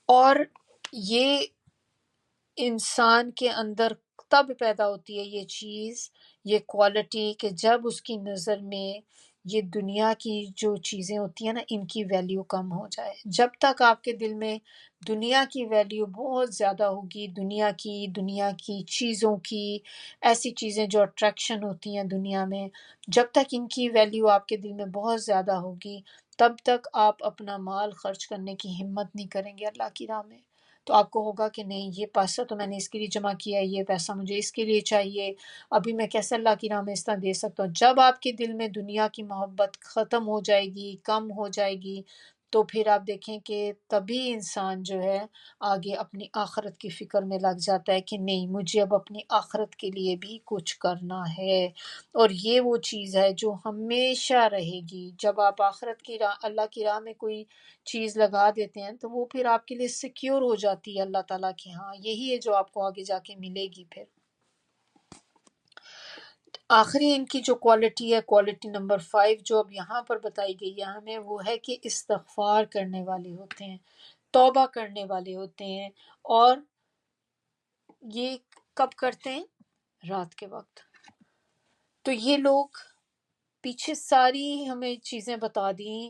اور یہ انسان کے اندر تب پیدا ہوتی ہے یہ چیز، یہ کوالٹی، کہ جب اس کی نظر میں یہ دنیا کی جو چیزیں ہوتی ہیں نا، ان کی ویلیو کم ہو جائے۔ جب تک آپ کے دل میں دنیا کی ویلیو بہت زیادہ ہوگی، دنیا کی چیزوں کی، ایسی چیزیں جو اٹریکشن ہوتی ہیں دنیا میں، جب تک ان کی ویلیو آپ کے دل میں بہت زیادہ ہوگی، تب تک آپ اپنا مال خرچ کرنے کی ہمت نہیں کریں گے اللہ کی راہ میں۔ تو آپ کو ہوگا کہ نہیں، یہ پیسہ تو میں نے اس کے لیے جمع کیا ہے، یہ پیسہ مجھے اس کے لیے چاہیے، ابھی میں کیسے اللہ کی راہ میں اس طرح دے سکتا ہوں۔ جب آپ کے دل میں دنیا کی محبت ختم ہو جائے گی، کم ہو جائے گی، تو پھر آپ دیکھیں کہ تبھی انسان جو ہے آگے اپنی آخرت کی فکر میں لگ جاتا ہے کہ نہیں، مجھے اب اپنی آخرت کے لیے بھی کچھ کرنا ہے۔ اور یہ وہ چیز ہے جو ہمیشہ رہے گی۔ جب آپ آخرت کی راہ، اللہ کی راہ میں کوئی چیز لگا دیتے ہیں تو وہ پھر آپ کے لیے سیکیور ہو جاتی ہے اللہ تعالیٰ کے ہاں، یہی ہے جو آپ کو آگے جا کے ملے گی۔ پھر آخری ان کی جو کوالٹی ہے، کوالٹی نمبر 5 جو اب یہاں پر بتائی گئی ہے ہمیں، وہ ہے کہ استغفار کرنے والے ہوتے ہیں، توبہ کرنے والے ہوتے ہیں۔ اور یہ کب کرتے ہیں؟ رات کے وقت۔ تو یہ لوگ پیچھے ساری ہمیں چیزیں بتا دیں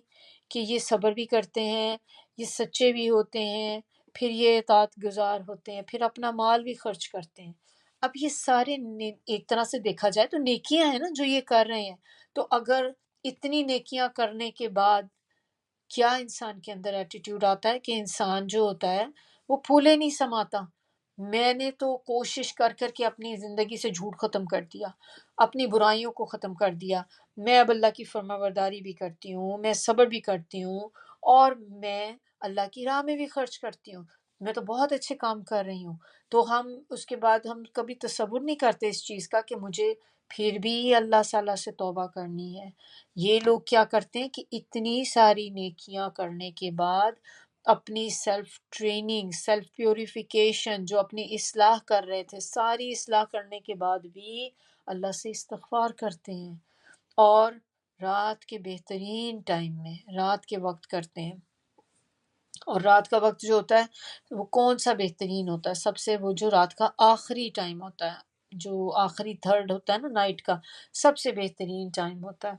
کہ یہ صبر بھی کرتے ہیں، یہ سچے بھی ہوتے ہیں، پھر یہ اطاعت گزار ہوتے ہیں، پھر اپنا مال بھی خرچ کرتے ہیں۔ اب یہ سارے ایک طرح سے دیکھا جائے تو نیکیاں ہیں نا جو یہ کر رہے ہیں۔ تو اگر اتنی نیکیاں کرنے کے بعد کیا انسان کے اندر ایٹیٹیوڈ آتا ہے کہ انسان جو ہوتا ہے وہ پھولے نہیں سماتا۔ میں نے تو کوشش کر کر کے اپنی زندگی سے جھوٹ ختم کر دیا، اپنی برائیوں کو ختم کر دیا، میں اب اللہ کی فرما برداری بھی کرتی ہوں، میں صبر بھی کرتی ہوں، اور میں اللہ کی راہ میں بھی خرچ کرتی ہوں، میں تو بہت اچھے کام کر رہی ہوں۔ تو ہم اس کے بعد ہم کبھی تصور نہیں کرتے اس چیز کا کہ مجھے پھر بھی اللہ تعالیٰ سے توبہ کرنی ہے۔ یہ لوگ کیا کرتے ہیں کہ اتنی ساری نیکیاں کرنے کے بعد اپنی سیلف ٹریننگ، سیلف پیوریفیکیشن، جو اپنی اصلاح کر رہے تھے، ساری اصلاح کرنے کے بعد بھی اللہ سے استغفار کرتے ہیں، اور رات کے بہترین ٹائم میں، رات کے وقت کرتے ہیں۔ اور رات کا وقت جو ہوتا ہے وہ کون سا بہترین ہوتا ہے؟ سب سے وہ جو رات کا آخری ٹائم ہوتا ہے، جو آخری تھرڈ ہوتا ہے نا نائٹ کا، سب سے بہترین ٹائم ہوتا ہے۔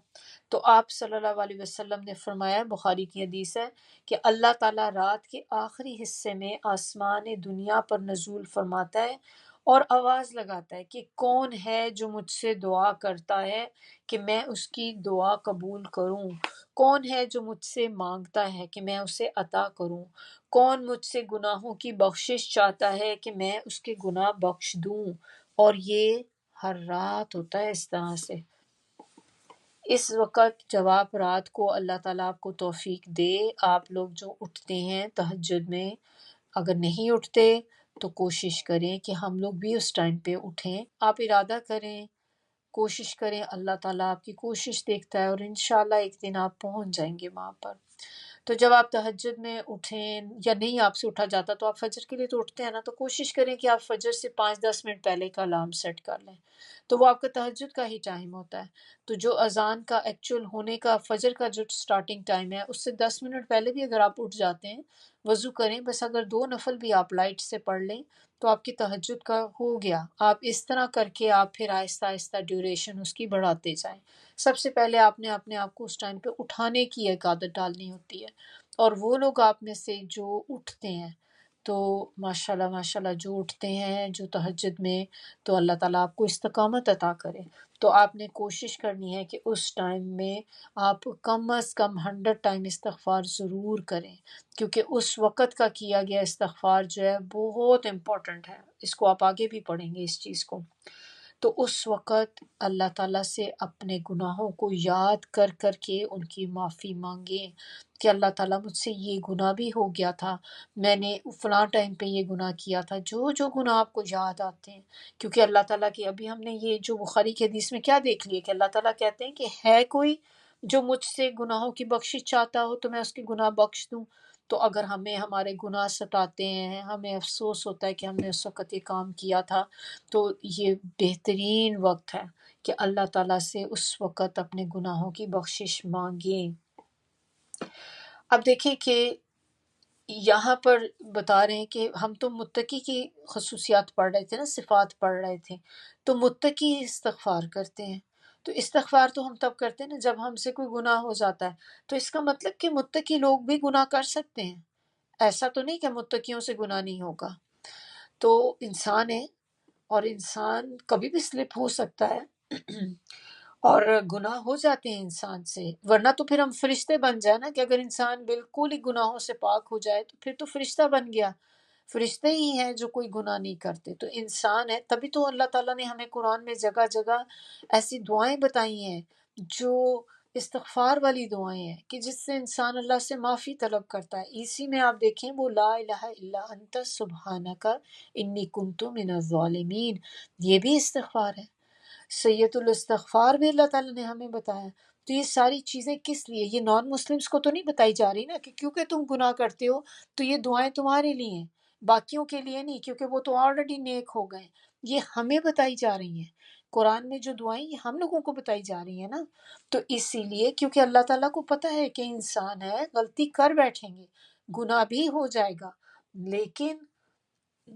تو آپ صلی اللہ علیہ وسلم نے فرمایا، بخاری کی حدیث ہے، کہ اللہ تعالیٰ رات کے آخری حصے میں آسمان دنیا پر نزول فرماتا ہے اور آواز لگاتا ہے کہ کون ہے جو مجھ سے دعا کرتا ہے کہ میں اس کی دعا قبول کروں، کون ہے جو مجھ سے مانگتا ہے کہ میں اسے عطا کروں، کون مجھ سے گناہوں کی بخشش چاہتا ہے کہ میں اس کے گناہ بخش دوں۔ اور یہ ہر رات ہوتا ہے اس طرح سے۔ اس وقت جب آپ رات کو، اللہ تعالیٰ آپ کو توفیق دے، آپ لوگ جو اٹھتے ہیں تہجد میں، اگر نہیں اٹھتے تو کوشش کریں کہ ہم لوگ بھی اس ٹائم پہ اٹھیں۔ آپ ارادہ کریں، کوشش کریں، اللہ تعالیٰ آپ کی کوشش دیکھتا ہے، اور انشاءاللہ ایک دن آپ پہنچ جائیں گے وہاں پر۔ تو جب آپ تہجد میں اٹھیں، یا نہیں آپ سے اٹھا جاتا تو آپ فجر کے لیے تو اٹھتے ہیں نا، تو کوشش کریں کہ آپ فجر سے 5-10 منٹ پہلے کا الارم سیٹ کر لیں، تو وہ آپ کا تہجد کا ہی ٹائم ہوتا ہے۔ تو جو اذان کا ایکچوئل ہونے کا، فجر کا جو سٹارٹنگ ٹائم ہے، اس سے 10 منٹ پہلے بھی اگر آپ اٹھ جاتے ہیں، وضو کریں، بس اگر 2 نفل بھی آپ لائٹ سے پڑھ لیں تو آپ کی تہجد کا ہو گیا۔ آپ اس طرح کر کے آپ پھر آہستہ آہستہ ڈیوریشن اس کی بڑھاتے جائیں۔ سب سے پہلے آپ نے اپنے آپ کو اس ٹائم پہ اٹھانے کی ایک عادت ڈالنی ہوتی ہے۔ اور وہ لوگ آپ میں سے جو اٹھتے ہیں، تو ماشاءاللہ ماشاءاللہ جو اٹھتے ہیں جو تہجد میں، تو اللہ تعالیٰ آپ کو استقامت عطا کرے۔ تو آپ نے کوشش کرنی ہے کہ اس ٹائم میں آپ کم از کم 100 ٹائم استغفار ضرور کریں، کیونکہ اس وقت کا کیا گیا استغفار جو ہے بہت امپورٹنٹ ہے۔ اس کو آپ آگے بھی پڑھیں گے اس چیز کو۔ تو اس وقت اللہ تعالیٰ سے اپنے گناہوں کو یاد کر کر کے ان کی معافی مانگیں کہ اللہ تعالیٰ مجھ سے یہ گناہ بھی ہو گیا تھا، میں نے فلاں ٹائم پہ یہ گناہ کیا تھا، جو جو گناہ آپ کو یاد آتے ہیں۔ کیونکہ اللہ تعالیٰ کی، ابھی ہم نے یہ جو بخاری کی حدیث میں کیا دیکھ لیے کہ اللہ تعالیٰ کہتے ہیں کہ ہے کوئی جو مجھ سے گناہوں کی بخشش چاہتا ہو تو میں اس کے گناہ بخش دوں۔ تو اگر ہمیں ہمارے گناہ ستاتے ہیں، ہمیں افسوس ہوتا ہے کہ ہم نے اس وقت یہ کام کیا تھا، تو یہ بہترین وقت ہے کہ اللہ تعالیٰ سے اس وقت اپنے گناہوں کی بخشش مانگیں۔ اب دیکھیں کہ یہاں پر بتا رہے ہیں کہ ہم تو متقی کی خصوصیات پڑھ رہے تھے نا، صفات پڑھ رہے تھے، تو متقی استغفار کرتے ہیں. تو استغفار تو ہم تب کرتے ہیں نا جب ہم سے کوئی گناہ ہو جاتا ہے. تو اس کا مطلب کہ متقی لوگ بھی گناہ کر سکتے ہیں، ایسا تو نہیں کہ متقیوں سے گناہ نہیں ہوگا. تو انسان ہے اور انسان کبھی بھی سلپ ہو سکتا ہے اور گناہ ہو جاتے ہیں انسان سے، ورنہ تو پھر ہم فرشتے بن جائیں نا، کہ اگر انسان بالکل ہی گناہوں سے پاک ہو جائے تو پھر تو فرشتہ بن گیا. فرشتے ہی ہیں جو کوئی گناہ نہیں کرتے، تو انسان ہے. تبھی تو اللہ تعالیٰ نے ہمیں قرآن میں جگہ جگہ ایسی دعائیں بتائی ہیں جو استغفار والی دعائیں ہیں، کہ جس سے انسان اللہ سے معافی طلب کرتا ہے. اسی میں آپ دیکھیں وہ لا الہ الا انت سبحانک انی کنت من الظالمین، یہ بھی استغفار ہے. سید الاستغفار بھی اللہ تعالیٰ نے ہمیں بتایا. تو یہ ساری چیزیں کس لیے؟ یہ نان مسلمس کو تو نہیں بتائی جا رہی نا، کہ کیونکہ تم گناہ کرتے ہو تو یہ دعائیں تمہارے لیے ہیں، باقیوں کے لیے نہیں، کیونکہ وہ تو آلریڈی نیک ہو گئے. یہ ہمیں بتائی جا رہی ہیں قرآن میں جو دعائیں، یہ ہم لوگوں کو بتائی جا رہی ہیں نا. تو اسی لیے کیونکہ اللہ تعالیٰ کو پتہ ہے کہ انسان ہے، غلطی کر بیٹھیں گے، گناہ بھی ہو جائے گا، لیکن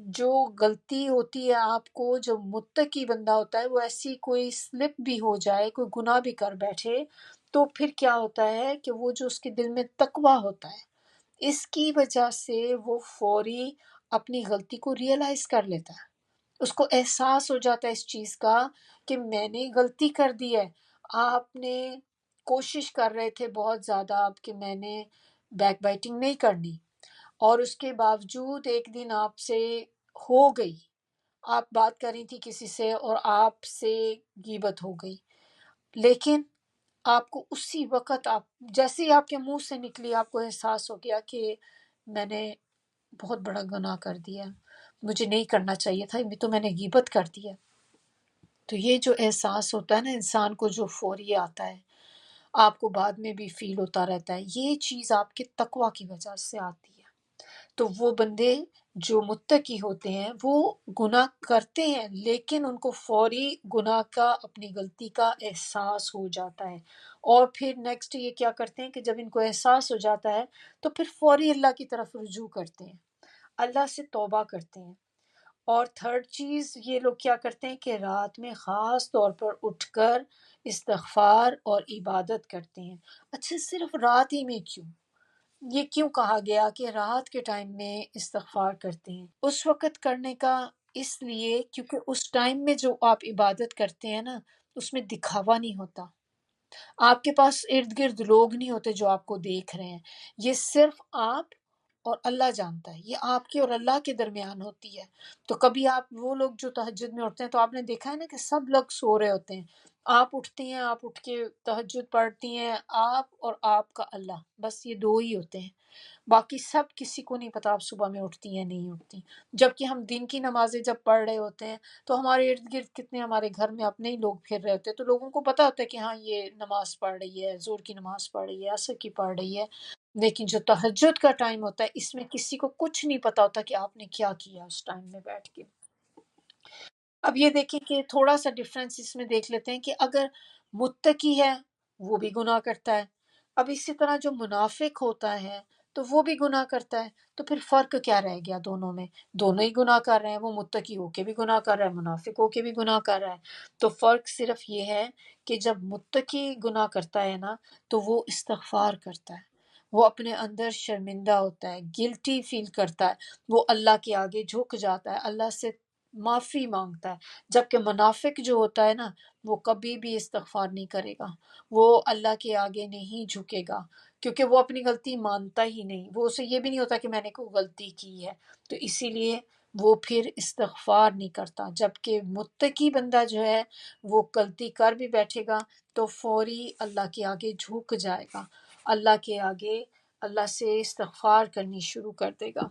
جو غلطی ہوتی ہے آپ کو، جو متقی بندہ ہوتا ہے، وہ ایسی کوئی سلپ بھی ہو جائے، کوئی گناہ بھی کر بیٹھے، تو پھر کیا ہوتا ہے کہ وہ جو اس کے دل میں تقویٰ ہوتا ہے، اس کی وجہ سے وہ فوری اپنی غلطی کو ریئلائز کر لیتا ہے. اس کو احساس ہو جاتا ہے اس چیز کا کہ میں نے غلطی کر دی ہے. آپ نے کوشش کر رہے تھے بہت زیادہ آپ کہ میں نے بیک بائٹنگ نہیں کرنی، اور اس کے باوجود ایک دن آپ سے ہو گئی، آپ بات کر رہی تھی کسی سے اور آپ سے غیبت ہو گئی، لیکن آپ کو اسی وقت، آپ جیسے ہی آپ کے منہ سے نکلی، آپ کو احساس ہو گیا کہ میں نے بہت بڑا گناہ کر دیا، مجھے نہیں کرنا چاہیے تھا، تو میں نے غیبت کر دیا. تو یہ جو احساس ہوتا ہے نا انسان کو، جو فوری آتا ہے، آپ کو بعد میں بھی فیل ہوتا رہتا ہے، یہ چیز آپ کے تقویٰ کی وجہ سے آتی ہے. تو وہ بندے جو متقی ہوتے ہیں وہ گناہ کرتے ہیں، لیکن ان کو فوری گناہ کا، اپنی غلطی کا احساس ہو جاتا ہے، اور پھر نیکسٹ یہ کیا کرتے ہیں کہ جب ان کو احساس ہو جاتا ہے تو پھر فوری اللہ کی طرف رجوع کرتے ہیں، اللہ سے توبہ کرتے ہیں. اور تھرڈ چیز یہ لوگ کیا کرتے ہیں کہ رات میں خاص طور پر اٹھ کر استغفار اور عبادت کرتے ہیں. اچھا، صرف رات ہی میں کیوں؟ یہ کیوں کہا گیا کہ رات کے ٹائم میں استغفار کرتے ہیں؟ اس وقت کرنے کا اس لیے کیونکہ اس ٹائم میں جو آپ عبادت کرتے ہیں نا، اس میں دکھاوا نہیں ہوتا، آپ کے پاس ارد گرد لوگ نہیں ہوتے جو آپ کو دیکھ رہے ہیں، یہ صرف آپ اور اللہ جانتا ہے، یہ آپ کے اور اللہ کے درمیان ہوتی ہے. تو کبھی آپ وہ لوگ جو تہجد میں اٹھتے ہیں، تو آپ نے دیکھا ہے نا کہ سب لوگ سو رہے ہوتے ہیں، آپ اٹھتی ہیں، آپ اٹھ کے تہجد پڑھتی ہیں، آپ اور آپ کا اللہ، بس یہ دو ہی ہوتے ہیں، باقی سب کسی کو نہیں پتا آپ صبح میں اٹھتی ہیں نہیں اٹھتی. جبکہ ہم دن کی نمازیں جب پڑھ رہے ہوتے ہیں تو ہمارے ارد گرد کتنے، ہمارے گھر میں اپنے ہی لوگ پھر رہے ہوتے ہیں، تو لوگوں کو پتا ہوتا ہے کہ ہاں یہ نماز پڑھ رہی ہے، زور کی نماز پڑھ رہی ہے، عصر کی پڑھ رہی ہے. لیکن جو تہجد کا ٹائم ہوتا ہے، اس میں کسی کو کچھ نہیں پتا ہوتا کہ آپ نے کیا کیا اس ٹائم میں بیٹھ کے. اب یہ دیکھیں کہ تھوڑا سا ڈفرینس اس میں دیکھ لیتے ہیں کہ اگر متقی ہے وہ بھی گناہ کرتا ہے، اب اسی طرح جو منافق ہوتا ہے تو وہ بھی گناہ کرتا ہے، تو پھر فرق کیا رہ گیا دونوں میں؟ دونوں ہی گناہ کر رہے ہیں، وہ متقی ہو کے بھی گناہ کر رہا ہے، منافق ہو کے بھی گناہ کر رہا ہے. تو فرق صرف یہ ہے کہ جب متقی گناہ کرتا ہے نا تو وہ استغفار کرتا ہے، وہ اپنے اندر شرمندہ ہوتا ہے، گلٹی فیل کرتا ہے، وہ اللہ کے آگے جھک جاتا ہے، اللہ سے معافی مانگتا ہے. جبکہ منافق جو ہوتا ہے نا، وہ کبھی بھی استغفار نہیں کرے گا، وہ اللہ کے آگے نہیں جھکے گا، کیونکہ وہ اپنی غلطی مانتا ہی نہیں، وہ اسے یہ بھی نہیں ہوتا کہ میں نے کوئی غلطی کی ہے، تو اسی لیے وہ پھر استغفار نہیں کرتا. جبکہ متقی بندہ جو ہے وہ غلطی کر بھی بیٹھے گا تو فوری اللہ کے آگے جھک جائے گا، اللہ کے آگے اللہ سے استغفار کرنی شروع کر دے گا.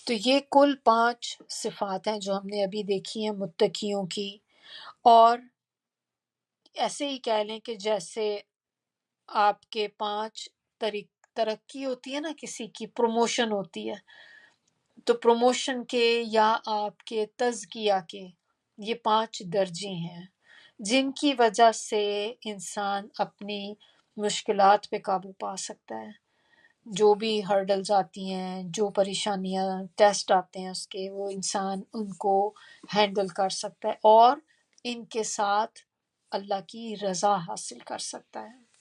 تو یہ کل 5 صفات ہیں جو ہم نے ابھی دیکھی ہیں متقیوں کی. اور ایسے ہی کہہ لیں کہ جیسے آپ کے 5 ترقی ہوتی ہے نا، کسی کی پروموشن ہوتی ہے، تو پروموشن کے یا آپ کے تزکیہ کے یہ 5 درجے ہیں جن کی وجہ سے انسان اپنی مشکلات پہ قابو پا سکتا ہے. جو بھی ہرڈلز آتی ہیں، جو پریشانیاں، ٹیسٹ آتے ہیں اس کے، وہ انسان ان کو ہینڈل کر سکتا ہے اور ان کے ساتھ اللہ کی رضا حاصل کر سکتا ہے۔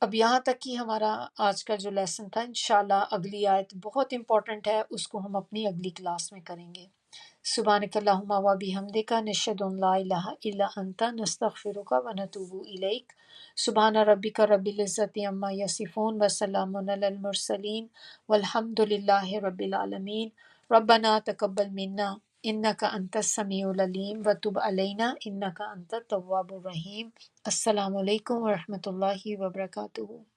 اب یہاں تک ہی ہمارا آج کا جو لیسن تھا۔ انشاءاللہ اگلی آیت بہت امپورٹنٹ ہے، اس کو ہم اپنی اگلی کلاس میں کریں گے۔ سبحانک اللہم و بحمدک نشہد ان لا الہ الا انت نستغفرک و نتوب الیک۔ سبحان ربک رب العزت عما یصفون وسلام علی المرسلین والحمد للہ رب العالمین۔ ربنا تقبل منا انک انت السمیع العلیم وتب علینا انک انت التواب الرحیم۔ السلام علیکم ورحمۃ اللہ وبرکاتہ۔